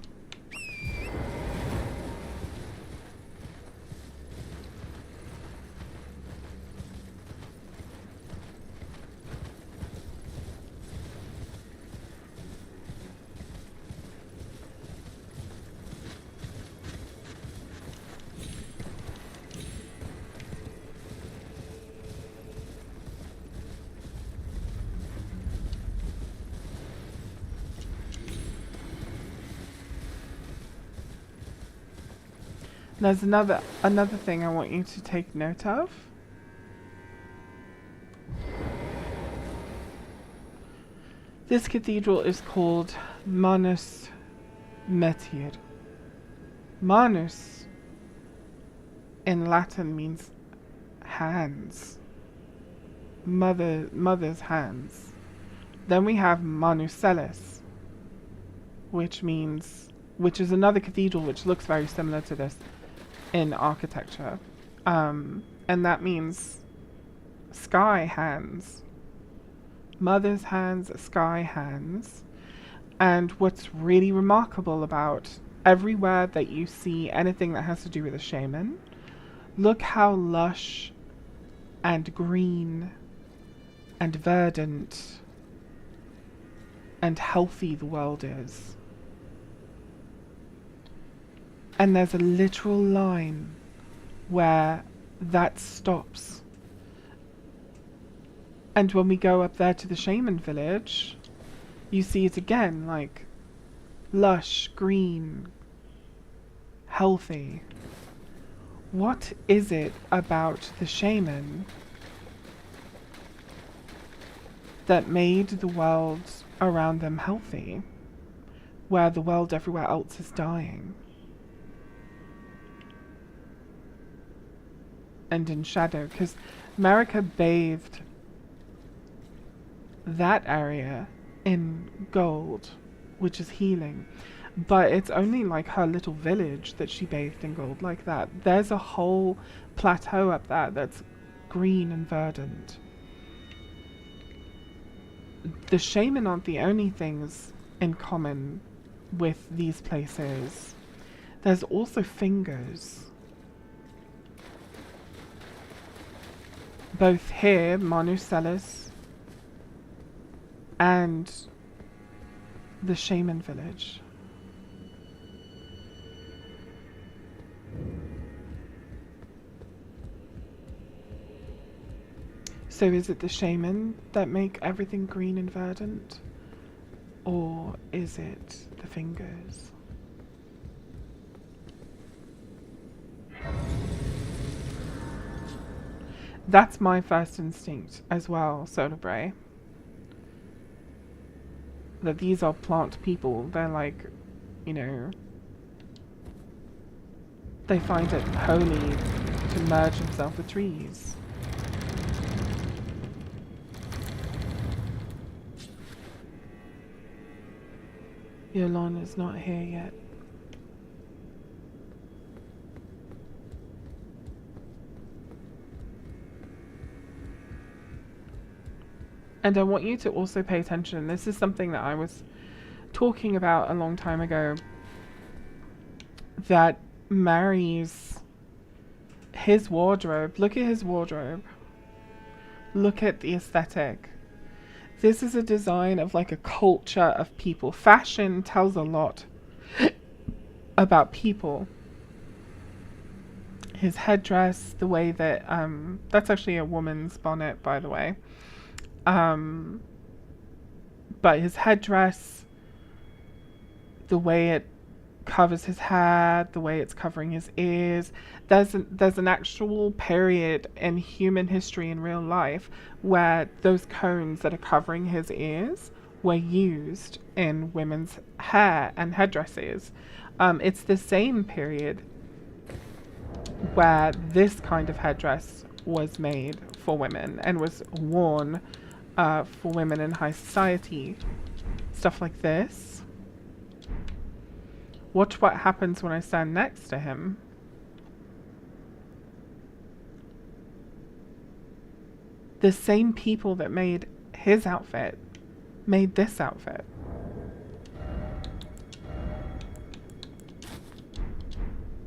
There's another thing I want you to take note of. This cathedral is called Manus Metir. Manus in Latin means hands. Mother's hands. Then we have Manuselis, which is another cathedral which looks very similar to this in architecture, and that means sky hands. mother's hands, sky hands. And what's really remarkable about everywhere that you see anything that has to do with a shaman, look how lush and green and verdant and healthy the world is. And there's a literal line where that stops. And when we go up there to the shaman village, you see it again, like lush, green, healthy. What is it about the shaman that made the world around them healthy, where the world everywhere else is dying and in shadow? Because Marika bathed that area in gold, which is healing, but it's only like her little village that she bathed in gold like that. There's a whole plateau up there that's green and verdant. The shaman aren't the only things in common with these places. There's also fingers. Both here, Manucelis, and the shaman village. So is it the shaman that make everything green and verdant? Or is it the fingers? That's my first instinct as well, Solar Bray. That these are plant people. They're like, you know, they find it holy to merge themselves with trees. Yolanda's not here yet. And I want you to also pay attention. This is something that I was talking about a long time ago, that marries his wardrobe. Look at his wardrobe. Look at the aesthetic. This is a design of like a culture of people. Fashion tells a lot about people. His headdress, the way that, that's actually a woman's bonnet, by the way. But his headdress, the way it covers his hair, the way it's covering his ears. There's an actual period in human history in real life where those cones that are covering his ears were used in women's hair and headdresses. It's the same period where this kind of headdress was made for women and was worn for women in high society. Stuff like this. Watch what happens when I stand next to him. The same people that made his outfit made this outfit.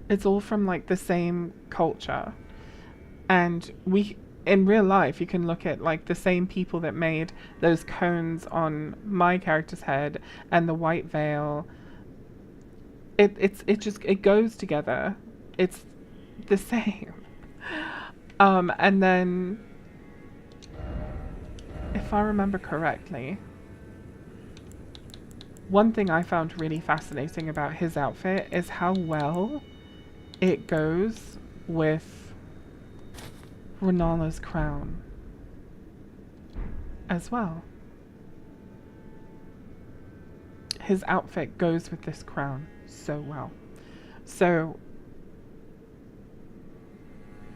It's all from like the same culture. And in real life, you can look at like the same people that made those cones on my character's head and the white veil. It goes together. It's the same. And then, if I remember correctly, one thing I found really fascinating about his outfit is how well it goes with Renala's crown as well. His outfit goes with this crown so well. So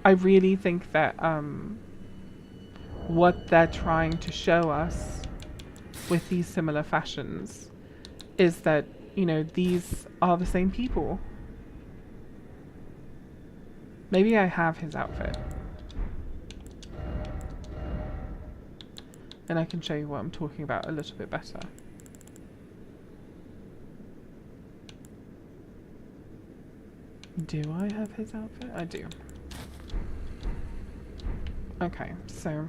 I really think that what they're trying to show us with these similar fashions is that, you know, these are the same people. Maybe I have his outfit. and I can show you what I'm talking about a little bit better. Do I have his outfit? I do. Okay, so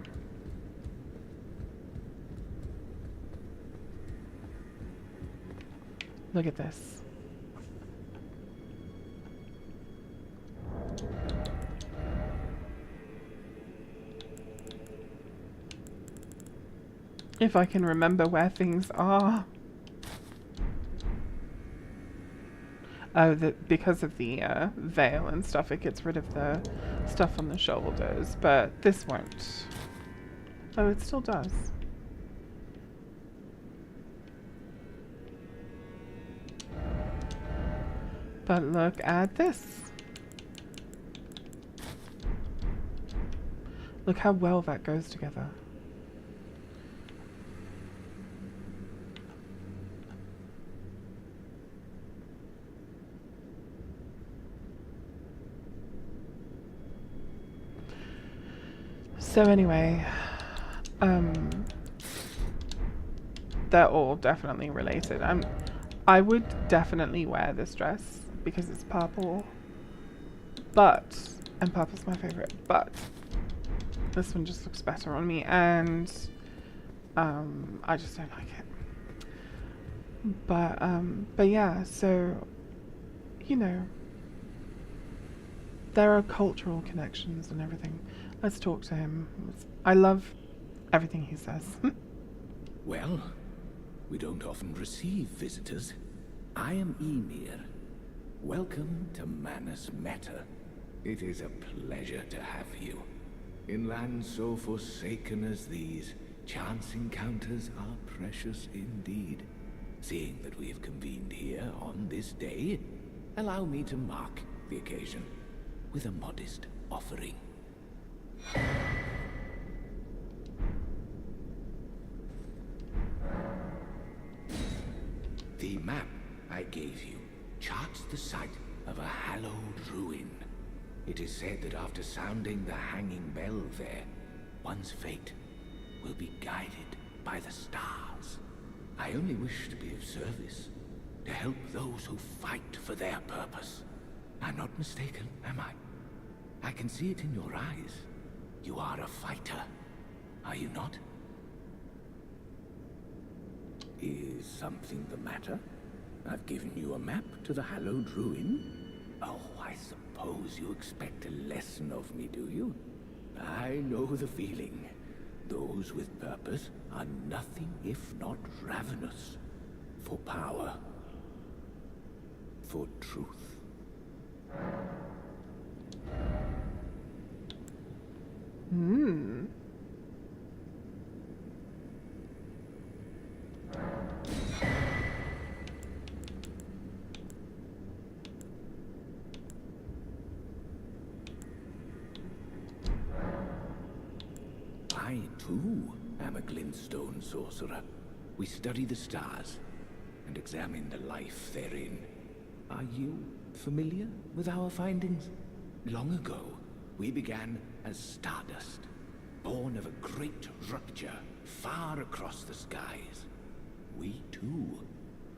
look at this. If I can remember where things are. Oh, because of the veil and stuff, it gets rid of the stuff on the shoulders, but this won't. Oh, it still does. But look at this. Look how well that goes together. So anyway, they're all definitely related. I would definitely wear this dress because it's purple, and purple's my favorite, but this one just looks better on me, and I just don't like it. But yeah, so, you know, there are cultural connections and everything. Let's talk to him. I love everything he says. Well, we don't often receive visitors. I am Ymir. Welcome to Manus Meta. It is a pleasure to have you. In lands so forsaken as these, chance encounters are precious indeed. Seeing that we have convened here on this day, allow me to mark the occasion with a modest offering. The map I gave you charts the site of a hallowed ruin. It is said that after sounding the hanging bell there, one's fate will be guided by the stars. I only wish to be of service, to help those who fight for their purpose. I'm not mistaken, am I? I can see it in your eyes. You are a fighter, are you not? Is something the matter? I've given you a map to the hallowed ruin. Oh, I suppose you expect a lesson of me, do you? I know the feeling. Those with purpose are nothing if not ravenous. For power. For truth. I, too, am a glintstone sorcerer. We study the stars and examine the life therein. Are you familiar with our findings? Long ago, we began as stardust, born of a great rupture far across the skies. We, too,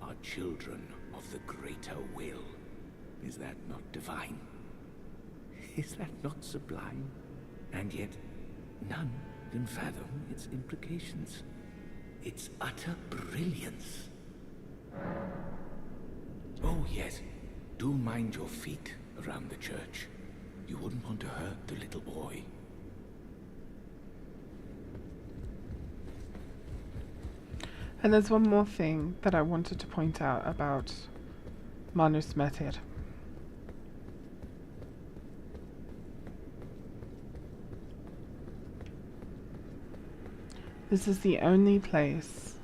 are children of the greater will. Is that not divine? Is that not sublime? And yet, none can fathom its implications. Its utter brilliance. Oh yes, do mind your feet around the church. You wouldn't want to hurt the little boy. And there's one more thing that I wanted to point out about Manus Meta. This is the only place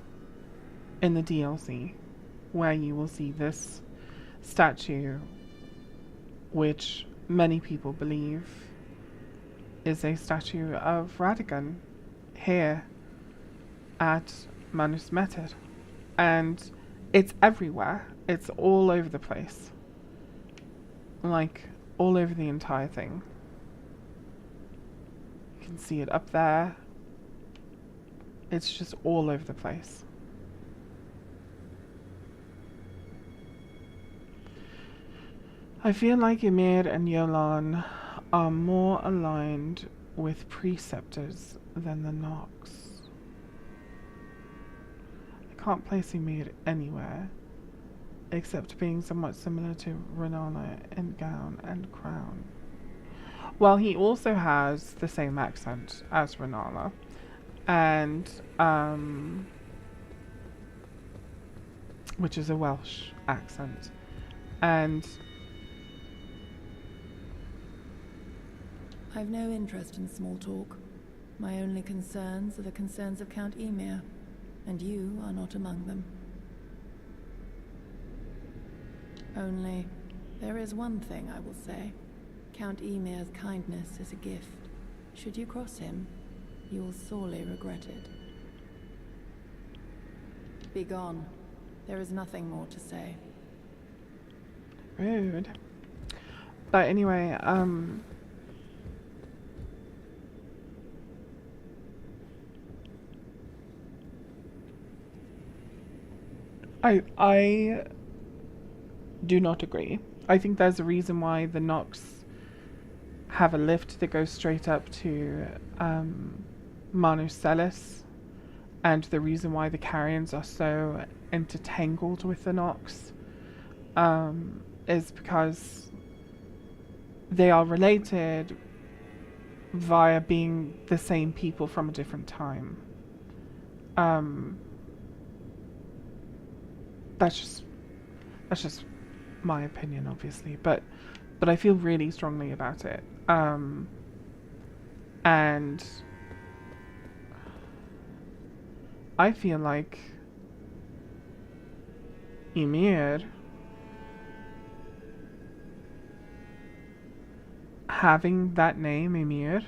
in the DLC where you will see this statue, which many people believe is a statue of Radagon, here at Manus Meta. And it's everywhere. It's all over the place. Like, all over the entire thing. You can see it up there. It's just all over the place. I feel like Ymir and Yolan are more aligned with preceptors than the Nox. I can't place Ymir anywhere, except being somewhat similar to Renala in gown and crown. Well, he also has the same accent as Renala, and which is a Welsh accent, and I've no interest in small talk. My only concerns are the concerns of Count Ymir, and you are not among them. Only, there is one thing I will say. Count Ymir's kindness is a gift. Should you cross him, you will sorely regret it. Be gone. There is nothing more to say. rude. But anyway, I do not agree. I think there's a reason why the Nox have a lift that goes straight up to Manu Celis, and the reason why the Carrions are so intertangled with the Nox is because they are related via being the same people from a different time. That's just my opinion, obviously, but I feel really strongly about it. And I feel like Ymir having that name Ymir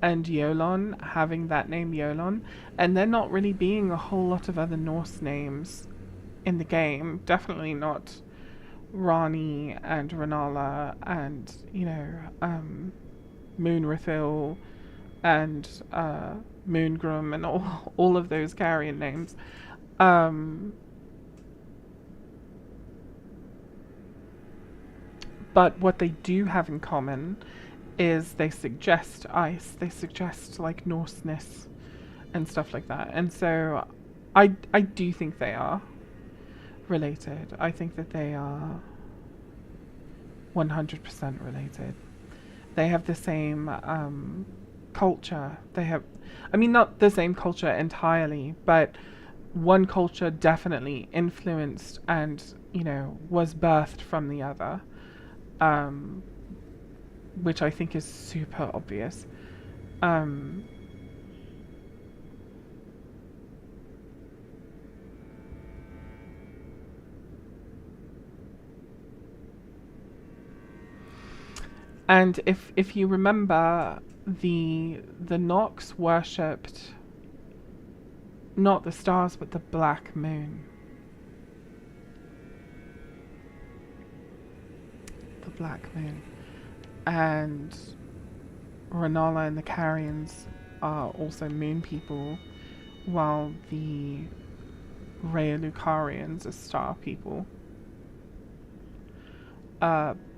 and Yolan having that name Yolan, and there not really being a whole lot of other Norse names in the game, definitely not Rani and Renala and, Moonrithil and Moongrum and all of those Carrion names. But what they do have in common is they suggest ice, they suggest like Norseness and stuff like that. And so I do think they are related. I think that they are 100% related. They have the same culture. They have, I mean, not the same culture entirely, but one culture definitely influenced and, was birthed from the other, which I think is super obvious. And if you remember, the Nox worshipped not the stars but the black moon. The black moon. And Renala and the Carrions are also moon people, while the Rheolukarians are star people.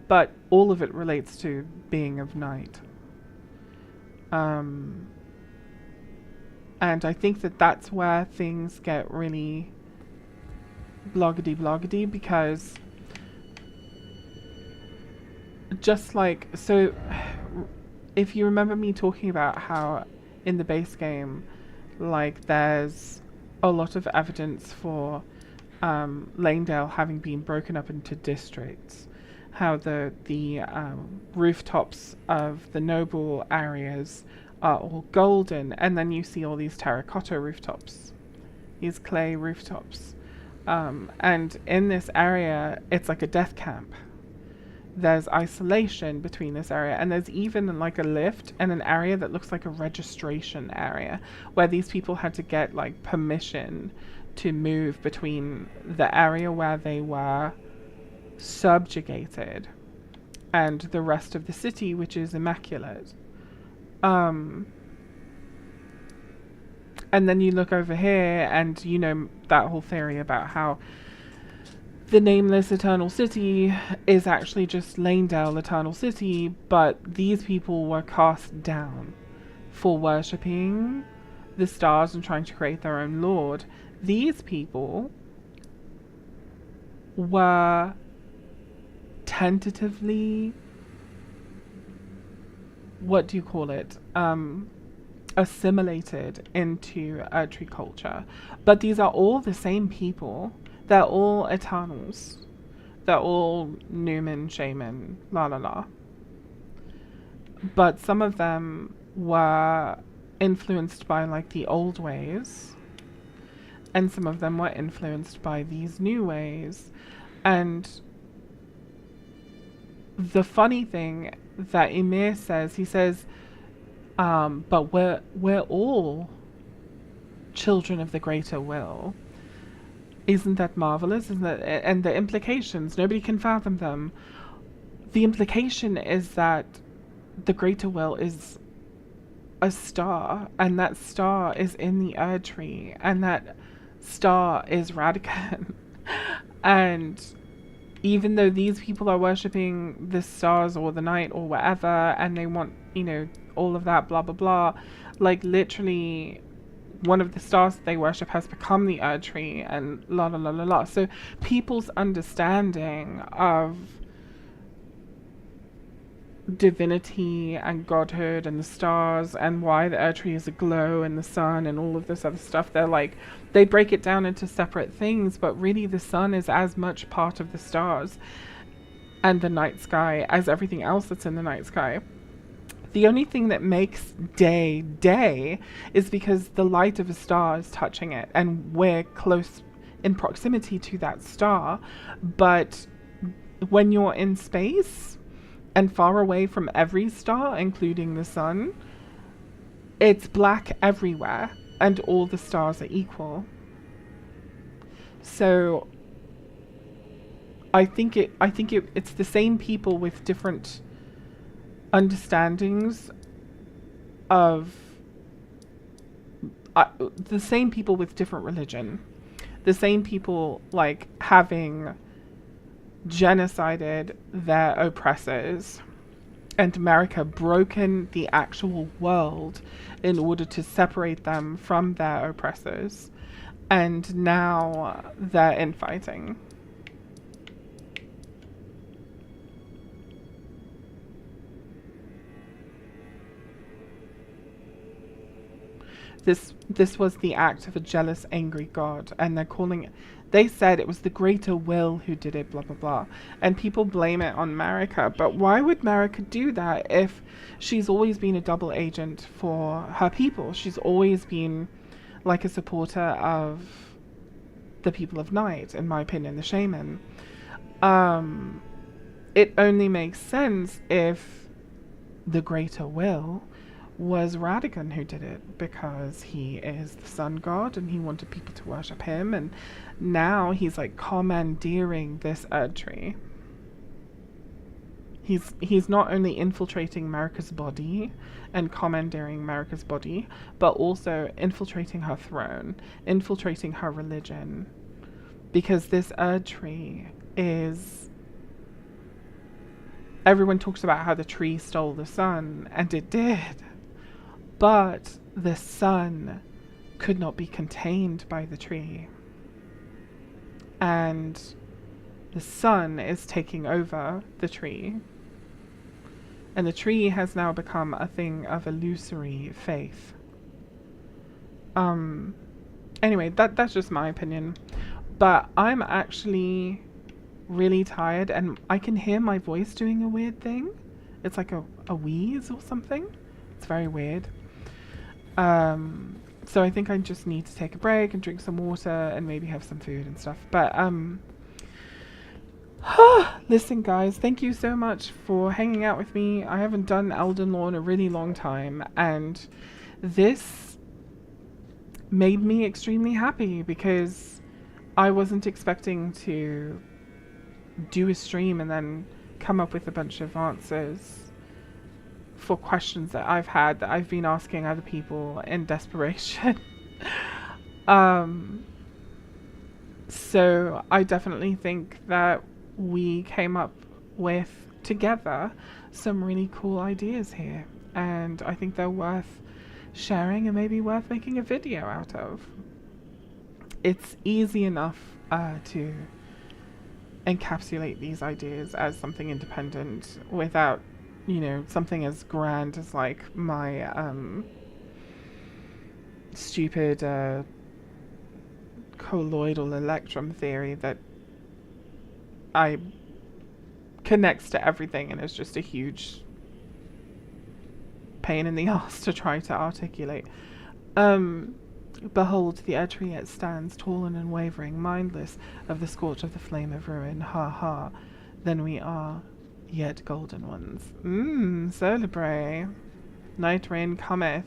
But all of it relates to being of night. And I think that that's where things get really bloggedy because just like, so if you remember me talking about how in the base game, like there's a lot of evidence for Lanedale having been broken up into districts, how the rooftops of the noble areas are all golden, and then you see all these terracotta rooftops, these clay rooftops, and in this area it's like a death camp. There's isolation between this area, and there's even like a lift and an area that looks like a registration area where these people had to get like permission to move between the area where they were subjugated and the rest of the city, which is immaculate. And then you look over here and you know that whole theory about how the nameless eternal city is actually just Lanedale Eternal City, but these people were cast down for worshipping the stars and trying to create their own lord. These people were tentatively, what do you call it? Assimilated into Erdtree culture. But these are all the same people. They're all Eternals. They're all Newman, Shaman, la la la. But some of them were influenced by like the old ways, and some of them were influenced by these new ways. And the funny thing that Ymir says, he says, but we're all children of the greater will. Isn't that marvelous? Isn't that? And the implications, nobody can fathom them. The implication is that the greater will is a star, and that star is in the Erdtree, and that star is Radican. And even though these people are worshipping the stars or the night or whatever, and they want, you know, all of that, blah blah blah, like literally one of the stars that they worship has become the Erdtree, and la la la la la. So people's understanding of divinity and godhood and the stars and why the Erdtree is aglow and the sun and all of this other stuff, they're like, they break it down into separate things, but really the sun is as much part of the stars and the night sky as everything else that's in the night sky. The only thing that makes day day is because the light of a star is touching it and we're close in proximity to that star. But when you're in space and far away from every star, including the sun, it's black everywhere and all the stars are equal. So I think it's the same people with different understandings of the same people with different religion, the same people like having genocided their oppressors, and America broken the actual world in order to separate them from their oppressors, and now they're infighting. This was the act of a jealous, angry god, and they're calling it, they said it was the greater will who did it, blah blah blah, and people blame it on Marika. But why would Marika do that if she's always been a double agent for her people? She's always been like a supporter of the people of night, in my opinion, the shaman. It only makes sense if the greater will was Radigan who did it, because he is the sun god and he wanted people to worship him, and now he's like commandeering this Erdtree. He's not only infiltrating Marika's body and commandeering Marika's body, but also infiltrating her throne, infiltrating her religion, because this Erdtree is... Everyone talks about how the tree stole the sun, and it did. But the sun could not be contained by the tree. And the sun is taking over the tree. And the tree has now become a thing of illusory faith. Anyway, that's just my opinion. But I'm actually really tired, and I can hear my voice doing a weird thing. It's like a wheeze or something. It's very weird. So I think I just need to take a break and drink some water and maybe have some food and stuff. But listen guys, thank you so much for hanging out with me. I haven't done Elden Lore in a really long time, and this made me extremely happy because I wasn't expecting to do a stream and then come up with a bunch of answers for questions that I've had, that I've been asking other people in desperation. Um, so I definitely think that we came up with together some really cool ideas here, and I think they're worth sharing and maybe worth making a video out of. It's easy enough to encapsulate these ideas as something independent without, something as grand as like my stupid colloidal electrum theory that I connects to everything and is just a huge pain in the ass to try to articulate. Behold, the edge yet stands, tall and unwavering, mindless of the scorch of the flame of ruin. Ha ha. Then we are yet golden ones. Celebrate. Night rain cometh.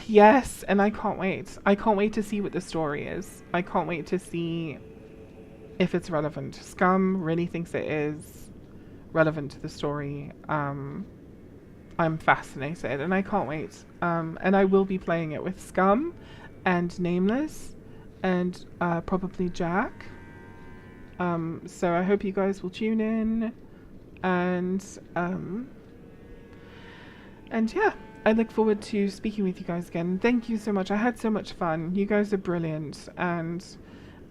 Yes, and I can't wait. I can't wait to see what the story is. I can't wait to see if it's relevant. Scum really thinks it is relevant to the story. I'm fascinated and I can't wait. And I will be playing it with Scum and Nameless and probably Jack. So I hope you guys will tune in and yeah, I look forward to speaking with you guys again. Thank you so much. I had so much fun. You guys are brilliant, and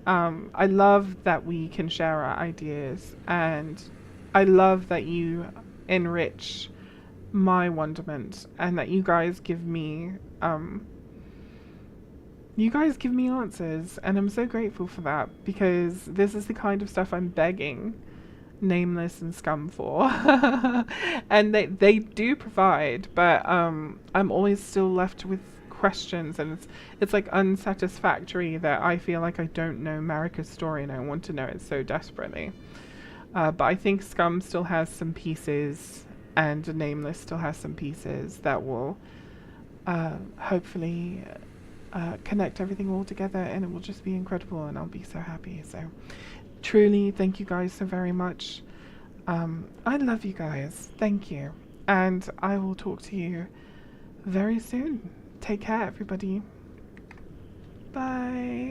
I love that we can share our ideas, and I love that you enrich my wonderment and that you guys give me answers, and I'm so grateful for that, because this is the kind of stuff I'm begging Nameless and Scum for. And they do provide, but I'm always still left with questions, and it's like unsatisfactory that I feel like I don't know Marika's story and I want to know it so desperately. But I think Scum still has some pieces, and Nameless still has some pieces that will hopefully connect everything all together, and it will just be incredible, and I'll be so happy. So truly, thank you guys so very much. I love you guys. Thank you. And I will talk to you very soon. Take care, everybody. Bye.